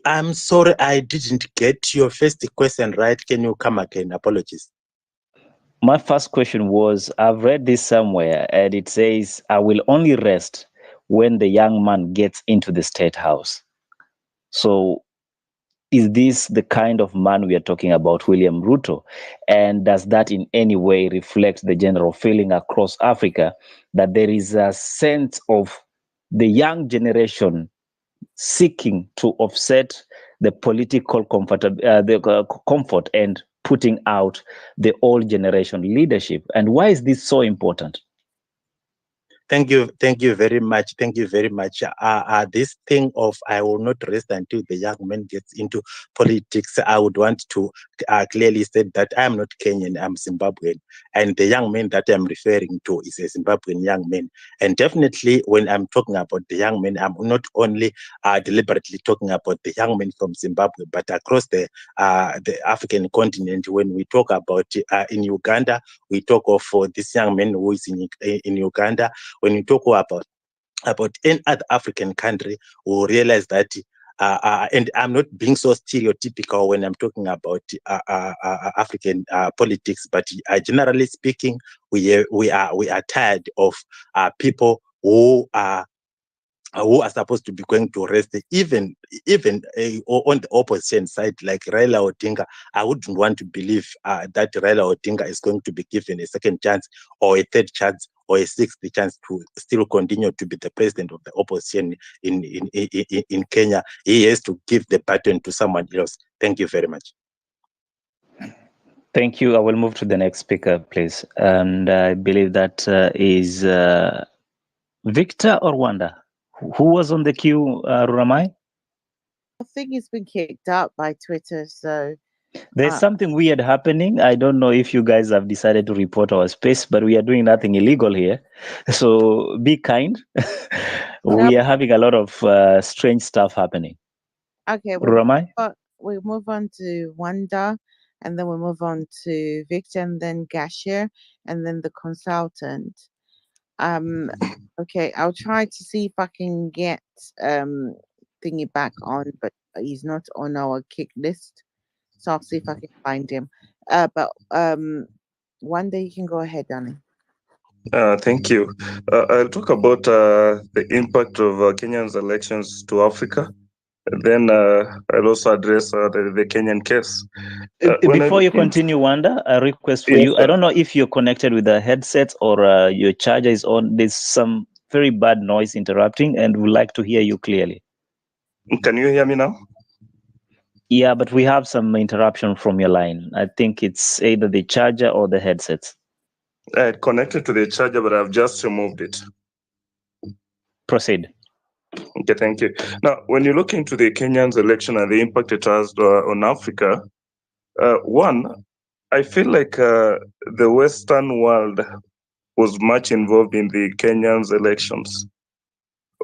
I'm sorry, I didn't get your first question right. Can you come again? Apologies. My first question was, I've read this somewhere and it says, I will only rest when the young man gets into the State House. So is this the kind of man we are talking about, William Ruto? And does that in any way reflect the general feeling across Africa that there is a sense of the young generation seeking to offset the political comfort and putting out the old generation leadership? And why is this so important? Thank you very much. Thank you very much. This thing of I will not rest until the young man gets into politics, I would want to clearly state that I am not Kenyan, I'm Zimbabwean. And the young man that I'm referring to is a Zimbabwean young man. And definitely when I'm talking about the young man, I'm not only deliberately talking about the young men from Zimbabwe, but across the African continent. When we talk about in Uganda, we talk of this young man who is in Uganda. When you talk about any other African country, we will realize that, and I'm not being so stereotypical when I'm talking about African politics, but generally speaking, we are tired of people who are supposed to be going to rest, even on the opposition side, like Raila Odinga. I wouldn't want to believe that Raila Odinga is going to be given a second chance or a third chance or a sixth chance to still continue to be the president of the opposition in Kenya. He has to give the baton to someone else. Thank you very much. Thank you. I will move to the next speaker, please. And I believe that is Victor or Wanda. Who was on the queue, Ruramai? I think he's been kicked out by Twitter, so There's something weird happening. I don't know if you guys have decided to report our space, but we are doing nothing illegal here. So be kind. We are having a lot of strange stuff happening. Okay, Ruramai? we move on to Wanda, and then we move on to Victor, and then Gashir, and then the consultant. Okay, I'll try to see if I can get thingy back on, but he's not on our kick list. So I'll see if I can find him. But Wanda, you can go ahead, darling. Thank you. I'll talk about the impact of Kenya's elections to Africa. And then I'll also address the Kenyan case. Before you continue, Wanda, a request for you. I don't know if you're connected with a headset or your charger is on. There's some very bad noise interrupting, and we'd like to hear you clearly. Can you hear me now? Yeah, but we have some interruption from your line. I think it's either the charger or the headsets. I connected to the charger, but I've just removed it. Proceed. Okay, thank you. Now, when you look into the Kenyan's election and the impact it has on Africa, one, I feel like the Western world was much involved in the Kenyan's elections,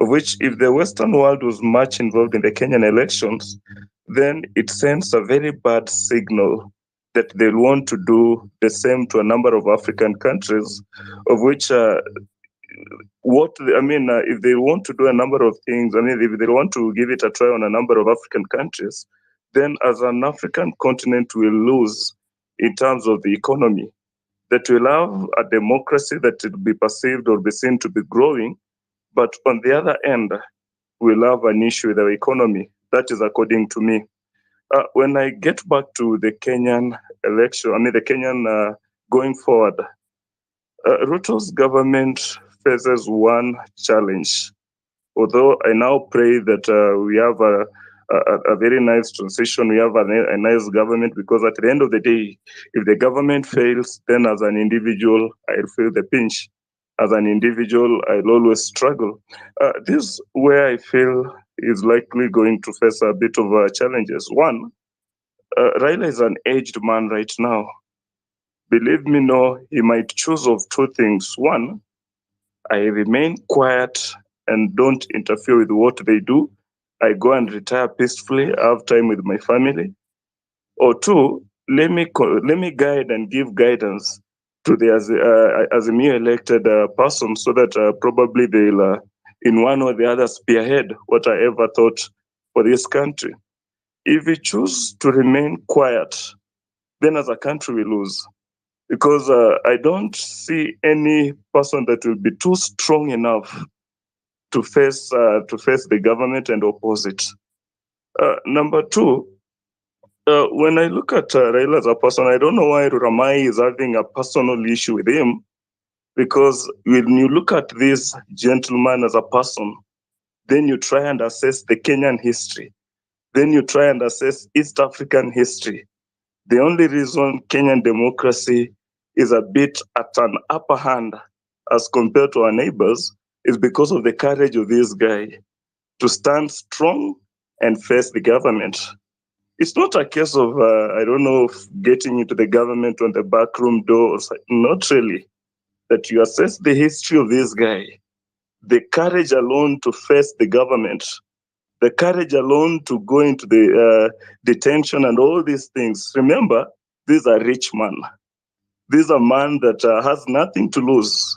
of which if the Western world was much involved in the Kenyan elections, then it sends a very bad signal that they'll want to do the same to a number of African countries, of which if they want to do a number of things, if they want to give it a try on a number of African countries, then as an African continent, we'll lose in terms of the economy. That will have a democracy that will be perceived or be seen to be growing, but on the other end, we'll have an issue with our economy. That is according to me. When I get back to the Kenyan election, the Kenyan going forward, Ruto's government faces one challenge. Although I now pray that we have a very nice transition, we have a nice government, because at the end of the day, if the government fails, then as an individual, I'll feel the pinch. As an individual, I'll always struggle. This is where I feel is likely going to face a bit of challenges. One, Raila is an aged man right now. Believe me, no, he might choose of two things. One, I remain quiet and don't interfere with what they do. I go and retire peacefully, have time with my family. Or two, let me guide and give guidance to the as a new elected person, so that probably they'll, in one or the other, spearhead what I ever thought for this country. If we choose to remain quiet, then as a country we lose, because I don't see any person that will be too strong enough to face the government and oppose it. Number two, when I look at Raila as a person, I don't know why Ramai is having a personal issue with him, because when you look at this gentleman as a person, then you try and assess the Kenyan history, then you try and assess East African history. The only reason Kenyan democracy is a bit at an upper hand as compared to our neighbors is because of the courage of this guy to stand strong and face the government. It's not a case of, I don't know, getting into the government on the backroom door. Not really. That you assess the history of this guy, the courage alone to face the government, the courage alone to go into the detention and all these things. Remember, this is a rich man. This is a man that has nothing to lose.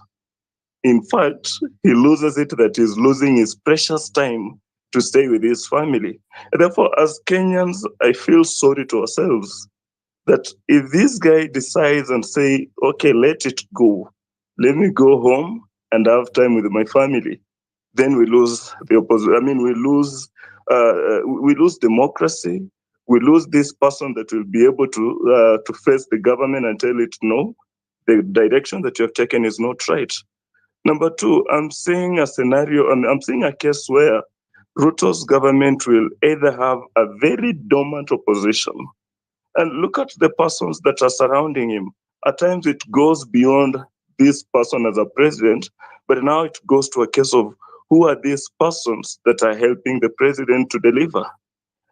In fact, he loses it that he's losing his precious time to stay with his family. And therefore, as Kenyans, I feel sorry to ourselves that if this guy decides and say, okay, let it go, let me go home and have time with my family, then we lose the opposition. We lose democracy. We lose this person that will be able to face the government and tell it, no, the direction that you have taken is not right. Number two, I'm seeing a scenario, I'm seeing a case where Ruto's government will either have a very dormant opposition, and look at the persons that are surrounding him. At times it goes beyond this person as a president, but now it goes to a case of who are these persons that are helping the president to deliver.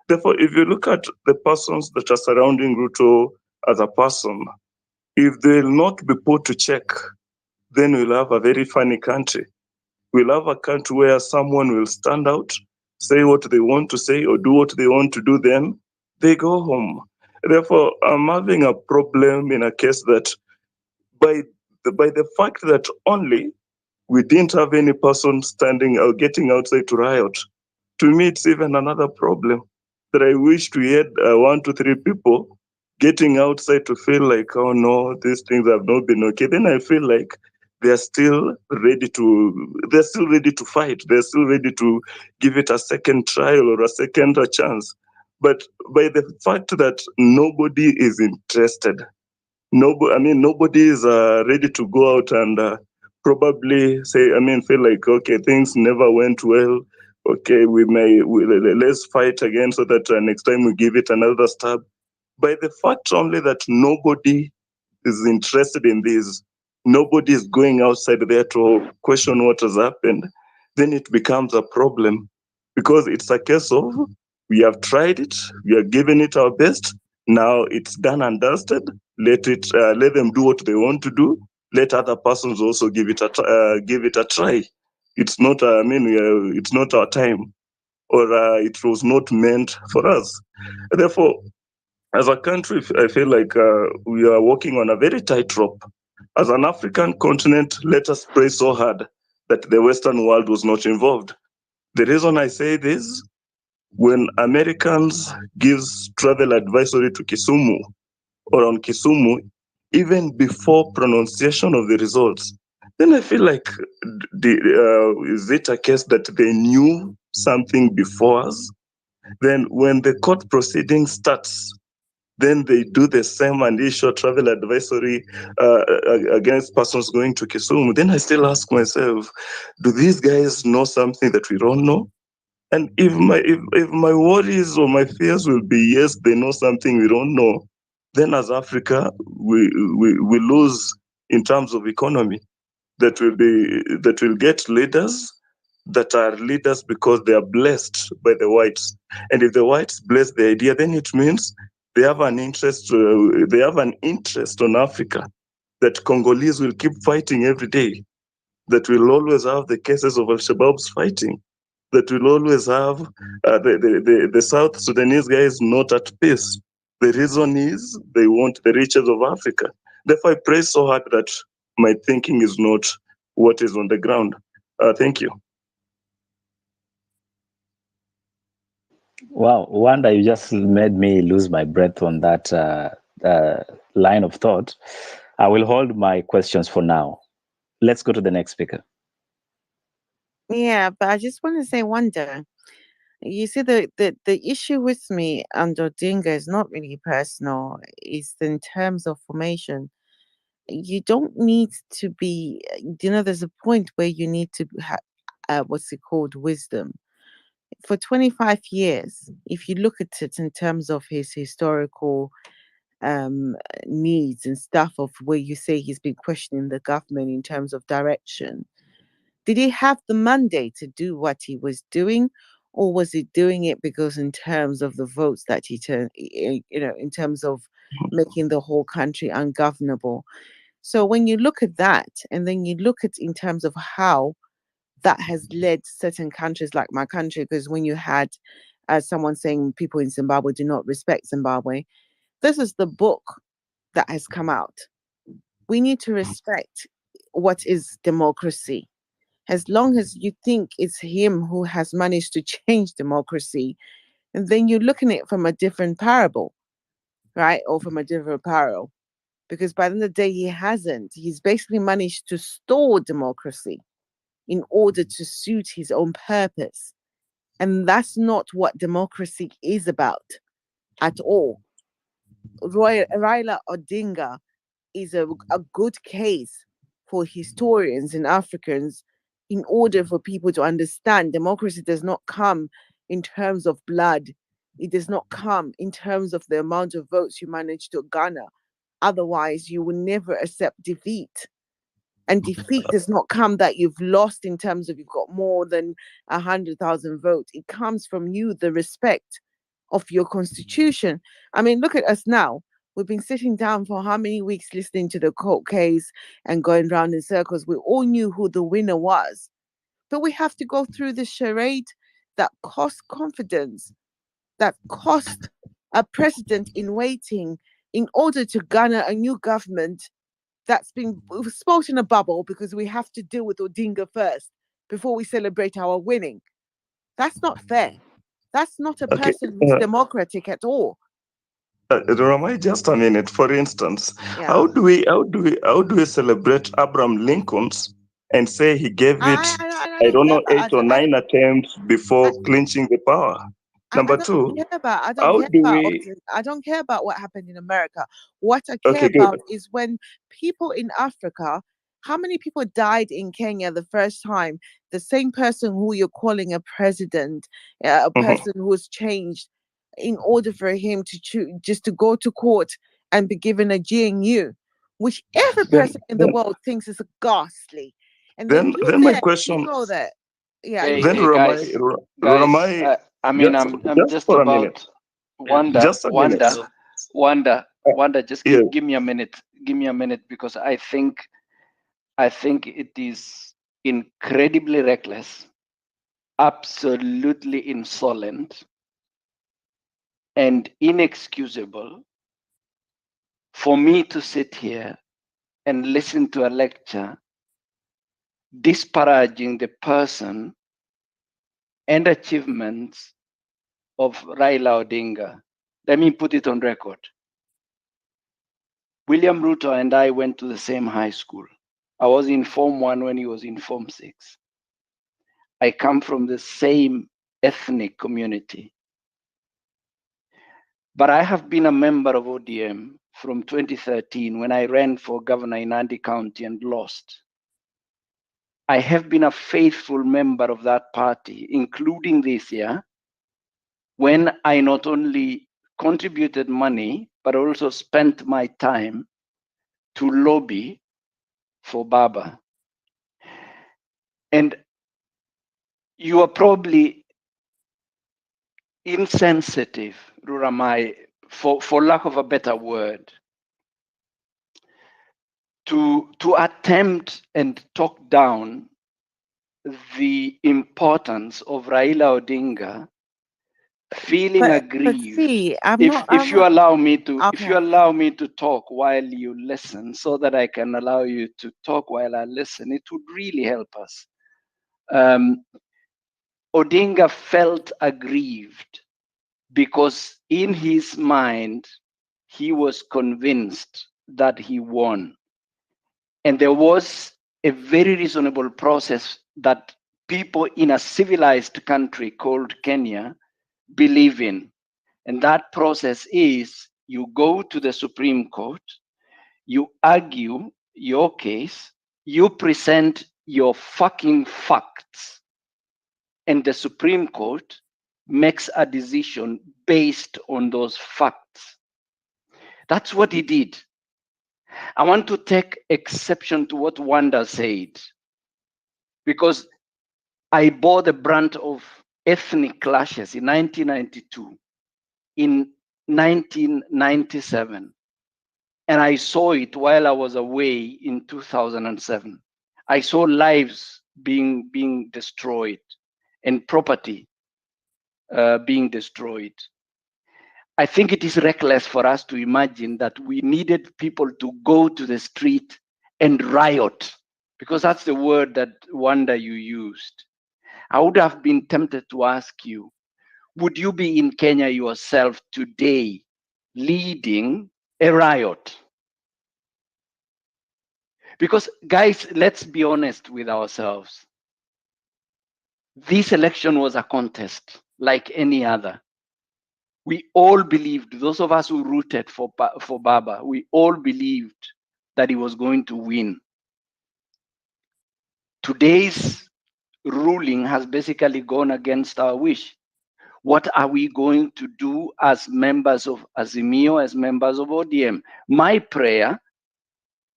Therefore, if you look at the persons that are surrounding Ruto as a person, if they'll not be put to check, then we'll have a very funny country. We'll have a country where someone will stand out, say what they want to say or do what they want to do, then they go home. Therefore, I'm having a problem in a case that by the fact that only we didn't have any person standing or getting outside to riot, to me, it's even another problem that I wish to hear 1 to 3 people getting outside to feel like, oh no, these things have not been okay. Then I feel like they're still ready to fight. They're still ready to give it a second trial or a second chance. But by the fact that nobody is interested, nobody is ready to go out and probably feel like, okay, things never went well. Okay, let's fight again so that next time we give it another stab. By the fact only that nobody is interested in this, nobody is going outside there to question what has happened, then it becomes a problem, because it's a case of we have tried it, we are giving it our best, Now it's done and dusted. Let them do what they want to do. Let other persons also give it a try. It's not. It's not our time, or it was not meant for us. Therefore, as a country, I feel like we are walking on a very tight rope. As an African continent, let us pray so hard that the Western world was not involved. The reason I say this, when Americans gives travel advisory to Kisumu or on Kisumu, even before pronunciation of the results, then I feel like, is it a case that they knew something before us? Then when the court proceeding starts, then they do the same and issue travel advisory against persons going to Kisumu. Then I still ask myself, do these guys know something that we don't know? And if my worries or my fears will be, yes, they know something we don't know, then as Africa, we lose in terms of economy. That will get leaders that are leaders because they are blessed by the whites. And if the whites bless the idea, then it means they have an interest. They have an interest on Africa, that Congolese will keep fighting every day. That will always have the cases of Al-Shabaab's fighting. That will always have the South Sudanese guys not at peace. The reason is they want the riches of Africa. Therefore, I pray so hard that my thinking is not what is on the ground. Thank you. Wow, Wanda, you just made me lose my breath on that line of thought. I will hold my questions for now. Let's go to the next speaker. Yeah, but I just want to say, Wanda, you see, the issue with me and Odinga is not really personal. It's in terms of formation. You don't need to be, there's a point where you need to have, what's it called, wisdom. For 25 years, if you look at it in terms of his historical needs and stuff, of where you say he's been questioning the government in terms of direction, did he have the mandate to do what he was doing, or was he doing it because in terms of the votes that he turned, in terms of making the whole country ungovernable? So when you look at that, and then you look at in terms of how that has led certain countries like my country, because when you had someone saying people in Zimbabwe do not respect Zimbabwe, this is the book that has come out. We need to respect what is democracy. As long as you think it's him who has managed to change democracy, and then you're looking at it from a different parable, right? Or from a different parallel. Because by the end of the day, he hasn't. He's basically managed to store democracy in order to suit his own purpose. And that's not what democracy is about at all. Raila Odinga is a good case for historians and Africans, in order for people to understand democracy does not come in terms of blood. It does not come in terms of the amount of votes you manage to garner. Otherwise, you will never accept defeat. And defeat does not come that you've lost in terms of you've got more than 100,000 votes. It comes from you, the respect of your constitution. I mean, look at us now. We've been sitting down for how many weeks listening to the court case and going round in circles. We all knew who the winner was. But we have to go through this charade that costs confidence, that cost a president in waiting in order to garner a new government that's been spoken in a bubble, because we have to deal with Odinga first before we celebrate our winning. That's not fair. That's not a person who's democratic at all. Ramai, just a minute. For instance, Yeah. how do we celebrate Abraham Lincoln's and say he gave it, I don't know, 8 or 9 attempts before clinching the power? Number two, I don't care about what happened in America. What I care about is when people in Africa, how many people died in Kenya the first time? The same person who you're calling a president, a person who was changed, in order for him to just to go to court and be given a GNU, which every person in the world thinks is ghastly. And then my question, you go there. Yeah. Then Ramai, I'm just about Wanda. Wanda, just Yeah. give me a minute. Give me a minute, because I think it is incredibly reckless, absolutely insolent, and inexcusable for me to sit here and listen to a lecture disparaging the person and achievements of Raila Odinga. Let me put it on record. William Ruto and I went to the same high school. I was in Form 1 when he was in Form 6. I come from the same ethnic community. But I have been a member of ODM from 2013 when I ran for governor in Nandi County and lost. I have been a faithful member of that party, including this year, when I not only contributed money, but also spent my time to lobby for Baba. And you are probably insensitive, Ruramai, for lack of a better word, to attempt and talk down the importance of Raila Odinga feeling But aggrieved. see, I'm If you allow me to talk while you listen, so that I can allow you to talk while I listen, it would really help us. Odinga felt aggrieved because in his mind he was convinced that he won, and there was a very reasonable process that people in a civilized country called Kenya believe in. And that process is you go to the Supreme Court, you argue your case, you present your fucking facts, and the Supreme Court makes a decision based on those facts. That's what he did. I want to take exception to what Wanda said, because I bore the brunt of ethnic clashes in 1992, in 1997, and I saw it while I was away in 2007. I saw lives being destroyed and property being destroyed. I think it is reckless for us to imagine that we needed people to go to the street and riot, because that's the word that Wanda you used. I would have been tempted to ask you, would you be in Kenya yourself today leading a riot? Because guys, let's be honest with ourselves. This election was a contest like any other. We all believed, those of us who rooted for Baba, we all believed that he was going to win. Today's ruling has basically gone against our wish. What are we going to do as members of Azimio, as members of ODM? My prayer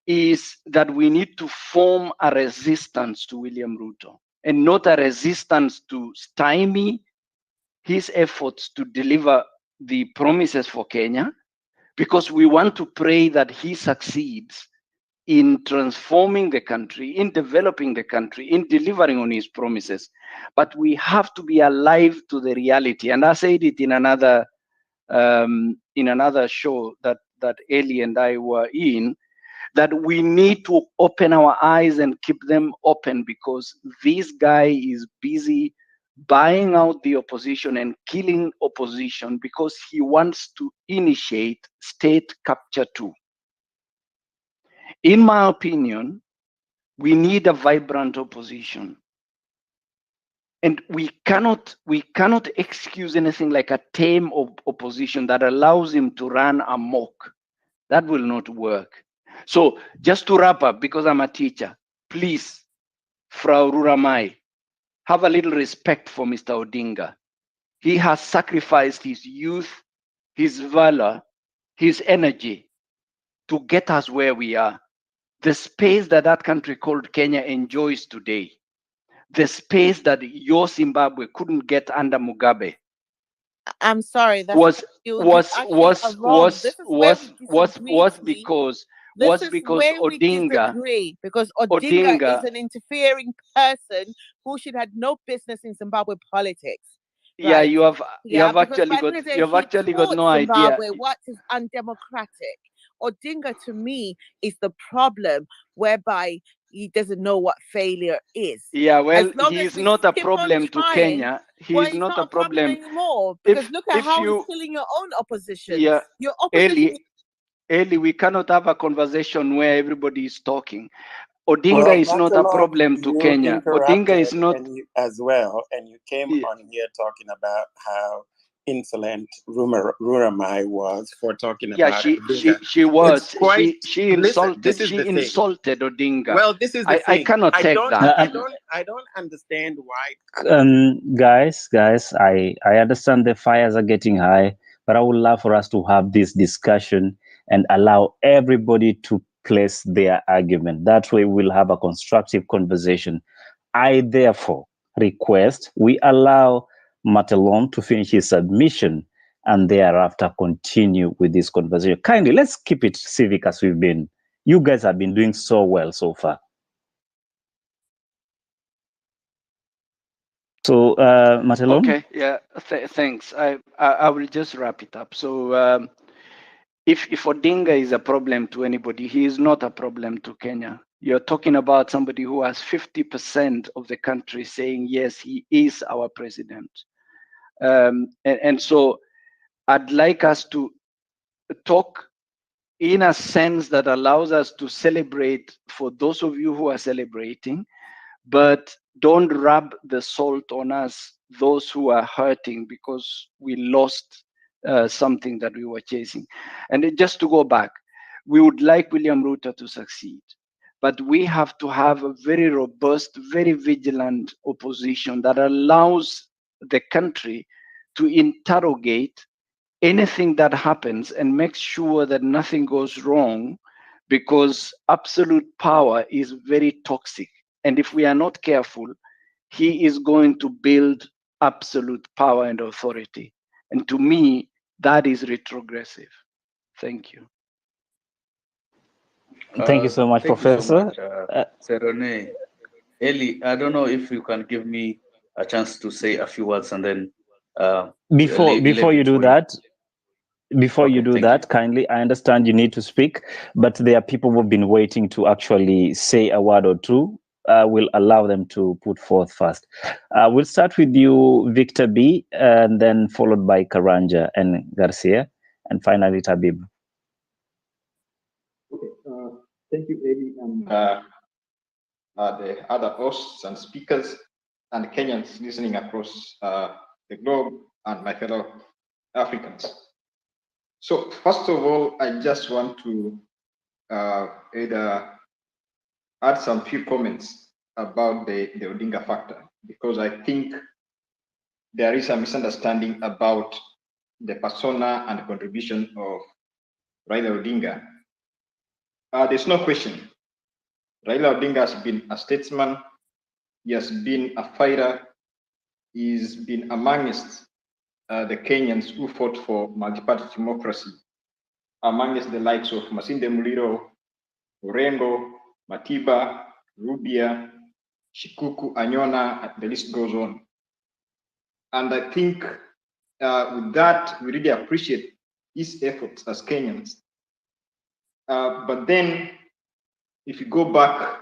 is that we need to form a resistance to William Ruto, and not a resistance to stymie his efforts to deliver the promises for Kenya, because we want to pray that he succeeds in transforming the country, in developing the country, in delivering on his promises. But we have to be alive to the reality. And I said it in another show that Eli and I were in, that we need to open our eyes and keep them open, because this guy is busy buying out the opposition and killing opposition because he wants to initiate state capture too. In my opinion, we need a vibrant opposition. And we cannot excuse anything like a tame opposition that allows him to run amok. That will not work. So just to wrap up, because I'm a teacher, please, Frau Ruramai, have a little respect for Mr. Odinga. He has sacrificed his youth, his valor, his energy to get us where we are. The space that country called Kenya enjoys today, the space that your Zimbabwe couldn't get under Mugabe, I'm sorry. That's was you actually are wrong. This is where we disagree, T. This is because where we disagree because Odinga is an interfering person who should have no business in Zimbabwe politics. Yeah, Right? you have Because actually by the got end of the day, he taught no idea. Zimbabwe what is undemocratic. Odinga to me is the problem whereby he doesn't know what failure is. Yeah, well, As long he as is we not a keep on problem to trying, Kenya. He well, is it's not not a problem. anymore because look at how you, he's killing your own opposition. Yeah, Your opposition. Eli, we cannot have a conversation where everybody is talking. Odinga Well, is not a Matalon, problem to you Kenya. Odinga is interrupted not. and you, as well, and you came on here talking about how insolent Ruramai was for talking Yeah, about she Odinga. was. It's quite, She listen, insulted. this is She the thing. insulted Odinga. Well, this is the I thing. cannot take that. I don't understand why. Guys, I understand the fires are getting high, but I would love for us to have this discussion and allow everybody to place their argument. That way we'll have a constructive conversation. I therefore request we allow Matalon to finish his submission and thereafter continue with this conversation. Kindly, let's keep it civic as we've been. You guys have been doing so well so far. So, Matalon? Okay, yeah, thanks. I will just wrap it up. So, if Odinga is a problem to anybody, he is not a problem to Kenya. You're talking about somebody who has 50% of the country saying, yes, he is our president. And so I'd like us to talk in a sense that allows us to celebrate for those of you who are celebrating, but don't rub the salt on us, those who are hurting because we lost something that we were chasing. And just to go back, we would like William Ruto to succeed, but we have to have a very robust, very vigilant opposition that allows the country to interrogate anything that happens and make sure that nothing goes wrong, because absolute power is very toxic. And if we are not careful, he is going to build absolute power and authority. And to me, that is retrogressive. Thank you. Thank you so much, Thank Professor. you so much, Serone. Eli, I don't know if you can give me a chance to say a few words and then Before you do that, kindly, I understand you need to speak, but there are people who've been waiting to actually say a word or two. We'll allow them to put forth first. We'll start with you, Victor B, and then followed by Karanja and Garcia, and finally Tabib. Thank you, Eddie, and the other hosts and speakers and Kenyans listening across the globe and my fellow Africans. So first of all, I just want to either add some few comments about the Odinga factor, because I think there is a misunderstanding about the persona and the contribution of Raila Odinga. There's no question. Raila Odinga has been a statesman. He has been a fighter. He's been amongst the Kenyans who fought for multi-party democracy, amongst the likes of Masinde Muliro, Orengo, Matiba, Rubia, Shikuku, Anyona, the list goes on. And I think with that, we really appreciate his efforts as Kenyans. But then, if you go back,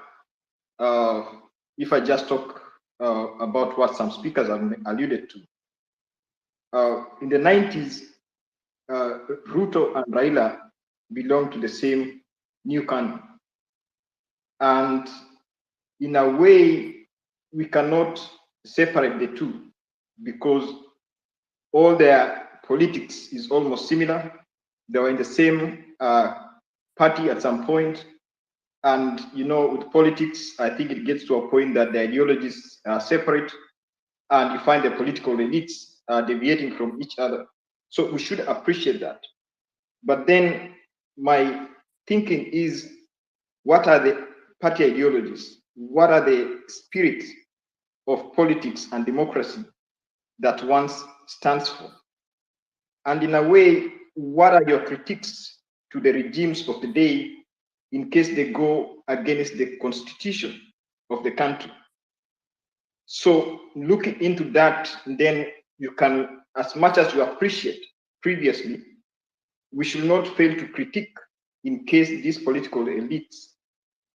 if I just talk about what some speakers have alluded to, in the 90s, Ruto and Raila belonged to the same new canon. And in a way, we cannot separate the two because all their politics is almost similar. They were in the same party at some point. And, you know, with politics, I think it gets to a point that the ideologies are separate and you find the political elites deviating from each other. So we should appreciate that. But then my thinking is, what are the party ideologies? What are the spirits of politics and democracy that one stands for? And in a way, what are your critiques to the regimes of the day in case they go against the constitution of the country? So looking into that, then you can, as much as you appreciate previously, we should not fail to critique in case these political elites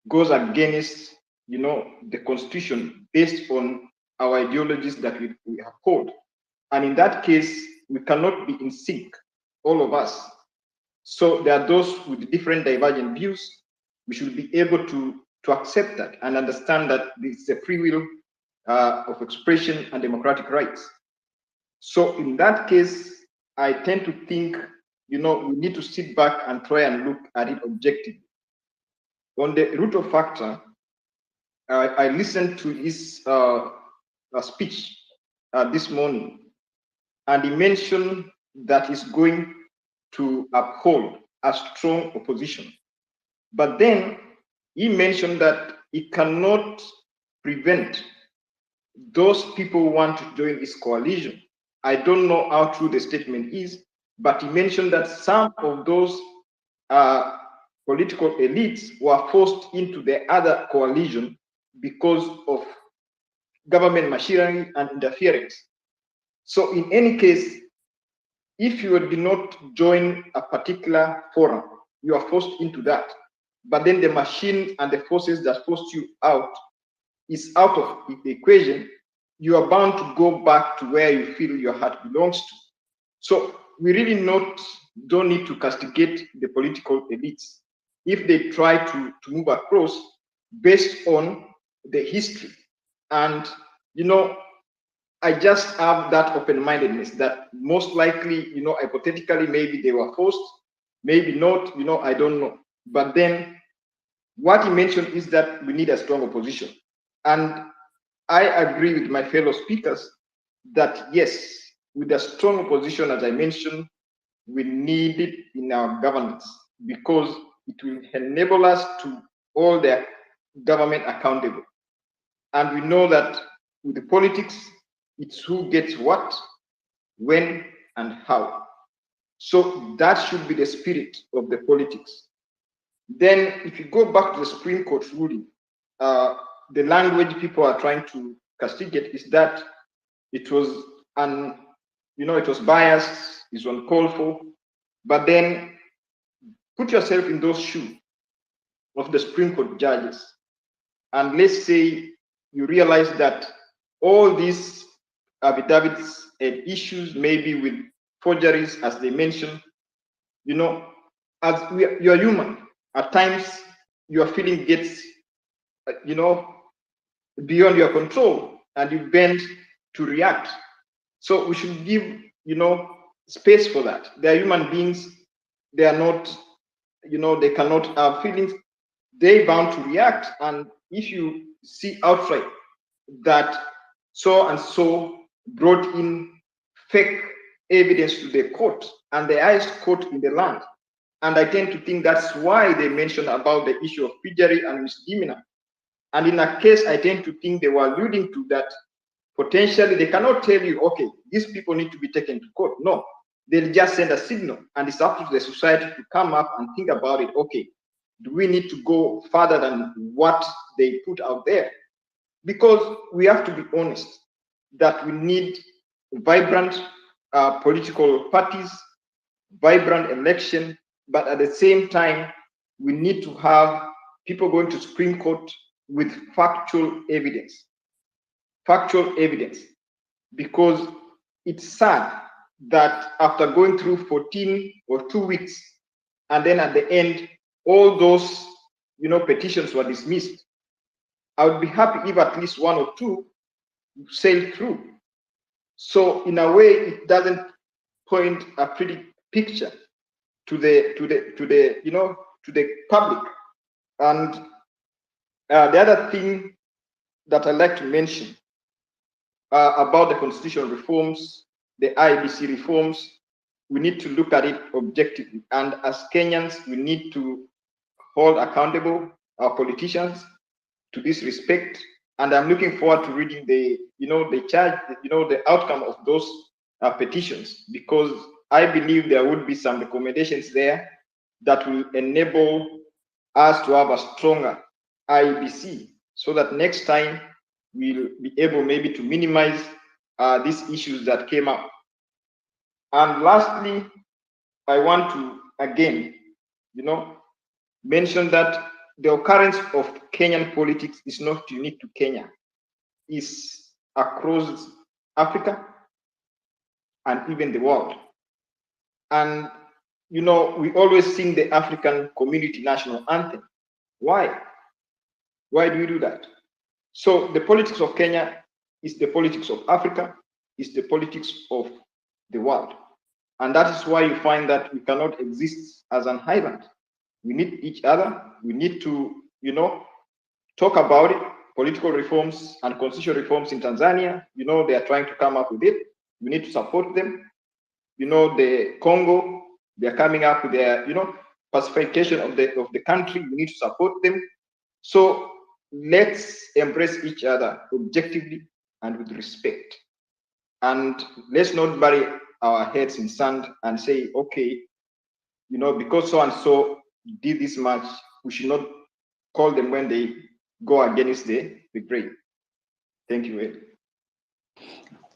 goes against, the constitution based on our ideologies that we uphold. And in that case, we cannot be in sync, all of us. So there are those with different divergent views. We should be able to accept that and understand that this is a free will of expression and democratic rights. So in that case, I tend to think, we need to sit back and try and look at it objectively. On the Ruto factor, I listened to his speech this morning, and he mentioned that he's going to uphold a strong opposition. But then he mentioned that he cannot prevent those people who want to join his coalition. I don't know how true the statement is, but he mentioned that some of those political elites were forced into the other coalition because of government machinery and interference. So in any case, if you do not join a particular forum, you are forced into that. But then the machine and the forces that forced you out is out of the equation. You are bound to go back to where you feel your heart belongs to. So we really don't need to castigate the political elites if they try to move across based on the history. And, I just have that open-mindedness that most likely, hypothetically, maybe they were forced, maybe not, I don't know. But then what he mentioned is that we need a strong opposition. And I agree with my fellow speakers that yes, with a strong opposition, as I mentioned, we need it in our governance because it will enable us to hold the government accountable. And we know that with the politics, it's who gets what, when, and how. So that should be the spirit of the politics. Then if you go back to the Supreme Court ruling, the language people are trying to castigate is that it was it was biased, it's uncalled for. But then put yourself in those shoes of the Supreme Court judges. And let's say you realize that all these affidavits and issues, maybe with forgeries, as they mentioned, as you're human, at times your feeling gets, beyond your control and you bend to react. So we should give, space for that. They're human beings. They are not, they cannot have feelings. They're bound to react. And if you see outright that so and so brought in fake evidence to the court and the highest court in the land, and I tend to think that's why they mentioned about the issue of perjury and misdemeanor. And in a case, I tend to think they were alluding to that potentially they cannot tell you, okay, these people need to be taken to court. No, they'll just send a signal, and it's up to the society to come up and think about it. Okay, do we need to go further than what they put out there? Because we have to be honest that we need vibrant political parties, vibrant election, but at the same time, we need to have people going to Supreme Court with factual evidence. Factual evidence. Because it's sad that after going through 14 or 2 weeks, and then at the end, all those petitions were dismissed. I would be happy if at least 1 or 2 sailed through. So in a way, it doesn't point a pretty picture to the public. And the other thing that I'd like to mention about the constitutional reforms, the IBC reforms, we need to look at it objectively. And as Kenyans, we need to hold accountable our politicians to this respect. And I'm looking forward to reading the outcome of those petitions, because I believe there would be some recommendations there that will enable us to have a stronger IEBC, so that next time we'll be able maybe to minimize these issues that came up. And lastly, I want to again, mention that the occurrence of Kenyan politics is not unique to Kenya. It's across Africa and even the world. And we always sing the African Community National Anthem. Why? Why do we do that? So the politics of Kenya is the politics of Africa, is the politics of the world. And that is why you find that we cannot exist as an island. We need each other. We need to, talk about it. Political reforms and constitutional reforms in Tanzania, they are trying to come up with it. We need to support them. The Congo, they're coming up with their, pacification of the country. We need to support them. So let's embrace each other objectively and with respect. And let's not bury our heads in sand and say, okay, because so and so did this much, we should not call them when they go against the grain. Thank you, Ed.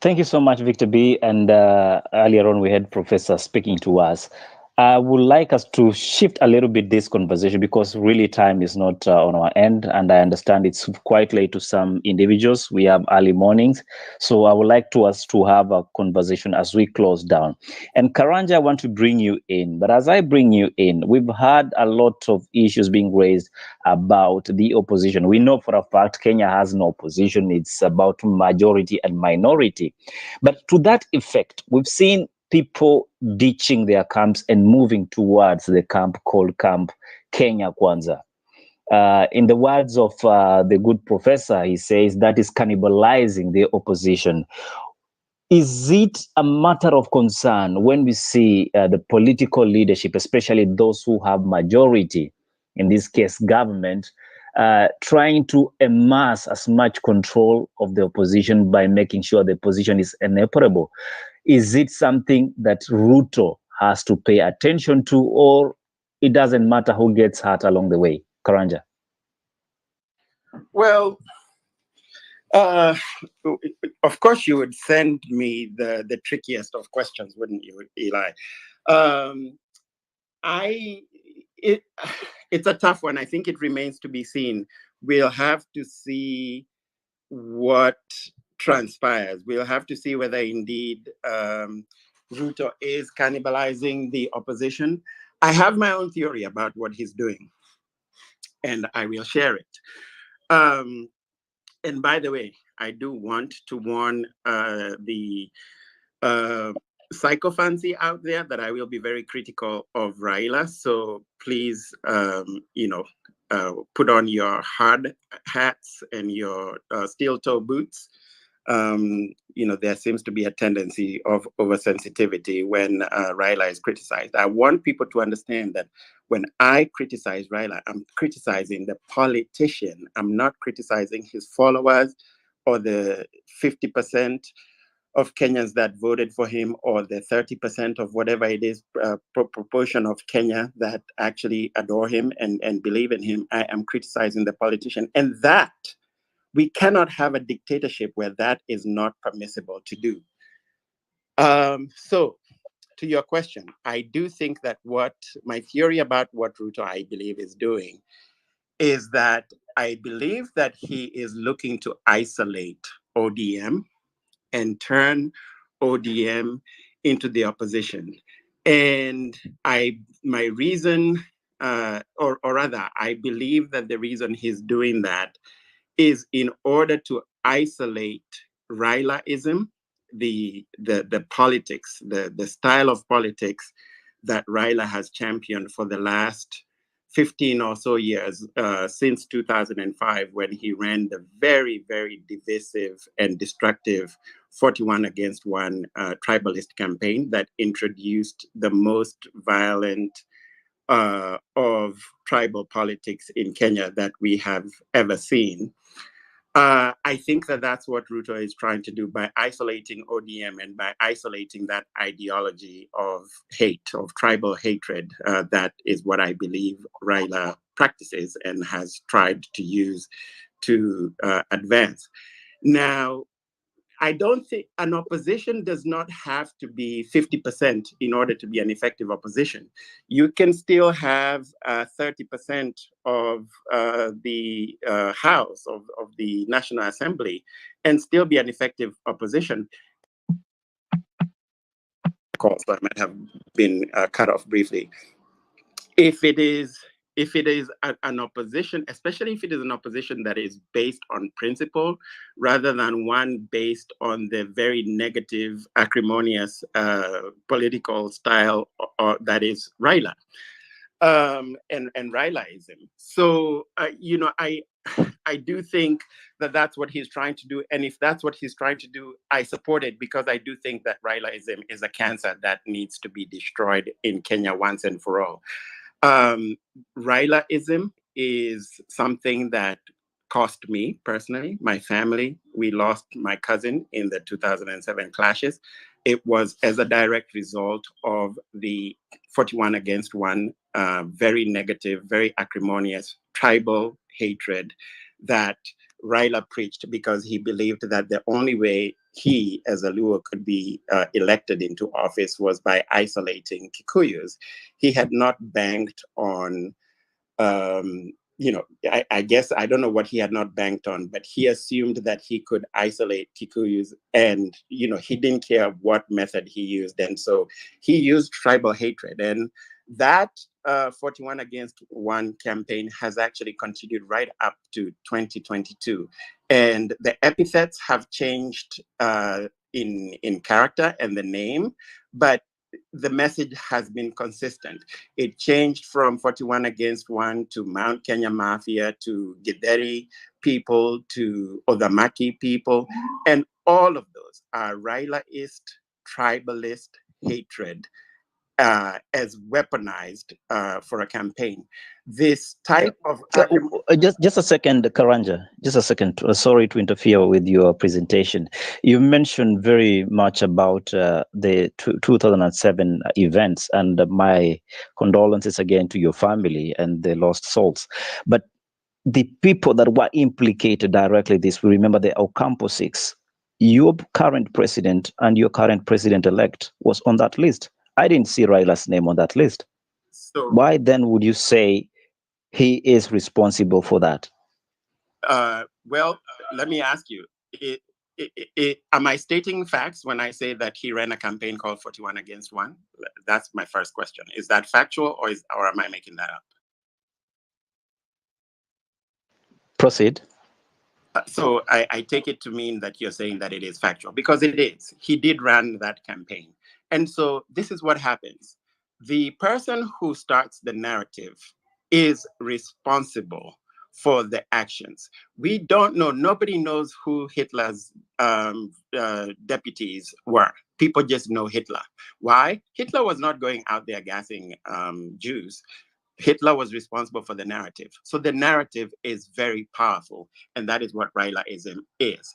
Thank you so much, Victor B. And earlier on, we had Professor speaking to us. I would like us to shift a little bit this conversation, because really time is not on our end, and I understand it's quite late to some individuals. We have early mornings, so I would like us to have a conversation as we close down. And Karanja, I want to bring you in, but as I bring you in, we've had a lot of issues being raised about the opposition. We know for a fact Kenya has no opposition. It's about majority and minority. But to that effect, we've seen people ditching their camps and moving towards the camp called Camp Kenya Kwanza. In the words of the good professor, he says that is cannibalizing the opposition. Is it a matter of concern when we see the political leadership, especially those who have majority, in this case government, trying to amass as much control of the opposition by making sure the opposition is inoperable? Is it something that Ruto has to pay attention to, or it doesn't matter who gets hurt along the way? Karanja. Well, of course, you would send me the trickiest of questions, wouldn't you, Eli? It's a tough one. I think it remains to be seen. We'll have to see what transpires. We'll have to see whether indeed Ruto is cannibalizing the opposition. I have my own theory about what he's doing, and I will share it. And by the way, I do want to warn the psychophancy out there that I will be very critical of Raila. So please, put on your hard hats and your steel-toe boots. There seems to be a tendency of oversensitivity when Raila is criticized. I want people to understand that when I criticize Raila, I'm criticizing the politician. I'm not criticizing his followers or the 50% of Kenyans that voted for him, or the 30% of whatever it is, proportion of Kenya that actually adore him and believe in him. I am criticizing the politician. And that, we cannot have a dictatorship where that is not permissible to do. So, to your question, I do think that what my theory about what Ruto, I believe, is doing is that I believe that he is looking to isolate ODM and turn ODM into the opposition. And my reason, or rather, I believe that the reason he's doing that is in order to isolate Railaism, the politics, the style of politics that Raila has championed for the last 15 or so years, since 2005, when he ran the very, very divisive and destructive 41 against 1 tribalist campaign that introduced the most violent of tribal politics in Kenya that we have ever seen. I think that that's what Ruto is trying to do by isolating ODM and by isolating that ideology of hate, of tribal hatred. That is what I believe Raila practices and has tried to use to advance. Now, I don't think an opposition does not have to be 50% in order to be an effective opposition. You can still have 30% of the House of the National Assembly and still be an effective opposition. Of course, I might have been cut off briefly. If it is an opposition, especially if it is an opposition that is based on principle rather than one based on the very negative, acrimonious political style that is Raila and Railaism. So, I do think that that's what he's trying to do. And if that's what he's trying to do, I support it, because I do think that Railaism is a cancer that needs to be destroyed in Kenya once and for all. Railaism is something that cost me personally, my family. We lost my cousin in the 2007 clashes. It was as a direct result of the 41 against 1, very negative, very acrimonious tribal hatred that Raila preached, because he believed that the only way he, as a Luo, could be elected into office was by isolating Kikuyus. He had not banked on, I guess, I don't know what he had not banked on, but he assumed that he could isolate Kikuyus, and, he didn't care what method he used. And so he used tribal hatred. And that 41 against 1 campaign has actually continued right up to 2022. And the epithets have changed in character and the name, but the message has been consistent. It changed from 41 against 1 to Mount Kenya Mafia to Githeri people to Odhamaki people. And all of those are Railaist, tribalist hatred as weaponized for a campaign. This type of... Just a second, Karanja. Just a second. Sorry to interfere with your presentation. You mentioned very much about the 2007 events, and my condolences again to your family and the lost souls. But the people that were implicated directly in this, we remember the Ocampo 6. Your current president and your current president-elect was on that list. I didn't see Raila's name on that list. So, why then would you say he is responsible for that? Well, let me ask you, am I stating facts when I say that he ran a campaign called 41 against 1? That's my first question. Is that factual, or am I making that up? Proceed. So I take it to mean that you're saying that it is factual, because it is. He did run that campaign. And so this is what happens. The person who starts the narrative is responsible for the actions. We don't know. Nobody knows who Hitler's deputies were. People just know Hitler. Why? Hitler was not going out there gassing Jews. Hitler was responsible for the narrative. So the narrative is very powerful, and that is what Railaism is.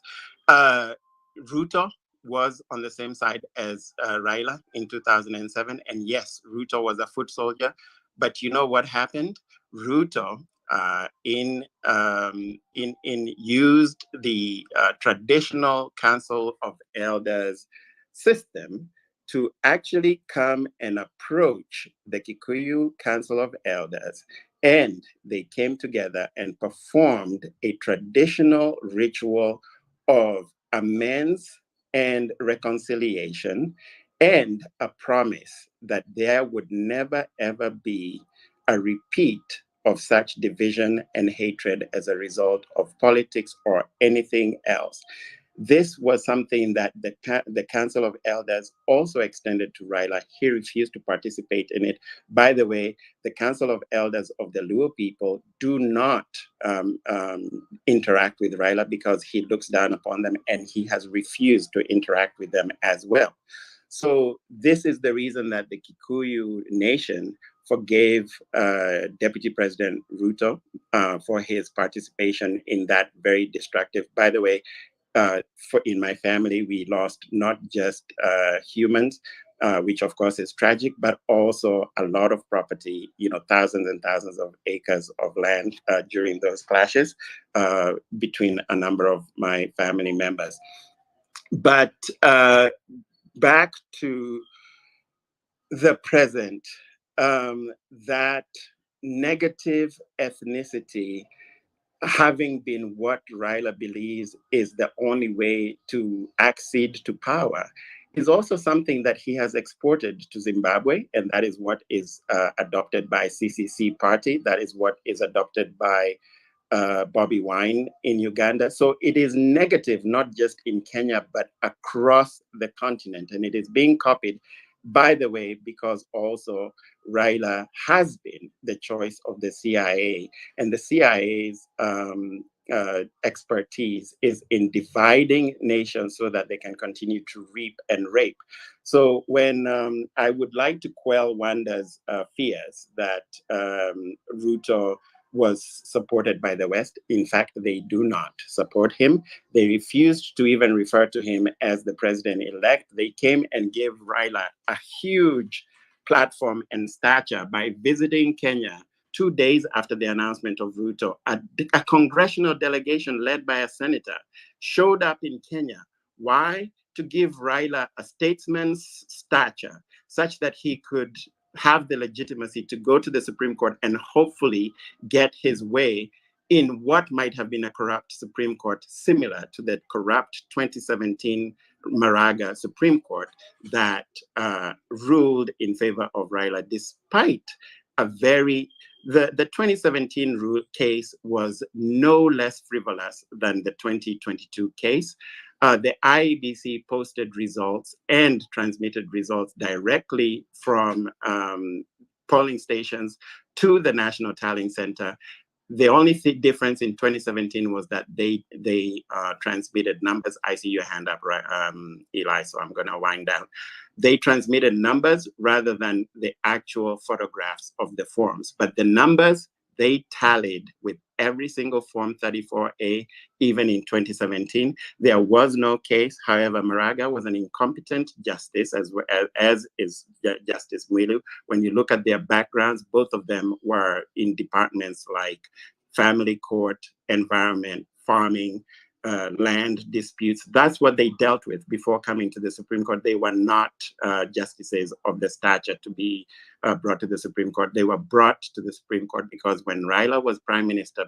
Ruto was on the same side as Raila in 2007, and yes, Ruto was a foot soldier. But you know what happened? Ruto used the traditional Council of Elders system to actually come and approach the Kikuyu Council of Elders. And they came together and performed a traditional ritual of amends and reconciliation, and a promise that there would never, ever be a repeat of such division and hatred as a result of politics or anything else. This was something that the Council of Elders also extended to Raila. He refused to participate in it. By the way, the Council of Elders of the Luo people do not interact with Raila, because he looks down upon them, and he has refused to interact with them as well. So this is the reason that the Kikuyu nation forgave Deputy President Ruto for his participation in that very destructive. By the way, in my family, we lost not just humans, which of course is tragic, but also a lot of property, thousands and thousands of acres of land during those clashes between a number of my family members. But back to the present, that negative ethnicity having been what Raila believes is the only way to accede to power, is also something that he has exported to Zimbabwe, and that is what is adopted by CCC party. That is what is adopted by Bobby Wine in Uganda. So it is negative, not just in Kenya, but across the continent. And it is being copied, by the way, because also Raila has been the choice of the CIA. And the CIA's expertise is in dividing nations so that they can continue to reap and rape. So when I would like to quell Wanda's fears that Ruto was supported by the West. In fact, they do not support him. They refused to even refer to him as the president-elect. They came and gave Raila a huge platform and stature by visiting Kenya 2 days after the announcement of Ruto. A congressional delegation led by a senator showed up in Kenya. Why? To give Raila a statesman's stature such that he could have the legitimacy to go to the Supreme Court and hopefully get his way in what might have been a corrupt Supreme Court, similar to the corrupt 2017 Maraga Supreme Court that ruled in favor of Raila, despite the 2017 case was no less frivolous than the 2022 case. The IEBC posted results and transmitted results directly from polling stations to the National Tallying Center. The only difference in 2017 was that they transmitted numbers. I see your hand up, right, Eli, so I'm going to wind down. They transmitted numbers rather than the actual photographs of the forms. But the numbers, they tallied with every single Form 34A, even in 2017. There was no case. However, Maraga was an incompetent justice, as is Justice Mwilu. When you look at their backgrounds, both of them were in departments like family court, environment, farming, land disputes. That's what they dealt with before coming to the Supreme Court. They were not justices of the stature to be brought to the Supreme Court. They were brought to the Supreme Court because when Raila was prime minister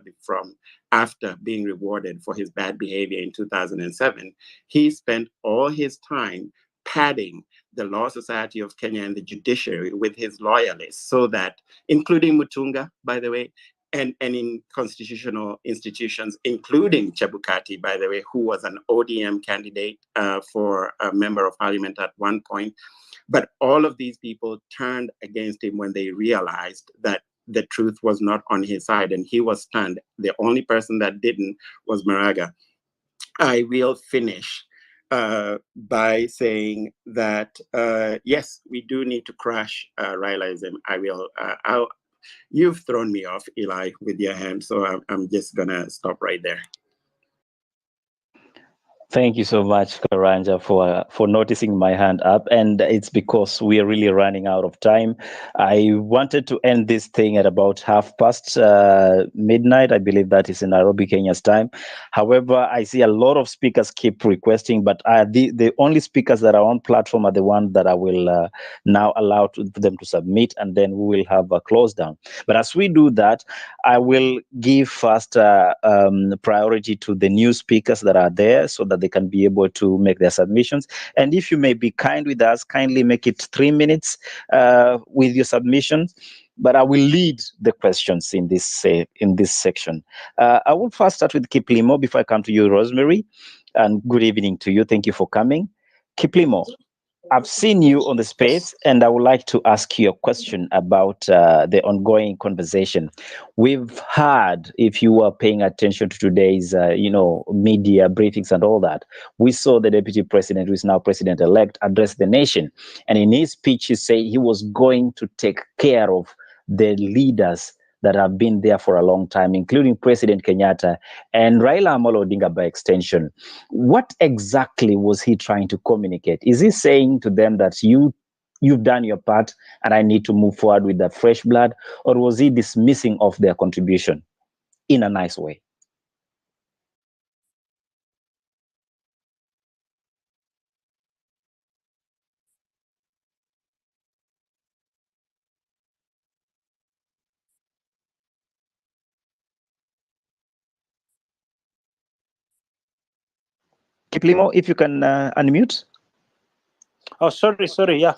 after being rewarded for his bad behavior in 2007, he spent all his time padding the Law Society of Kenya and the judiciary with his loyalists, so that, including Mutunga, by the way, and in constitutional institutions, including Chebukati, by the way, who was an ODM candidate for a member of parliament at one point. But all of these people turned against him when they realized that the truth was not on his side, and he was stunned. The only person that didn't was Maraga. I will finish by saying that, yes, we do need to crush Railaism. You've thrown me off, Eli, with your hand, so I'm just going to stop right there. Thank you so much, Karanja, for noticing my hand up. And it's because we are really running out of time. I wanted to end this thing at about midnight. Midnight. I believe that is in Nairobi, Kenya's time. However, I see a lot of speakers keep requesting, but the only speakers that are on platform are the ones that I will now allow them to submit, and then we will have a close down. But as we do that, I will give first priority to the new speakers that are there so that they can be able to make their submissions. And if you may be kind with us, kindly make it 3 minutes with your submission. But I will lead the questions in this section. I will first start with Kiplimo before I come to you, Rosemary. And good evening to you. Thank you for coming. Kiplimo, I've seen you on the space, and I would like to ask you a question about the ongoing conversation. We've heard, if you were paying attention to today's, media briefings and all that, we saw the deputy president, who is now president-elect, address the nation. And in his speech, he said he was going to take care of the leaders that have been there for a long time, including President Kenyatta and Raila Amolo Odinga by extension. What exactly was he trying to communicate? Is he saying to them that you've done your part and I need to move forward with the fresh blood? Or was he dismissing of their contribution in a nice way? Kiplimo, if you can unmute. Oh, sorry. Yeah.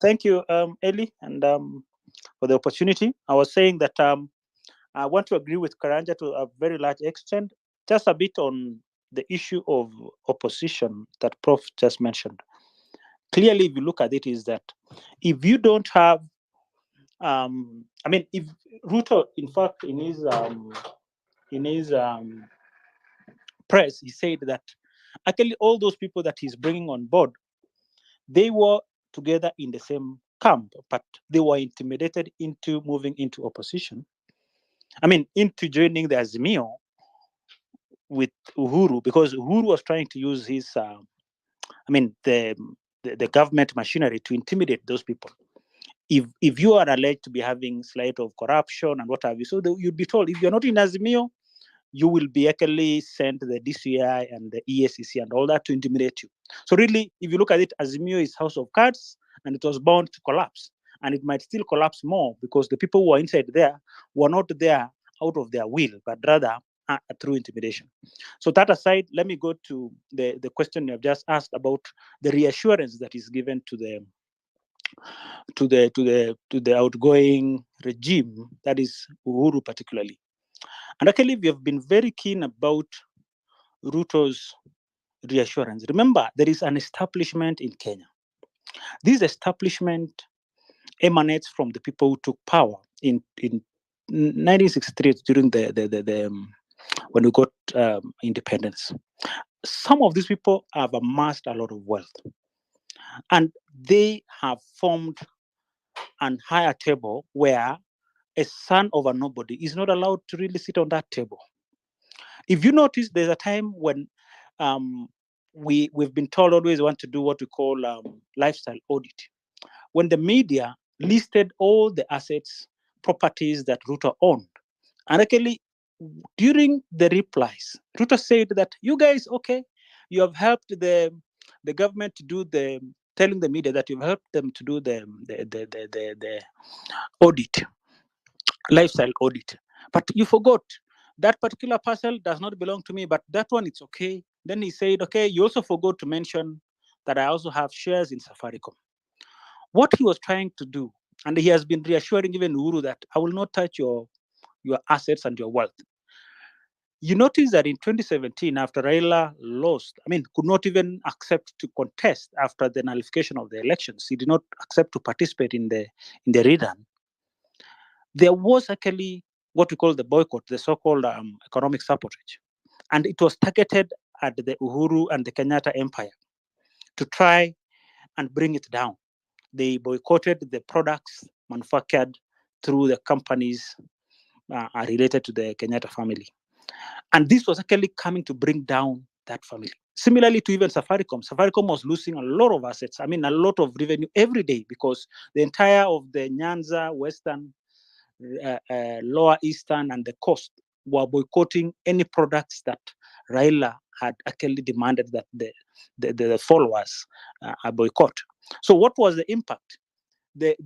Thank you, Eli, and for the opportunity. I was saying that I want to agree with Karanja to a very large extent, just a bit on the issue of opposition that Prof just mentioned. Clearly, if you look at it, is that if you don't have, if Ruto, in fact, in his press, he said that actually all those people that he's bringing on board, they were together in the same camp, but they were intimidated into moving into opposition. Into joining the Azimio with Uhuru, because Uhuru was trying to use his, the government machinery to intimidate those people. If you are alleged to be having slight of corruption and what have you, so you'd be told if you're not in Azimio, you will be actually sent to the DCI and the ESCC and all that to intimidate you. So really, if you look at it, Azimio is house of cards, and it was bound to collapse. And it might still collapse more because the people who are inside there were not there out of their will, but rather through intimidation. So that aside, let me go to the question you have just asked about the reassurance that is given to the outgoing regime, that is Uhuru particularly. And actually, we have been very keen about Ruto's reassurance. Remember, there is an establishment in Kenya. This establishment emanates from the people who took power in 1963 during when we got independence. Some of these people have amassed a lot of wealth, and they have formed an higher table where a son of a nobody is not allowed to really sit on that table. If you notice, there's a time when we've been told always want to do what we call lifestyle audit. When the media listed all the assets, properties that Ruto owned, and actually during the replies, Ruto said that you guys, okay, you have helped the government to do telling the media that you've helped them to do the audit, lifestyle audit, but you forgot that particular parcel does not belong to me, but that one it's okay. Then he said, okay, you also forgot to mention that I also have shares in Safaricom. What he was trying to do, and he has been reassuring even Uhuru that I will not touch your assets and your wealth. You notice that in 2017, after Raila lost, could not even accept to contest after the nullification of the elections. He did not accept to participate in the rerun. There was actually what we call the boycott, the so-called economic sabotage. And it was targeted at the Uhuru and the Kenyatta empire to try and bring it down. They boycotted the products manufactured through the companies related to the Kenyatta family. And this was actually coming to bring down that family. Similarly to even Safaricom. Safaricom was losing a lot of assets, a lot of revenue every day because the entire of the Nyanza, Western, Lower Eastern, and the coast were boycotting any products that Raila had actually demanded that the followers boycott. So what was the impact? The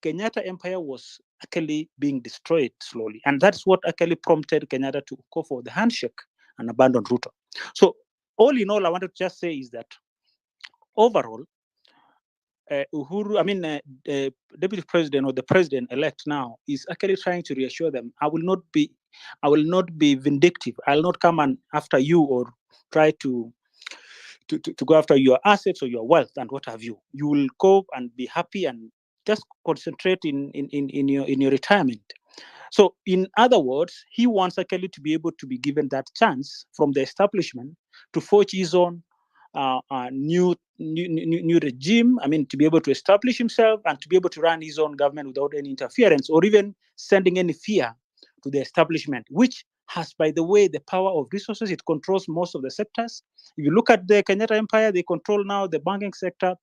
Kenyatta empire was actually being destroyed slowly. And that's what actually prompted Kenyatta to go for the handshake and abandon Ruto. So all in all, I wanted to just say is that overall, Uhuru, the deputy president or the president-elect now is actually trying to reassure them, I will not be vindictive. I'll not come and after you or try to go after your assets or your wealth and what have you. You will go and be happy and just concentrate in your retirement. So in other words, he wants actually to be able to be given that chance from the establishment to forge his own new regime. I mean, to be able to establish himself and to be able to run his own government without any interference or even sending any fear to the establishment, which has, by the way, the power of resources. It controls most of the sectors. If you look at the Kenyatta Empire, they control now the banking sector,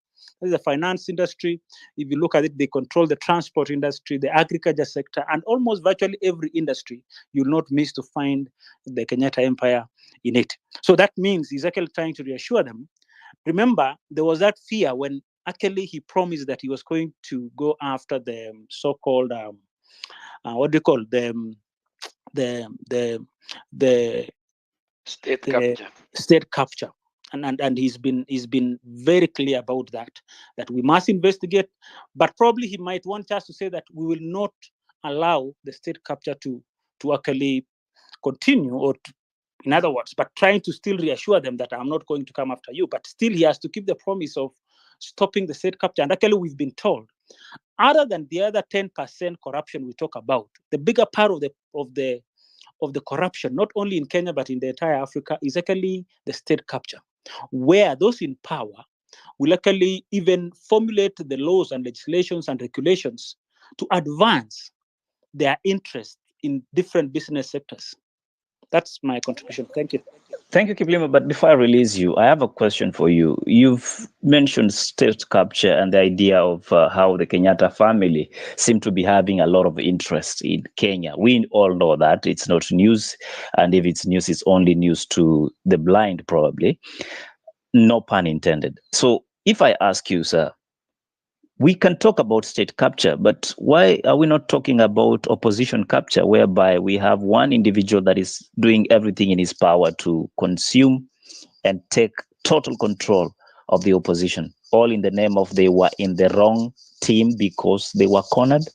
the finance industry. If you look at it, they control the transport industry, the agriculture sector, and almost virtually every industry you'll not miss to find the Kenyatta Empire in it. So that means he's actually trying to reassure them. Remember, there was that fear when actually he promised that he was going to go after the so-called what do you call the state capture. State capture. And he's been very clear about that we must investigate, but probably he might want us to say that we will not allow the state capture to actually continue, or in other words, but trying to still reassure them that I'm not going to come after you, but still he has to keep the promise of stopping the state capture. And actually we've been told, other than the other 10% corruption we talk about, the bigger part of the corruption, not only in Kenya but in the entire Africa, is actually the state capture, where those in power will actually even formulate the laws and legislations and regulations to advance their interest in different business sectors. That's my contribution. Thank you. Thank you, Kiplimo. But before I release you, I have a question for you. You've mentioned state capture and the idea of how the Kenyatta family seem to be having a lot of interest in Kenya. We all know that it's not news, and if it's news, it's only news to the blind, probably. No pun intended. So if I ask you, sir, we can talk about state capture, but why are we not talking about opposition capture, whereby we have one individual that is doing everything in his power to consume and take total control of the opposition, all in the name of they were in the wrong team because they were cornered?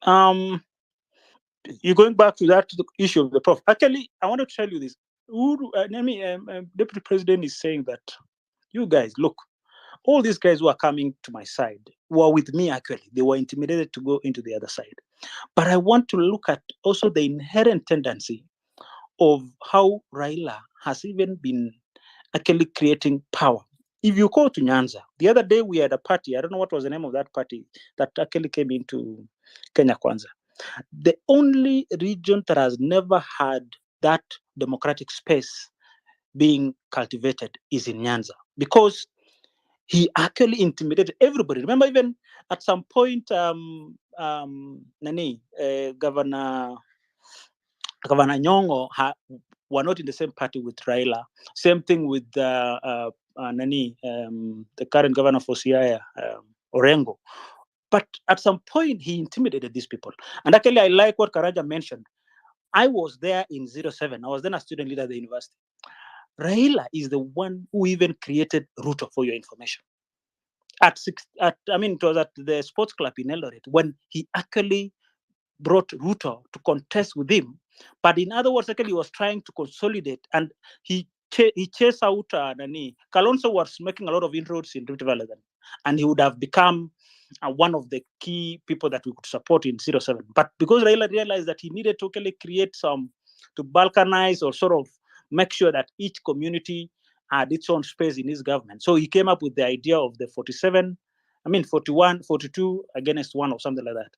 You're going back to that issue of the prof. Actually, I want to tell you this. Deputy President is saying that, you guys, look, all these guys who are coming to my side were with me, actually. They were intimidated to go into the other side. But I want to look at also the inherent tendency of how Raila has even been actually creating power. If you go to Nyanza, the other day we had a party, I don't know what was the name of that party, that actually came into Kenya Kwanza. The only region that has never had that democratic space being cultivated is in Nyanza, because he actually intimidated everybody. Remember, even at some point, Governor Nyong'o were not in the same party with Raila. Same thing with the current governor for Siaya, Orengo. But at some point, he intimidated these people. And actually, I like what Karaja mentioned. I was there in 07. I was then a student leader at the university. Raila is the one who even created Ruto, for your information. It was at the sports club in Eldoret when he actually brought Ruto to contest with him. But in other words, actually, he was trying to consolidate, and he chased out Kalonzo was making a lot of inroads in Rift Valley then, and he would have become one of the key people that we could support in 07. But because Raila realized that he needed to actually create to balkanize or sort of make sure that each community had its own space in his government. So he came up with the idea of the 41, 42 against 1 or something like that.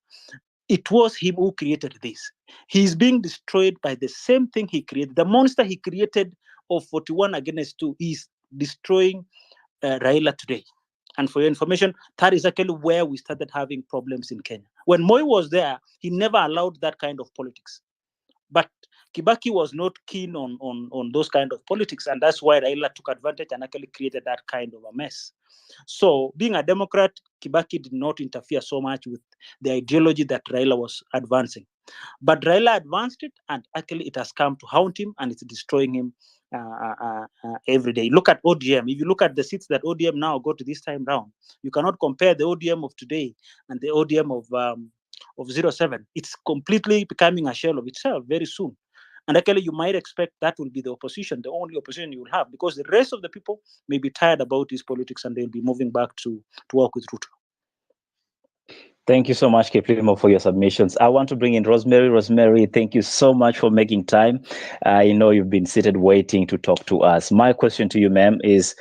It was him who created this. He's being destroyed by the same thing he created. The monster he created of 41 against 2 is destroying Raila today. And for your information, that is actually where we started having problems in Kenya. When Moi was there, he never allowed that kind of politics. But Kibaki was not keen on those kind of politics, and that's why Raila took advantage and actually created that kind of a mess. So, being a Democrat, Kibaki did not interfere so much with the ideology that Raila was advancing. But Raila advanced it, and actually it has come to haunt him, and it's destroying him every day. Look at ODM. If you look at the seats that ODM now got this time round, you cannot compare the ODM of today and the ODM of 07. It's completely becoming a shell of itself very soon. And actually, you might expect that will be the opposition, the only opposition you will have, because the rest of the people may be tired about these politics and they'll be moving back to work with Ruto. Thank you so much, Kiplimo, for your submissions. I want to bring in Rosemary. Rosemary, thank you so much for making time. I know you've been seated waiting to talk to us. My question to you, ma'am, is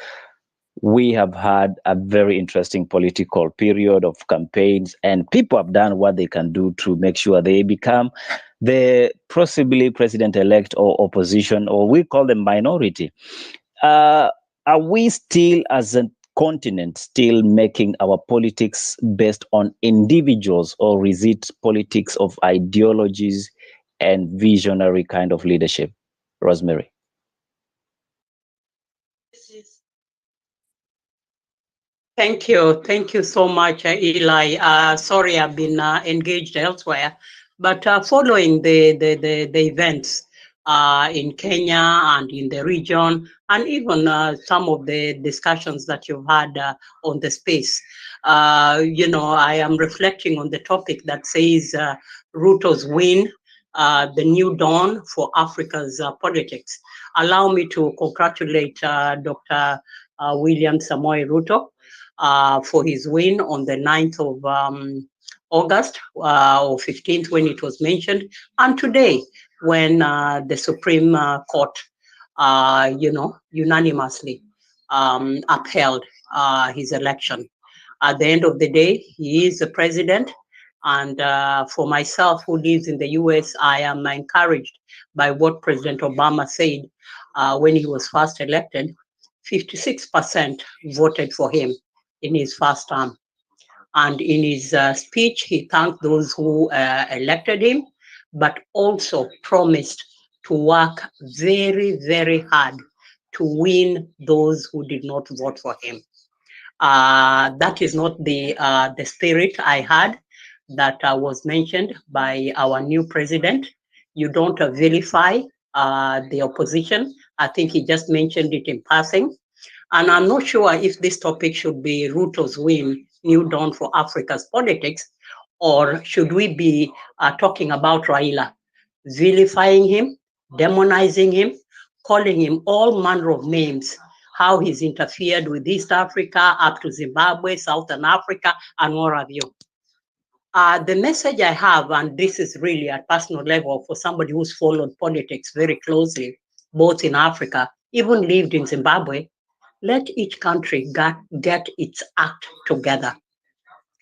we have had a very interesting political period of campaigns, and people have done what they can do to make sure they become the possibly president-elect or opposition, or we call them minority. Are we still, as a continent, still making our politics based on individuals, or is it politics of ideologies and visionary kind of leadership? Rosemary. Thank you. Thank you so much, Eli. Sorry, I've been engaged elsewhere, but following the events in Kenya and in the region, and even some of the discussions that you've had on the space, I am reflecting on the topic that says Ruto's win, the new dawn for Africa's politics. Allow me to congratulate Dr. William Samoei Ruto for his win on the 9th of August or 15th when it was mentioned, and today when the Supreme Court, unanimously upheld his election. At the end of the day, he is the president. And for myself, who lives in the US, I am encouraged by what President Obama said when he was first elected. 56% voted for him in his first term. And in his speech, he thanked those who elected him, but also promised to work very, very hard to win those who did not vote for him. That is not the spirit I had that was mentioned by our new president. You don't vilify the opposition. I think he just mentioned it in passing. And I'm not sure if this topic should be Ruto's win, new dawn for Africa's politics, or should we be talking about Raila, vilifying him, demonizing him, calling him all manner of names, how he's interfered with East Africa, up to Zimbabwe, Southern Africa, and what have you. The message I have, and this is really at personal level for somebody who's followed politics very closely, both in Africa, even lived in Zimbabwe, let each country get its act together.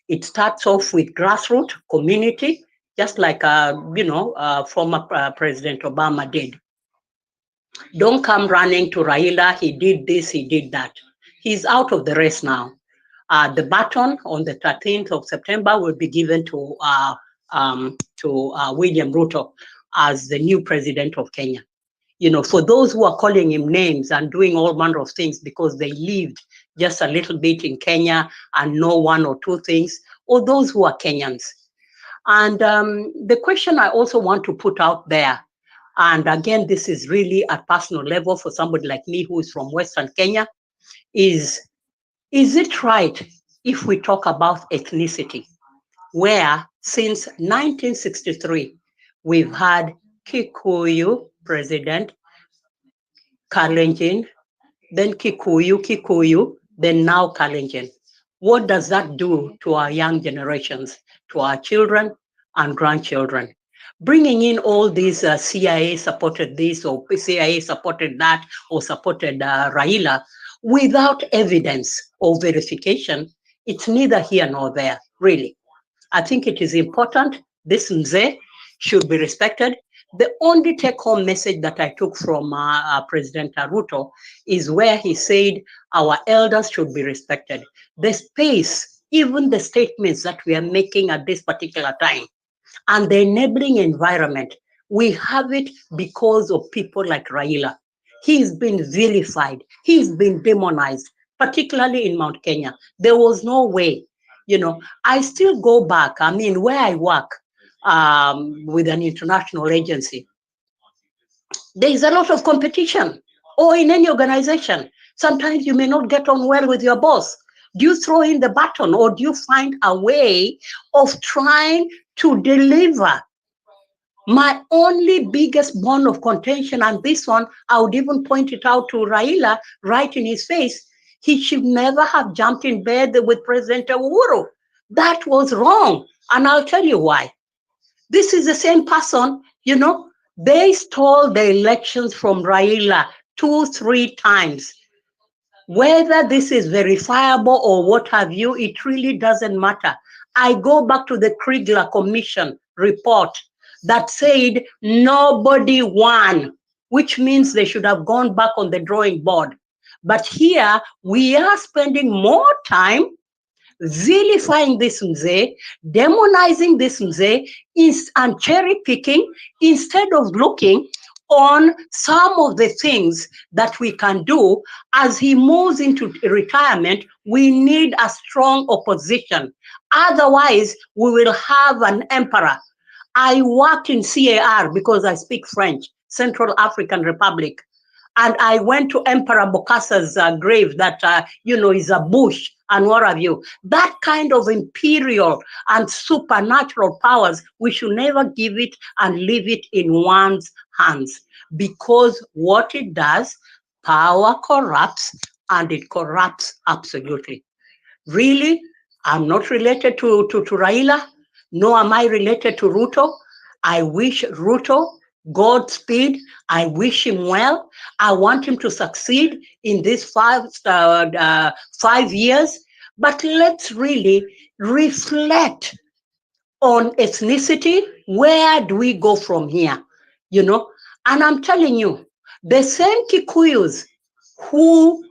It starts off with grassroots community, just like former President Obama did. Don't come running to Raila. He did this, he did that. He's out of the race now. The baton on the 13th of September will be given to William Ruto as the new president of Kenya. For those who are calling him names and doing all manner of things because they lived just a little bit in Kenya and know one or two things, or those who are Kenyans. And the question I also want to put out there, and again, this is really at personal level for somebody like me who is from Western Kenya, is it right if we talk about ethnicity, where since 1963, we've had Kikuyu president, Kalenjin, then Kikuyu, then now Kalenjin. What does that do to our young generations, to our children and grandchildren? Bringing in all these CIA supported this or CIA supported that or supported Raila without evidence or verification, it's neither here nor there, really. I think it is important. This Mzee should be respected. The only take-home message that I took from President Ruto is where he said our elders should be respected. The space, even the statements that we are making at this particular time, and the enabling environment, we have it because of people like Raila. He's been vilified. He's been demonized, particularly in Mount Kenya. There was no way. I still go back. I mean, where I work with an international agency, there is a lot of competition, or in any organization. Sometimes you may not get on well with your boss. Do you throw in the baton, or do you find a way of trying to deliver? My only biggest bone of contention, and this one, I would even point it out to Raila right in his face, he should never have jumped in bed with President Uhuru. That was wrong. And I'll tell you why. This is the same person, they stole the elections from Raila 2-3 times. Whether this is verifiable or what have you, it really doesn't matter. I go back to the Kriegler Commission report that said nobody won, which means they should have gone back on the drawing board. But here we are spending more time vilifying this mzee, demonizing this mzee, and cherry picking instead of looking on some of the things that we can do as he moves into retirement. We need a strong opposition. Otherwise, we will have an emperor. I worked in CAR because I speak French, Central African Republic. And I went to Emperor Bokasa's grave that, is a bush and what have you. That kind of imperial and supernatural powers, we should never give it and leave it in one's hands. Because what it does, power corrupts, and it corrupts absolutely. Really, I'm not related to Raila, nor am I related to Ruto. I wish Ruto Godspeed. I wish him well. I want him to succeed in these 5 years. But let's really reflect on ethnicity. Where do we go from here? And I'm telling you, the same Kikuyus who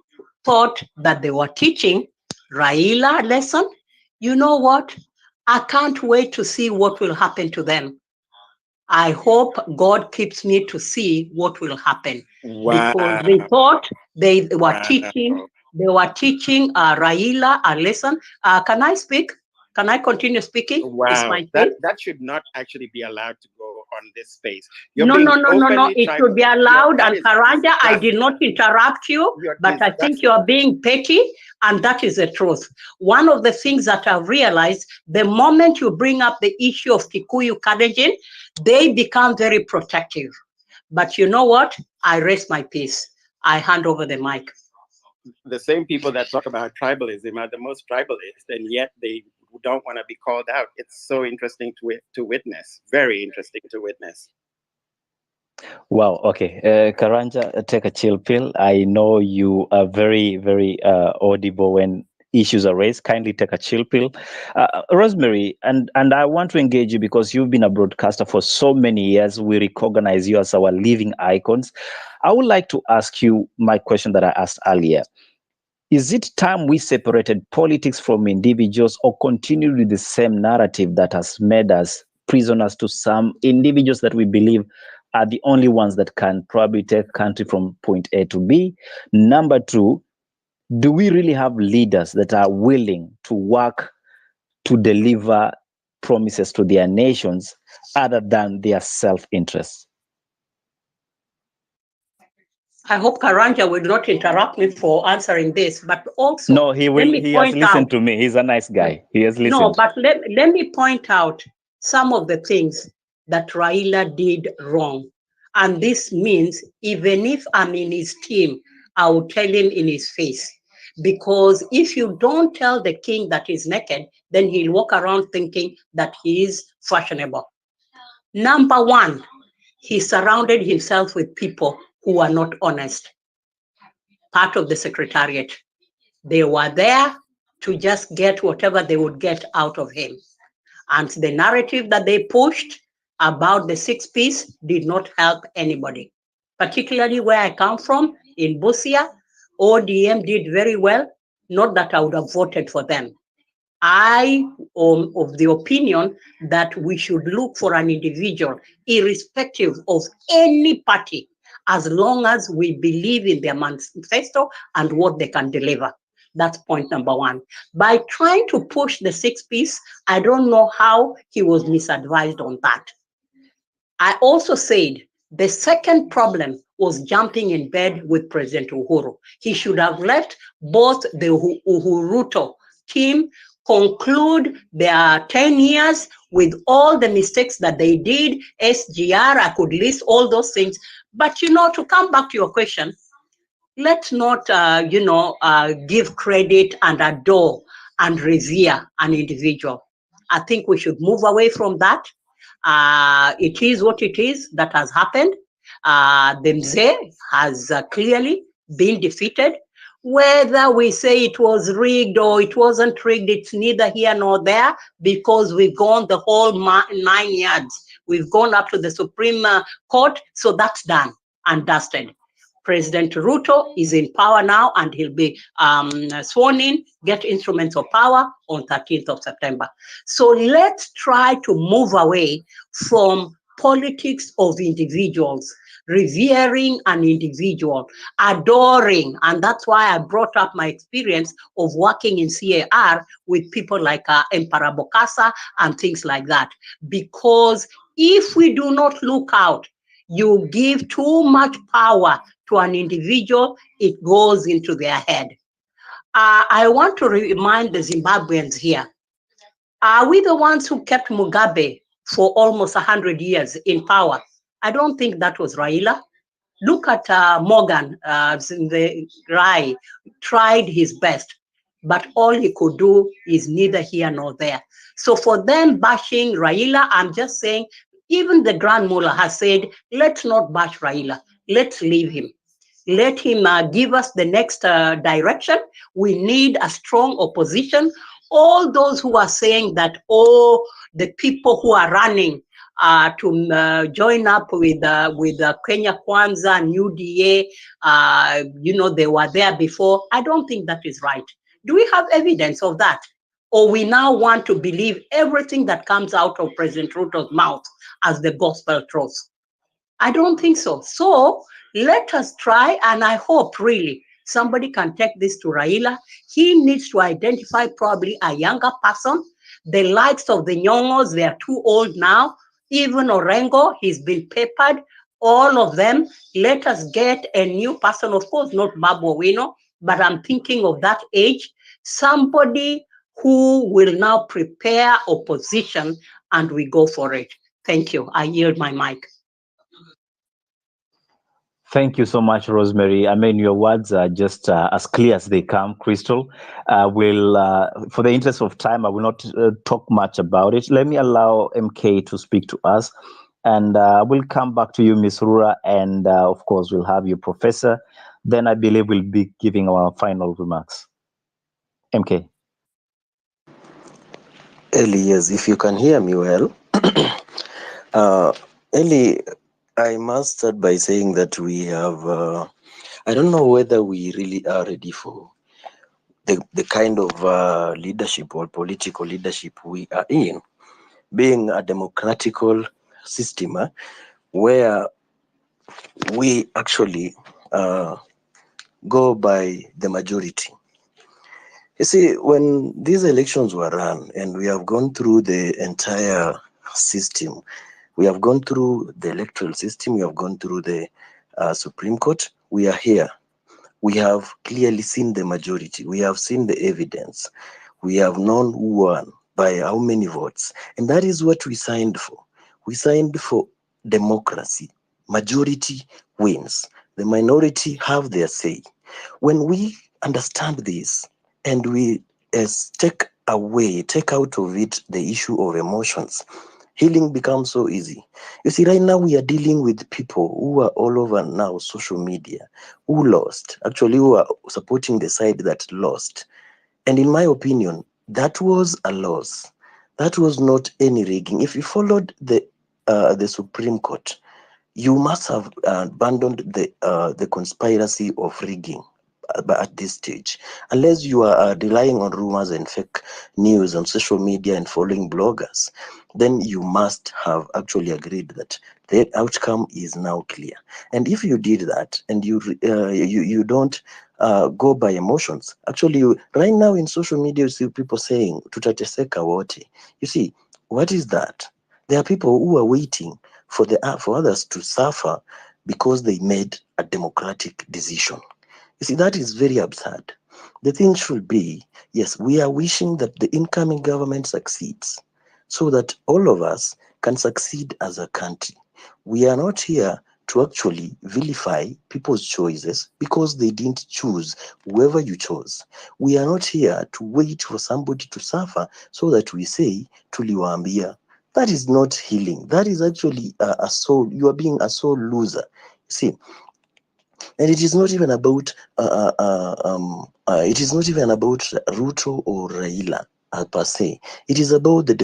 thought that they were teaching Raila lesson, you know what? I can't wait to see what will happen to them. I hope God keeps me to see what will happen. Wow. Because they thought they were Wow. teaching Raila a lesson. Can I speak? Can I continue speaking? Wow, that should not actually be allowed to go on this space. No. It should be allowed. And Karanja, I did not interrupt you, but I think you are being petty, and that is the truth. One of the things that I've realized, the moment you bring up the issue of Kikuyu Kalenjin, they become very protective. But you know what? I rest my peace. I hand over the mic. The same people that talk about tribalism are the most tribalist, and yet they don't want to be called out. It's so interesting to witness. Very interesting to witness. Wow. Okay. Karanja, take a chill pill. I know you are very, very audible when issues are raised. Kindly take a chill pill. Rosemary, and I want to engage you because you've been a broadcaster for so many years. We recognize you as our living icons. I would like to ask you my question that I asked earlier. Is it time we separated politics from individuals, or continued with the same narrative that has made us prisoners to some individuals that we believe are the only ones that can probably take country from point A to B? Number two, do we really have leaders that are willing to work to deliver promises to their nations other than their self-interest? I hope Karanja will not interrupt me for answering this, but also no, he will. He has listened to me. He's a nice guy. He has listened. No, but let me point out some of the things that Raila did wrong. And this means even if I'm in his team, I will tell him in his face. Because if you don't tell the king that he's naked, then he'll walk around thinking that he is fashionable. Number one, he surrounded himself with people who are not honest. Part of the secretariat. They were there to just get whatever they would get out of him. And the narrative that they pushed about the 6-piece did not help anybody. Particularly where I come from, in Busia, ODM did very well. Not that I would have voted for them. I am of the opinion that we should look for an individual, irrespective of any party, as long as we believe in their manifesto and what they can deliver. That's point number one. By trying to push the 6-piece, I don't know how he was misadvised on that. I also said the second problem was jumping in bed with President Uhuru. He should have let both the Ruto team conclude their 10 years with all the mistakes that they did, SGR, I could list all those things. But, to come back to your question, let's not, give credit and adore and revere an individual. I think we should move away from that. It is what it is that has happened. The Mzee has clearly been defeated. Whether we say it was rigged or it wasn't rigged, it's neither here nor there, because we've gone the whole 9 yards. We've gone up to the Supreme Court, so that's done and dusted. President Ruto is in power now, and he'll be sworn in, get instruments of power on 13th of September. So let's try to move away from politics of individuals, revering an individual, adoring, and that's why I brought up my experience of working in CAR with people like Emperor Bokassa and things like that. Because if we do not look out, you give too much power to an individual, it goes into their head. I want to remind the Zimbabweans here, are we the ones who kept Mugabe for almost 100 years in power? I don't think that was Raila. Look at Morgan, the Rai, tried his best, but all he could do is neither here nor there. So for them bashing Raila, I'm just saying, even the Grand Mullah has said, let's not bash Raila, let's leave him. Let him give us the next direction. We need a strong opposition. All those who are saying that, oh, the people who are running to join up with Kenya Kwanza and UDA, they were there before. I don't think that is right. Do we have evidence of that? Or we now want to believe everything that comes out of President Ruto's mouth as the gospel truth? I don't think so. So let us try, and I hope really somebody can take this to Raila. He needs to identify probably a younger person. The likes of the Nyong'os, they are too old now. Even Orengo, he's been papered. All of them. Let us get a new person, of course, not Babu Owino, but I'm thinking of that age. Somebody who will now prepare opposition, and we go for it. Thank you. I yield my mic. Thank you so much, Rosemary. I mean, your words are just as clear as they come, Crystal. For the interest of time, I will not talk much about it. Let me allow MK to speak to us, and we'll come back to you, Ms. Rura, and of course, we'll have you, Professor. Then I believe we'll be giving our final remarks. MK. Eli, yes, if you can hear me well. Eli, I must start by saying that we have, I don't know whether we really are ready for the kind of leadership or political leadership we are in, being a democratical system where we actually go by the majority. You see, when these elections were run and we have gone through the entire system, we have gone through the electoral system, we have gone through the Supreme Court, we are here. We have clearly seen the majority. We have seen the evidence. We have known who won by how many votes. And that is what we signed for. We signed for democracy. Majority wins. The minority have their say. When we understand this and we take out of it the issue of emotions, healing becomes so easy. You see, right now we are dealing with people who are all over now social media, who lost, actually who are supporting the side that lost. And in my opinion, that was a loss. That was not any rigging. If you followed the Supreme Court, you must have abandoned the conspiracy of rigging at this stage, unless you are relying on rumors and fake news on social media and following bloggers. Then you must have actually agreed that the outcome is now clear. And if you did that and you don't go by emotions, actually right now in social media you see people saying tutateseka wote. You see, what is that? There are people who are waiting for others to suffer because they made a democratic decision. You see, that is very absurd. The thing should be, yes, we are wishing that the incoming government succeeds so that all of us can succeed as a country. We are not here to actually vilify people's choices because they didn't choose whoever you chose. We are not here to wait for somebody to suffer so that we say, tuliwaambia. That is not healing. That is actually a soul. You are being a soul loser. See, and it is not even about it is not even about Ruto or Raila per se. It is about the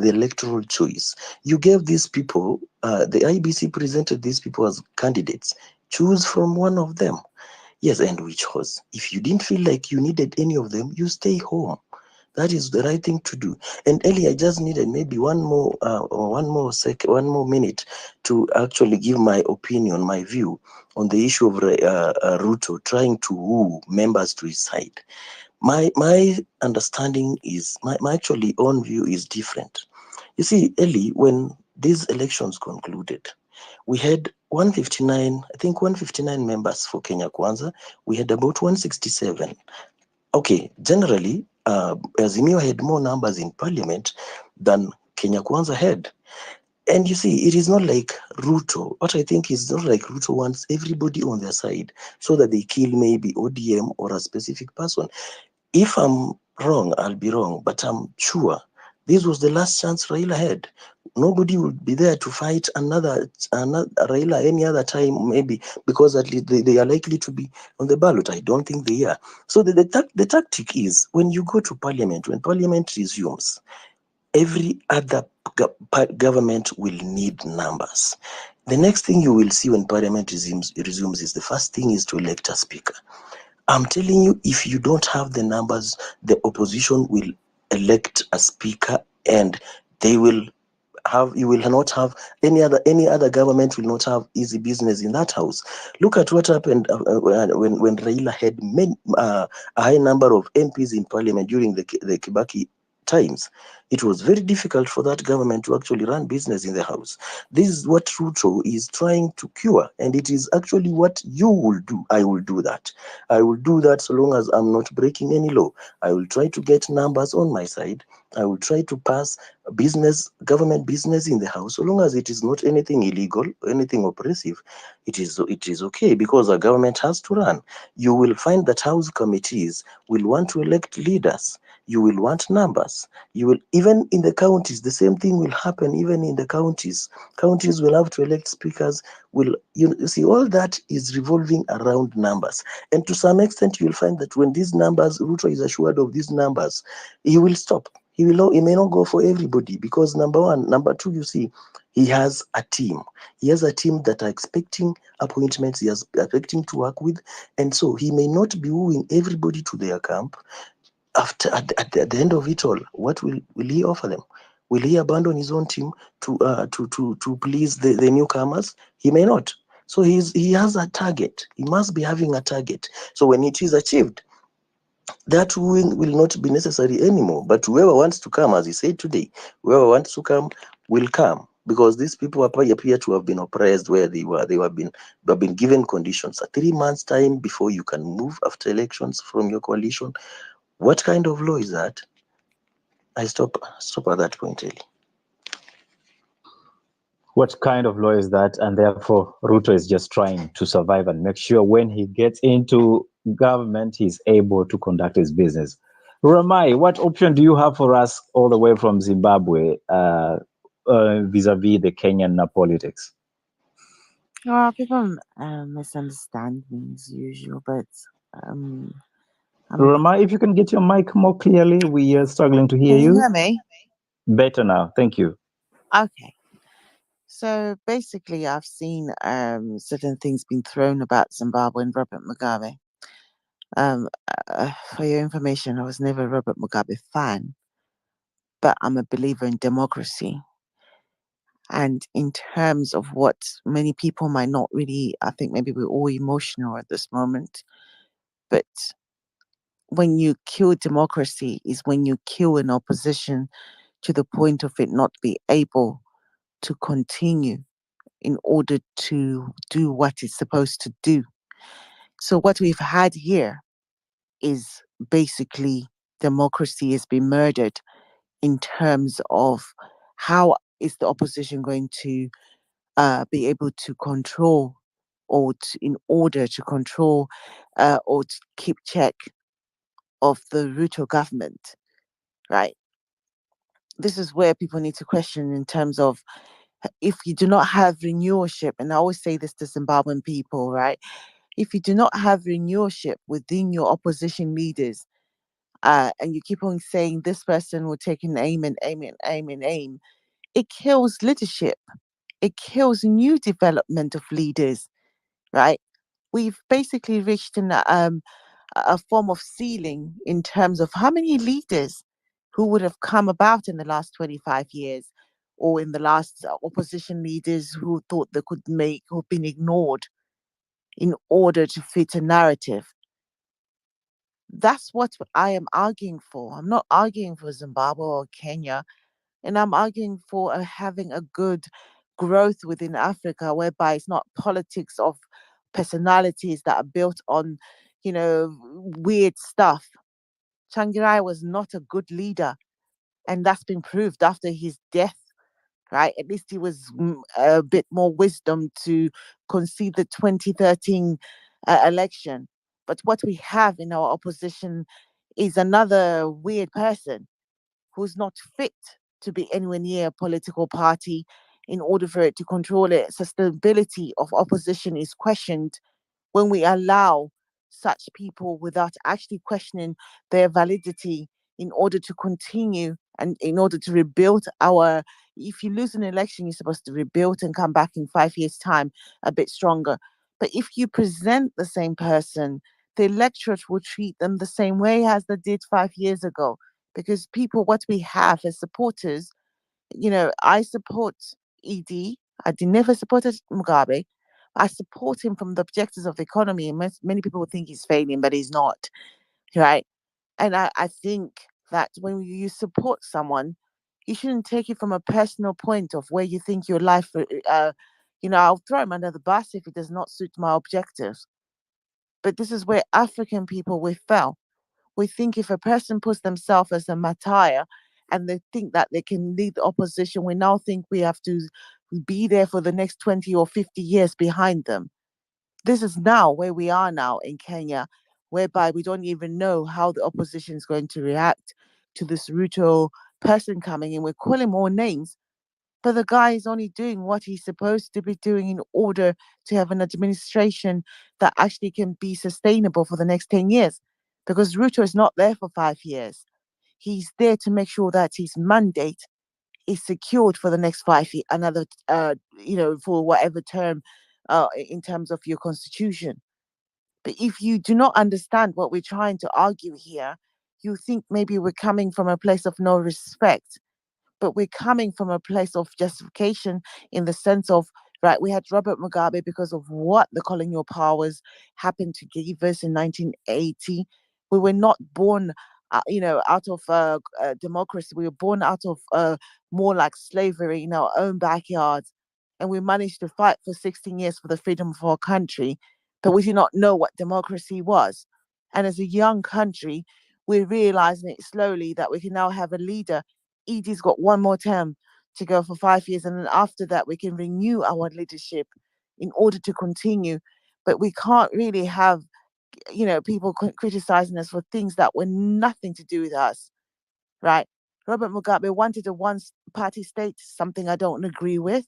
electoral choice. You gave these people, the IBC presented these people as candidates. Choose from one of them. Yes, and we chose. If you didn't feel like you needed any of them, you stay home. That is the right thing to do. And Ellie, I just needed maybe one more minute to actually give my opinion, my view on the issue of Ruto trying to woo members to his side. My understanding is my actually own view is different. You see, Ellie, when these elections concluded, we had 159, I think 159 members for Kenya Kwanza. We had about 167. Okay, generally, Azimio had more numbers in parliament than Kenya Kwanza had. And you see, it is not like Ruto. What I think is not like Ruto wants everybody on their side so that they kill maybe ODM or a specific person. If I'm wrong, I'll be wrong, but I'm sure this was the last chance Raila had. Nobody would be there to fight another Raila any other time, maybe because at least they are likely to be on the ballot. I don't think they are. So the tactic is when you go to parliament, when parliament resumes, every other government will need numbers. The next thing you will see when parliament resumes is the first thing is to elect a speaker. I'm telling you, if you don't have the numbers, the opposition will elect a speaker and they will you will not have any other government will not have easy business in that house. Look at what happened when Raila had a high number of MPs in parliament during the Kibaki times. It was very difficult for that government to actually run business in the house. This is what Ruto is trying to cure, and it is actually what you will do. I will do that. I will do that so long as I'm not breaking any law. I will try to get numbers on my side. I will try to pass government business in the house, so long as it is not anything illegal, anything oppressive. It is okay because a government has to run. You will find that house committees will want to elect leaders. You will want numbers. You will, even in the counties, the same thing will happen. Even in the counties will have to elect speakers. You see, all that is revolving around numbers, and to some extent you will find that when these numbers, Ruto is assured of these numbers, he will stop. He may not go for everybody because number one, number two, you see, he has a team. He has a team that are expecting appointments. He is expecting to work with, and so he may not be wooing everybody to their camp. At the end of it all, what will he offer them? Will he abandon his own team to please the newcomers? He may not. So he has a target. He must be having a target. So when it is achieved, that wooing will not be necessary anymore. But whoever wants to come, as he said today, whoever wants to come will come, because these people appear to have been oppressed where they were. They have been given conditions. A 3 months time before you can move after elections from your coalition. What kind of law is that? I stop at that point, Eli. What kind of law is that? And therefore, Ruto is just trying to survive and make sure when he gets into government, he's able to conduct his business. Ramai, what option do you have for us all the way from Zimbabwe vis-a-vis the Kenyan politics? Well, people misunderstand me as usual, but Ramai, if you can get your mic more clearly, we are struggling to hear can you you. hear me? Better now, thank you. Okay. So basically, I've seen certain things being thrown about Zimbabwe and Robert Mugabe. For your information, I was never a Robert Mugabe fan, but I'm a believer in democracy. And in terms of what many people might not really, I think maybe we're all emotional at this moment, but when you kill democracy is when you kill an opposition to the point of it not be able to continue in order to do what it's supposed to do. So what we've had here is basically democracy has been murdered in terms of how is the opposition going to be able to control in order to control or to keep check of the Ruto government, right? This is where people need to question in terms of if you do not have renewalship, and I always say this to Zimbabwean people, right? If you do not have renewalship within your opposition leaders, and you keep on saying this person will take an aim and aim and aim and aim, it kills leadership. It kills new development of leaders, right? We've basically reached a form of ceiling in terms of how many leaders who would have come about in the last 25 years or in the last opposition leaders who thought they could make, who've been ignored in order to fit a narrative. That's what I am arguing for. I'm not arguing for Zimbabwe or Kenya, and I'm arguing for having a good growth within Africa, whereby it's not politics of personalities that are built on, weird stuff. Changirai was not a good leader, and that's been proved after his death, right? At least he was a bit more wisdom to concede the 2013 election. But what we have in our opposition is another weird person who's not fit to be anywhere near a political party in order for it to control it. Sustainability of opposition is questioned when we allow such people without actually questioning their validity in order to continue and in order to rebuild our. If you lose an election, you're supposed to rebuild and come back in 5 years' time a bit stronger. But if you present the same person, the electorate will treat them the same way as they did 5 years ago. Because people, what we have as supporters, I support ED. I did never supported Mugabe. I support him from the objectives of the economy. And many people would think he's failing, but he's not, right? And I think that when you support someone, you shouldn't take it from a personal point of where you think your life, I'll throw him under the bus if it does not suit my objectives. But this is where African people, we fail. We think if a person puts themselves as a martyr and they think that they can lead the opposition, we now think we have to be there for the next 20 or 50 years behind them. This is now where we are now in Kenya, whereby we don't even know how the opposition is going to react to this Ruto person coming in. We're calling more names, but the guy is only doing what he's supposed to be doing in order to have an administration that actually can be sustainable for the next 10 years. Because Ruto is not there for 5 years. He's there to make sure that his mandate is secured for the next 5 years, another, for whatever term, in terms of your constitution. But if you do not understand what we're trying to argue here, you think maybe we're coming from a place of no respect. But we're coming from a place of justification in the sense of, right, we had Robert Mugabe because of what the colonial powers happened to give us in 1980. We were not born, out of democracy. We were born out of more like slavery in our own backyards. And we managed to fight for 16 years for the freedom of our country, but we did not know what democracy was. And as a young country, we're realizing it slowly that we can now have a leader. Edie's got one more term to go for 5 years, and then after that, we can renew our leadership in order to continue. But we can't really have, people criticizing us for things that were nothing to do with us, right? Robert Mugabe wanted a one-party state, something I don't agree with.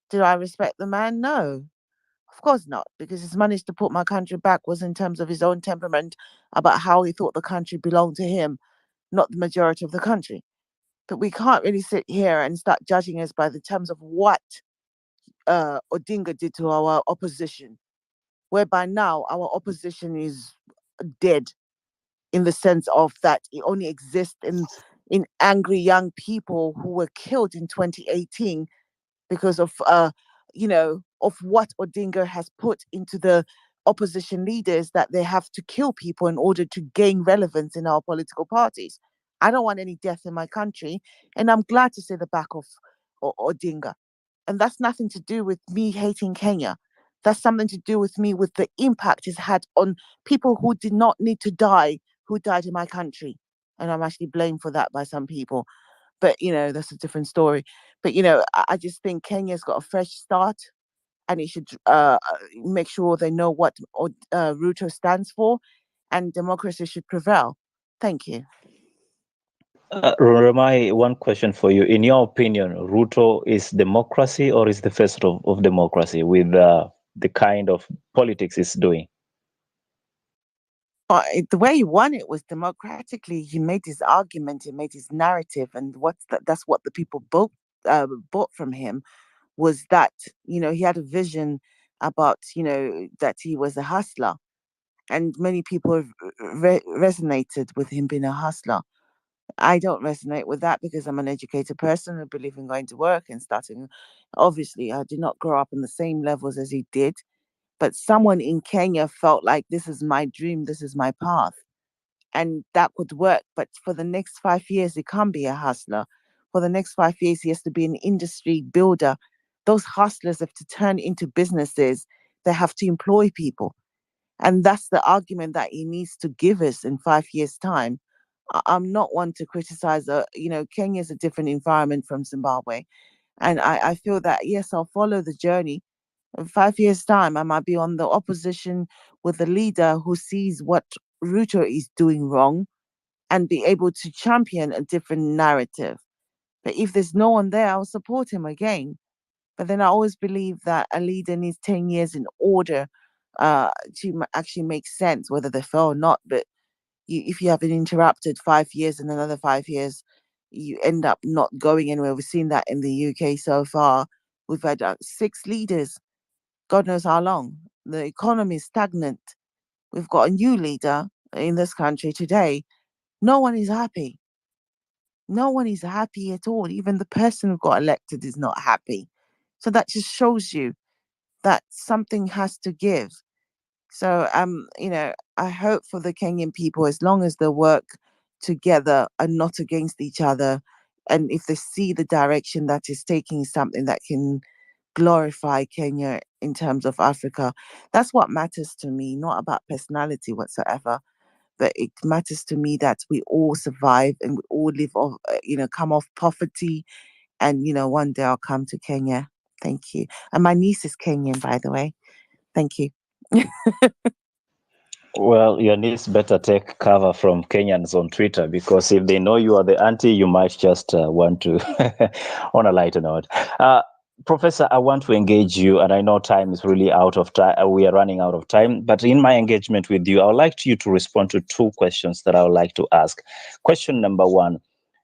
Do I respect the man? No, of course not, because his managed to put my country backwards in terms of his own temperament about how he thought the country belonged to him, not the majority of the country. But we can't really sit here and start judging us by the terms of what Odinga did to our opposition, whereby now our opposition is dead in the sense of that it only exists in angry young people who were killed in 2018 because of of what Odinga has put into the opposition leaders, that they have to kill people in order to gain relevance in our political parties. I don't want any death in my country, and I'm glad to see the back of Odinga. And that's nothing to do with me hating Kenya. That's something to do with me, with the impact it's had on people who did not need to die, who died in my country. And I'm actually blamed for that by some people. But that's a different story. But I just think Kenya's got a fresh start, and it should make sure they know what Ruto stands for, and democracy should prevail. Thank you. Ramai, one question for you. In your opinion, Ruto is democracy or is the face of democracy with the kind of politics he's doing? The way he won it was democratically. He made his argument, he made his narrative, and that's what the people bought from him, was that he had a vision about that he was a hustler, and many people have resonated with him being a hustler. I don't resonate with that because I'm an educated person and believe in going to work and starting. Obviously, I did not grow up in the same levels as he did, but someone in Kenya felt like this is my dream, this is my path, and that could work. But for the next 5 years, he can't be a hustler. For the next 5 years, he has to be an industry builder. Those hustlers have to turn into businesses. They have to employ people. And that's the argument that he needs to give us in 5 years' time. I'm not one to criticize. Kenya is a different environment from Zimbabwe. And I feel that, yes, I'll follow the journey. In 5 years' time, I might be on the opposition with a leader who sees what Ruto is doing wrong and be able to champion a different narrative. But if there's no one there, I'll support him again. But then I always believe that a leader needs 10 years in order to actually make sense, whether they fail or not. But if you have an interrupted 5 years and another 5 years, you end up not going anywhere. We've seen that in the UK so far. We've had 6 leaders, God knows how long. The economy is stagnant. We've got a new leader in this country today. No one is happy. No one is happy at all. Even the person who got elected is not happy. So that just shows you that something has to give. So I hope for the Kenyan people, as long as they work together and not against each other, and if they see the direction that is taking something that can glorify Kenya in terms of Africa, that's what matters to me, not about personality whatsoever. But it matters to me that we all survive and we all live off, come off poverty. And, one day I'll come to Kenya. Thank you. And my niece is Kenyan, by the way. Thank you. Well, your niece better take cover from Kenyans on Twitter, because if they know you are the auntie, you might just want to, on a lighter note. Professor, I want to engage you, and I know time is really out of time. We are running out of time, but in my engagement with you, I would like you to respond to 2 questions that I would like to ask. Question number 1,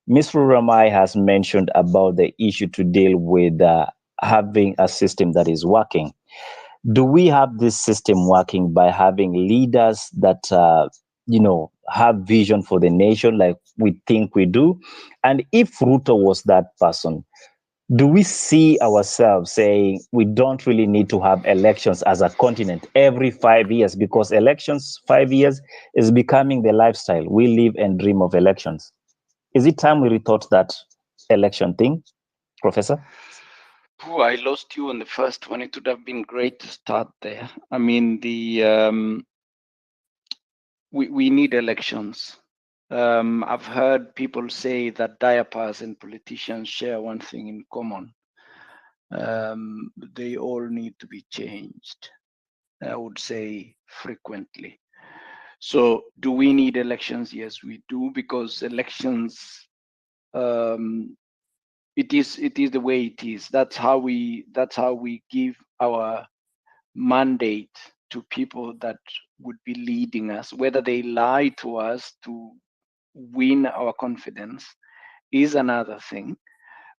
Ms. Ruramai has mentioned about the issue to deal with having a system that is working. Do we have this system working by having leaders that have vision for the nation like we think we do? And if Ruto was that person, do we see ourselves saying we don't really need to have elections as a continent every 5 years, because elections 5 years is becoming the lifestyle? We live and dream of elections. Is it time we rethought that election thing, Professor? Oh, I lost you on the first one. It would have been great to start there. I mean, we need elections. I've heard people say that diapers and politicians share one thing in common. They all need to be changed, I would say, frequently. So do we need elections? Yes, we do, because elections, it is the way it is. That's how we give our mandate to people that would be leading us. Whether they lie to us to win our confidence is another thing.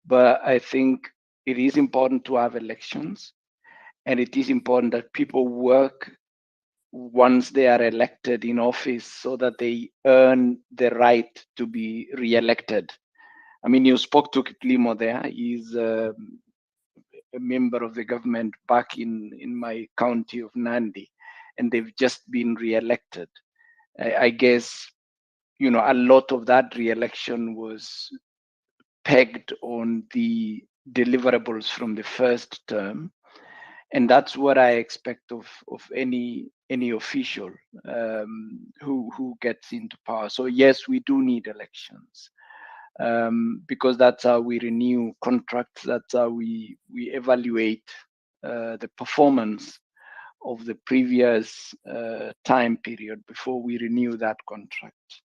But I think it is important to have elections, and it is important that people work once they are elected in office so that they earn the right to be re-elected. I mean, you spoke to Kiplimo there. He's a member of the government back in my county of Nandi, and they've just been re-elected. I guess, a lot of that re-election was pegged on the deliverables from the first term. And that's what I expect of any official who gets into power. So yes, we do need elections. because that's how we renew contracts. That's how we evaluate the performance of the previous time period before we renew that contract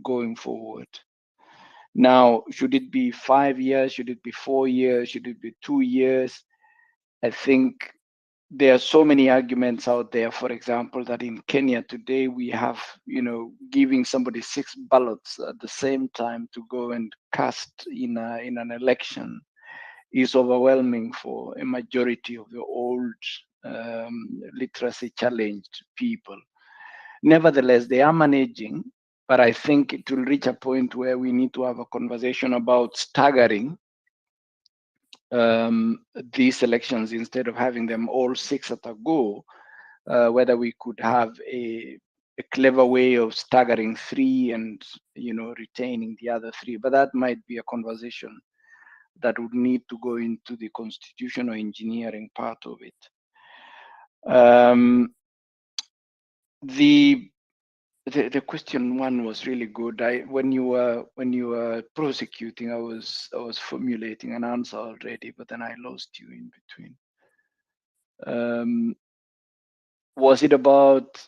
going forward. Now, should it be 5 years? Should it be 4 years? Should it be 2 years? I think there are so many arguments out there. For example, that in Kenya today we have, giving somebody 6 ballots at the same time to go and cast in an election is overwhelming for a majority of the old literacy challenged people. Nevertheless, they are managing, but I think it will reach a point where we need to have a conversation about staggering these elections instead of having them all 6 at a go, whether we could have a clever way of staggering 3 and retaining the other 3. But that might be a conversation that would need to go into the constitutional engineering part of it. The question one was really good. When you were prosecuting, I was formulating an answer already, but then I lost you in between. Was it about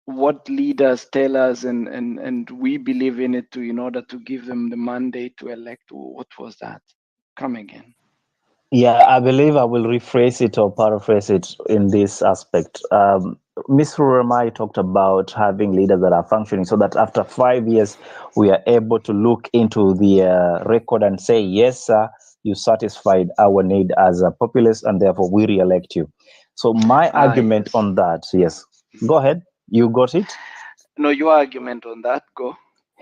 what leaders tell us and we believe in it in order to give them the mandate to elect? What was that? Come again. Yeah, I believe I will rephrase it or paraphrase it in this aspect. Ms. Ruremai talked about having leaders that are functioning so that after 5 years, we are able to look into the record and say, yes, sir, you satisfied our need as a populace and therefore we re-elect you. So my argument Yes. on that, yes, go ahead. You got it? No, your argument on that, go.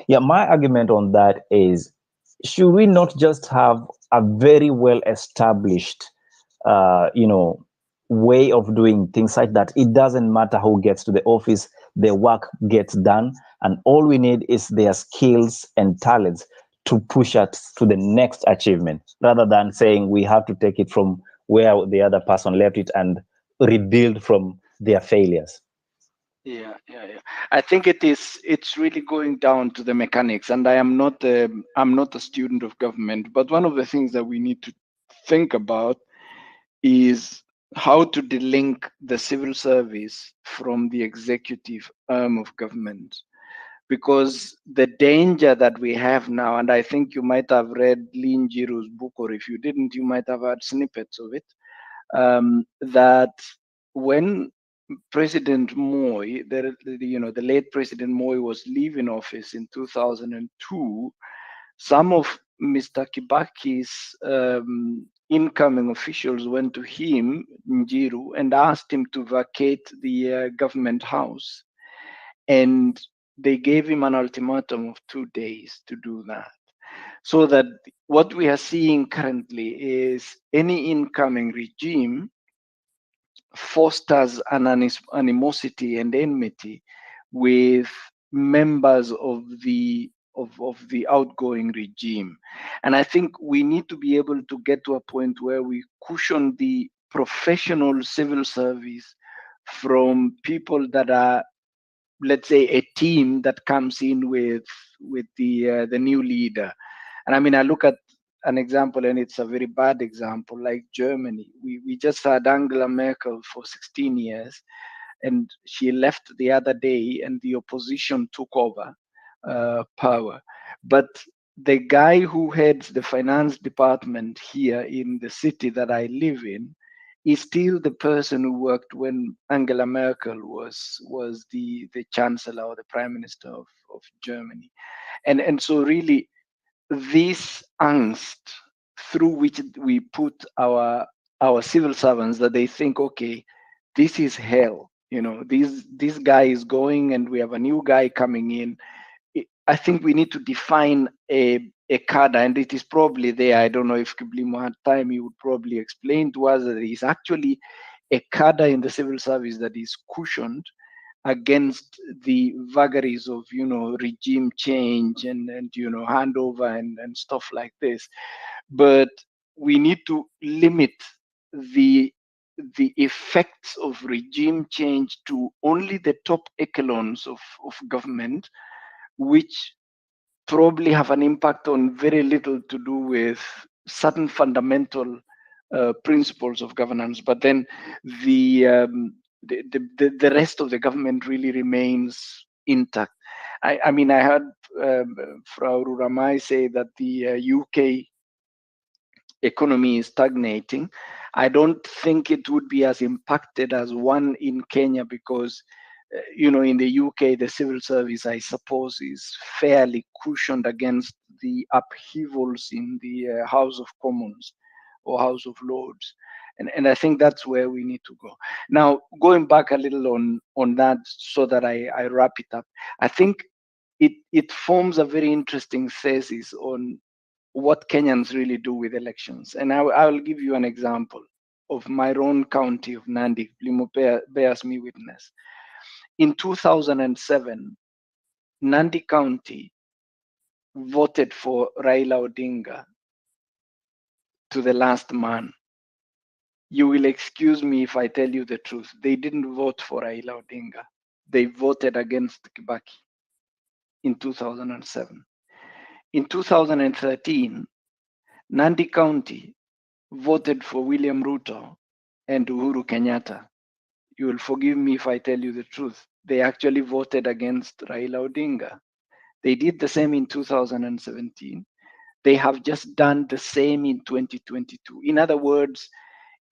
Yeah, my argument on that is, should we not just have a very well established, way of doing things like that? It doesn't matter who gets to the office, the work gets done, and all we need is their skills and talents to push us to the next achievement, rather than saying we have to take it from where the other person left it and rebuild from their failures. Yeah. I think it's really going down to the mechanics, and I'm not a student of government, but one of the things that we need to think about is how to delink the civil service from the executive arm of government. Because the danger that we have now, and I think you might have read Lin Jiru's book, or if you didn't, you might have heard snippets of it, that when President Moi, the late President Moi was leaving office in 2002, some of Mr. Kibaki's incoming officials went to him, Njiru, and asked him to vacate the government house. And they gave him an ultimatum of 2 days to do that. So that what we are seeing currently is any incoming regime fosters an animosity and enmity with members of the outgoing regime. And I think we need to be able to get to a point where we cushion the professional civil service from people that are, let's say, a team that comes in with the new leader. And I mean, I look at an example, and it's a very bad example, like Germany. We just had Angela Merkel for 16 years, and she left the other day, and the opposition took over power. But the guy who heads the finance department here in the city that I live in is still the person who worked when Angela Merkel was the chancellor or the prime minister of Germany. And so really, this angst through which we put our civil servants, that they think, okay, this is hell, this guy is going and we have a new guy coming in. I think we need to define a cadre, and it is probably there. I don't know if Kiblimo had time, he would probably explain to us that there is actually a cadre in the civil service that is cushioned against the vagaries of regime change and handover and stuff like this. But we need to limit the effects of regime change to only the top echelons of government, which probably have an impact on very little to do with certain fundamental principles of governance, but then the rest of the government really remains intact. I mean, I heard Frau Ruramai say that the UK economy is stagnating. I don't think it would be as impacted as one in Kenya because, in the UK, the civil service, I suppose, is fairly cushioned against the upheavals in the House of Commons or House of Lords. And I think that's where we need to go. Now, going back a little on that so that I wrap it up, I think it forms a very interesting thesis on what Kenyans really do with elections. And I'll give you an example of my own county of Nandi. Limo bears me witness. In 2007, Nandi County voted for Raila Odinga to the last man. You will excuse me if I tell you the truth. They didn't vote for Raila Odinga. They voted against Kibaki in 2007. In 2013, Nandi County voted for William Ruto and Uhuru Kenyatta. You will forgive me if I tell you the truth. They actually voted against Raila Odinga. They did the same in 2017. They have just done the same in 2022. In other words,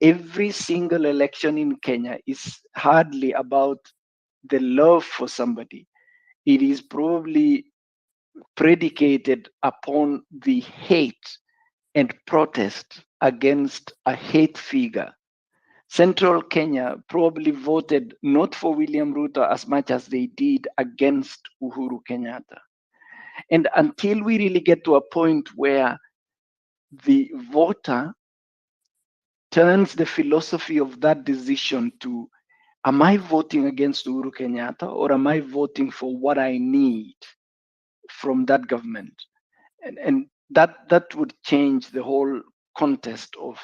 every single election in Kenya is hardly about the love for somebody. It is probably predicated upon the hate and protest against a hate figure. Central Kenya probably voted not for William Ruto as much as they did against Uhuru Kenyatta. And until we really get to a point where the voter turns the philosophy of that decision to, am I voting against Uhuru Kenyatta or am I voting for what I need from that government? And that would change the whole contest of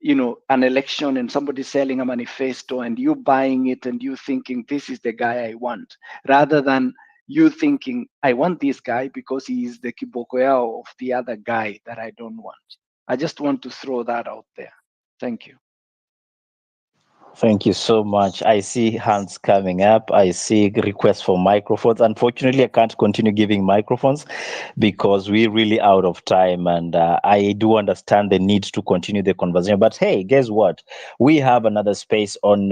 an election and somebody selling a manifesto and you buying it and you thinking this is the guy I want, rather than you thinking I want this guy because he is the kibokoyao of the other guy that I don't want. I just want to throw that out there. Thank you. Thank you so much. I see hands coming up. I see requests for microphones. Unfortunately, I can't continue giving microphones because we're really out of time. And I do understand the need to continue the conversation. But hey, guess what? We have another space on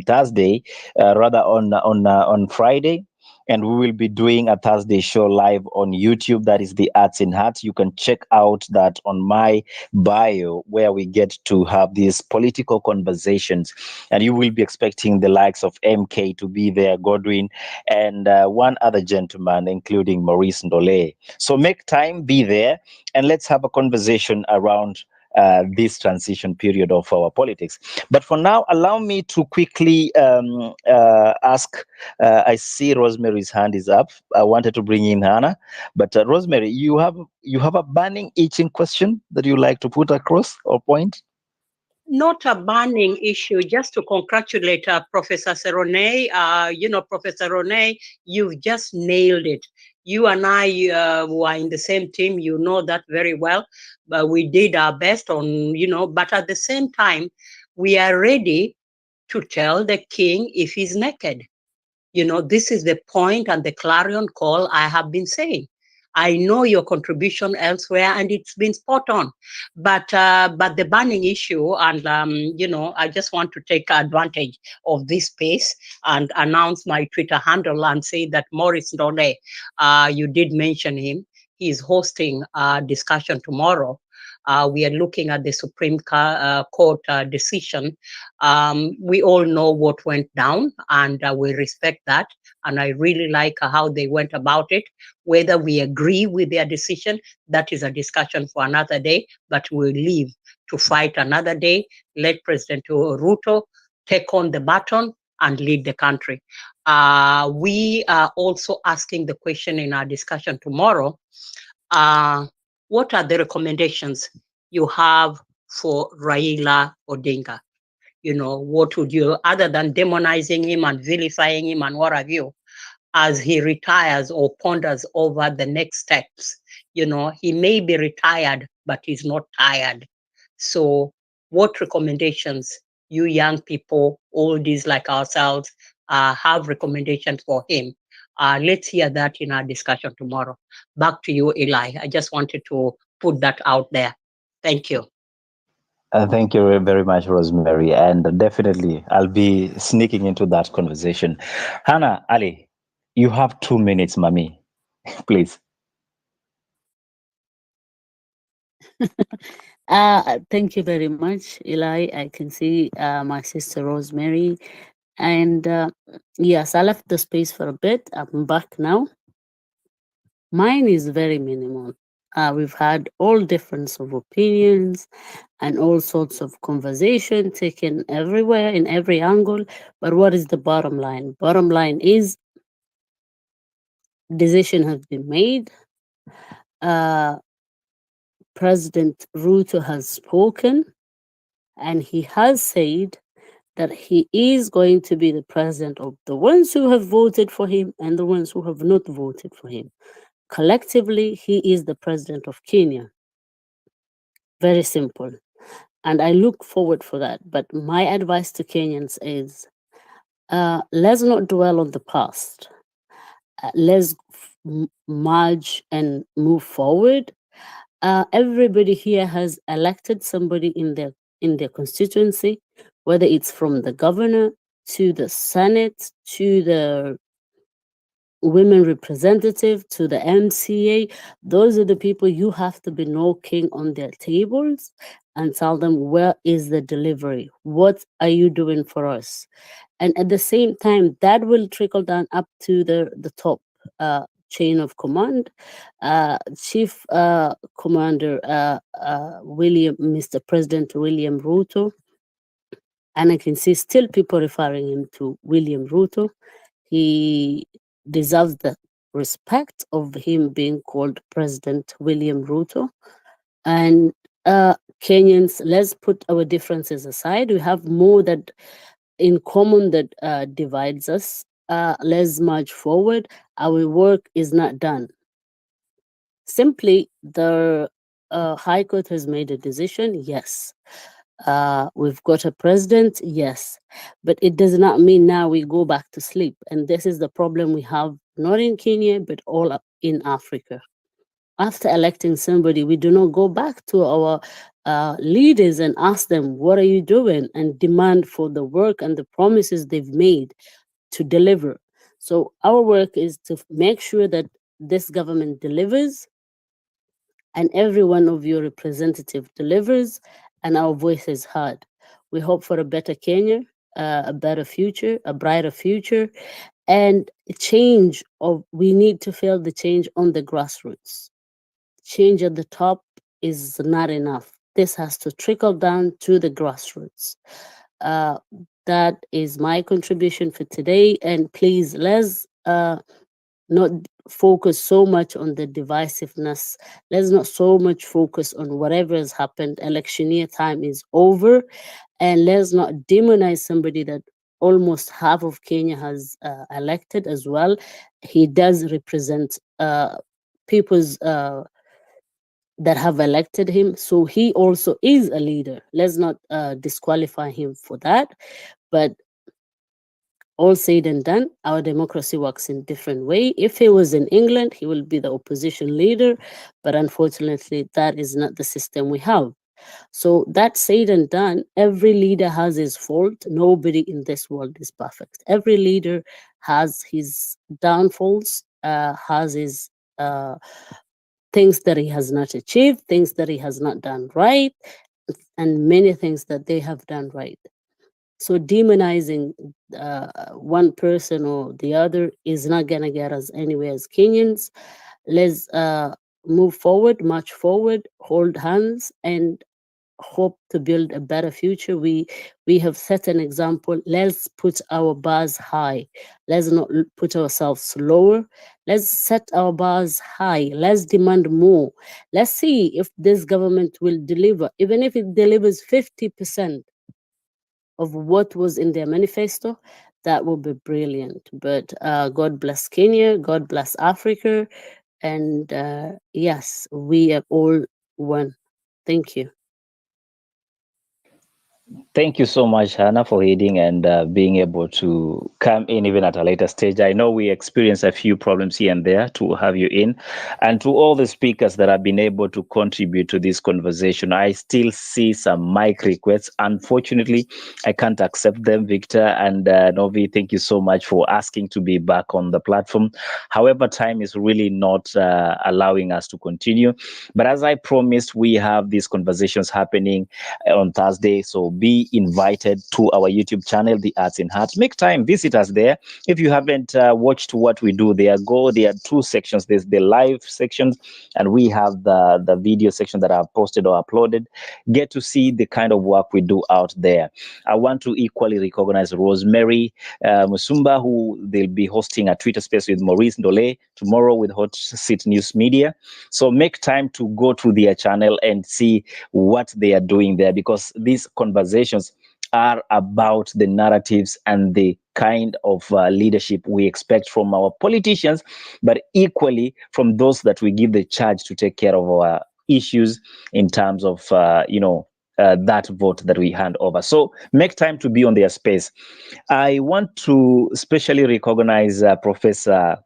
Thursday, rather on Friday. And we will be doing a Thursday show live on YouTube. That is the Arts in Heart. You can check out that on my bio, where we get to have these political conversations. And you will be expecting the likes of MK to be there, Godwin, and one other gentleman, including Maurice Ndole. So make time, be there, and let's have a conversation around this transition period of our politics. But for now, allow me to quickly ask. I see Rosemary's hand is up. I wanted to bring in Hannah, but Rosemary, you have a burning, itching question that you like to put across or point? Not a burning issue, just to congratulate Professor Serone. Professor Serone, you've just nailed it. You and I were in the same team, you know that very well, but we did our best but at the same time, we are ready to tell the king if he's naked. This is the point and the clarion call I have been saying. I know your contribution elsewhere, and it's been spot on. But the burning issue, and I just want to take advantage of this space and announce my Twitter handle and say that Maurice Ndole, you did mention him. He's hosting a discussion tomorrow. We are looking at the Supreme Court decision. We all know what went down, and we respect that. And I really like how they went about it. Whether we agree with their decision, that is a discussion for another day, but we'll leave to fight another day. Let President Ruto take on the baton and lead the country. We are also asking the question in our discussion tomorrow, what are the recommendations you have for Raila Odinga? What would you, other than demonizing him and vilifying him and what have you, as he retires or ponders over the next steps. You know, he may be retired, but he's not tired. So what recommendations you young people, oldies like ourselves, have recommendations for him? Let's hear that in our discussion tomorrow. Back to you, Eli. I just wanted to put that out there. Thank you. Thank you very much, Rosemary. And definitely, I'll be sneaking into that conversation. Hannah, Ali, you have 2 minutes, mommy. Please. Thank you very much, Eli. I can see my sister Rosemary. And yes, I left the space for a bit. I'm back now. Mine is very minimal. We've had all difference of opinions and all sorts of conversation taken everywhere in every angle. But what is the bottom line? Bottom line is decision has been made. President Ruto has spoken, and he has said that he is going to be the president of the ones who have voted for him and the ones who have not voted for him. Collectively, he is the president of Kenya. Very simple. And I look forward for that. But my advice to Kenyans is let's not dwell on the past. Let's merge and move forward. Everybody here has elected somebody in their constituency, whether it's from the governor to the Senate to the women representative to the MCA. Those are the people you have to be knocking on their tables and tell them, where is the delivery? What are you doing for us? And at the same time, that will trickle down up to the top chain of command. Chief Commander Mr. President William Ruto, and I can see still people referring him to William Ruto. He deserves the respect of him being called President William Ruto. And Kenyans, let's put our differences aside. We have more that in common that divides us. Let's march forward. Our work is not done. Simply, the High Court has made a decision, yes. We've got a president, yes. But it does not mean now we go back to sleep. And this is the problem we have, not in Kenya, but all in Africa. After electing somebody, we do not go back to our leaders and ask them, what are you doing? And demand for the work and the promises they've made to deliver. So our work is to make sure that this government delivers and every one of your representative delivers and our voice is heard. We hope for a better Kenya, a better future, a brighter future, and a change we need to feel the change on the grassroots. Change at the top is not enough. This has to trickle down to the grassroots. That is my contribution for today. And please, let's not focus so much on the divisiveness. Let's not so much focus on whatever has happened. Electioneer time is over. And let's not demonize somebody that almost half of Kenya has elected as well. He does represent people's that have elected him. So he also is a leader. Let's not disqualify him for that. But all said and done, our democracy works in different way. If he was in England, he will be the opposition leader. But unfortunately, that is not the system we have. So that said and done, every leader has his fault. Nobody in this world is perfect. Every leader has his downfalls, has his things that he has not achieved, things that he has not done right, and many things that they have done right. So demonizing one person or the other is not going to get us anywhere as Kenyans. Let's move forward, march forward, hold hands, and hope to build a better future. We have set an example. Let's put our bars high. Let's not put ourselves lower. Let's set our bars high. Let's demand more. Let's see if this government will deliver. Even if it delivers 50%, of what was in their manifesto, that would be brilliant. But God bless Kenya, God bless Africa, and yes, we are all one. Thank you. Thank you so much, Hannah, for leading and being able to come in even at a later stage. I know we experienced a few problems here and there to have you in. And to all the speakers that have been able to contribute to this conversation, I still see some mic requests. Unfortunately, I can't accept them, Victor and Novi. Thank you so much for asking to be back on the platform. However, time is really not allowing us to continue. But as I promised, we have these conversations happening on Thursday. So be invited to our YouTube channel, The Arts in Heart. Make time, visit us there. If you haven't watched what we do there, go. There are two sections. There's the live sections, and we have the video section that I've posted or uploaded. Get to see the kind of work we do out there. I want to equally recognize Rosemary Musumba, who they'll be hosting a Twitter space with Maurice Ndole tomorrow with Hot Seat News Media. So make time to go to their channel and see what they are doing there, because these conversations are about the narratives and the kind of leadership we expect from our politicians, but equally from those that we give the charge to take care of our issues in terms of, that vote that we hand over. So make time to be on their space. I want to specially recognize Professor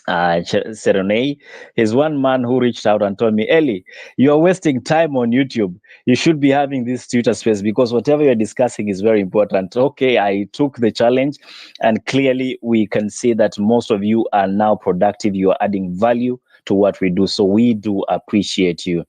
Serenay. He's one man who reached out and told me, Ellie, you're wasting time on YouTube. You should be having this Twitter space because whatever you're discussing is very important. Okay, I took the challenge, and clearly we can see that most of you are now productive. You are adding value to what we do. So we do appreciate you.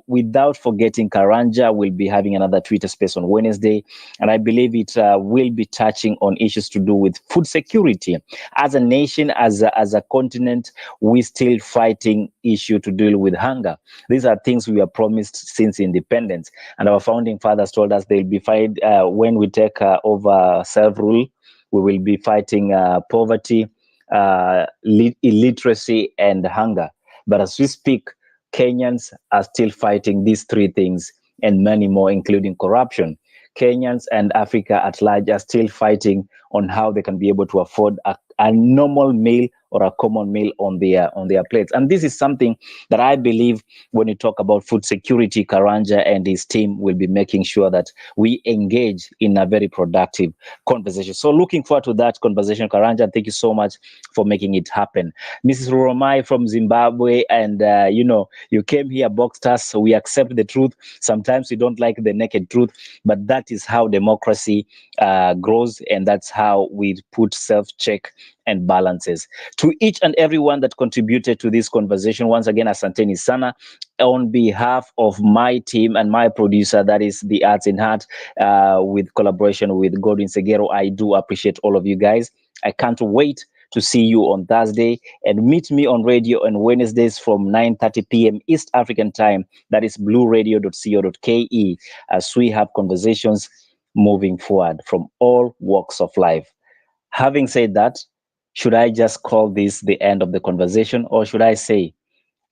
Without forgetting, Karanja will be having another Twitter space on Wednesday, and I believe it will be touching on issues to do with food security. As a nation, as a continent, we still fighting issue to deal with hunger. These are things we were promised since independence, and our founding fathers told us they'll be fight when we take over self-rule. We will be fighting poverty, illiteracy, and hunger. But as we speak, Kenyans are still fighting these three things and many more, including corruption. Kenyans and Africa at large are still fighting on how they can be able to afford a normal meal or a common meal on their plates. And this is something that I believe when you talk about food security, Karanja and his team will be making sure that we engage in a very productive conversation. So looking forward to that conversation, Karanja. Thank you so much for making it happen. Mrs. Ruromai from Zimbabwe, and you came here, boxed us, so we accept the truth. Sometimes we don't like the naked truth, but that is how democracy grows, and that's how we put self-check and balances. To each and everyone that contributed to this conversation, once again, asanteni sana. On behalf of my team and my producer, that is The Arts in Heart, with collaboration with Godwin Segero, I do appreciate all of you guys. I can't wait to see you on Thursday, and meet me on radio on Wednesdays from 9:30 p.m. East African time. That is blueradio.co.ke, as we have conversations moving forward from all walks of life. Having said that, should I just call this the end of the conversation, or should I say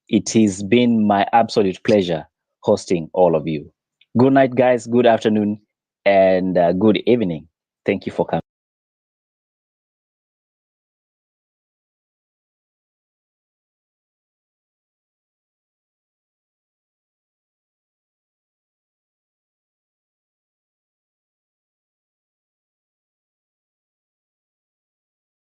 it has been my absolute pleasure hosting all of you? Good night, guys. Good afternoon, and good evening. Thank you for coming.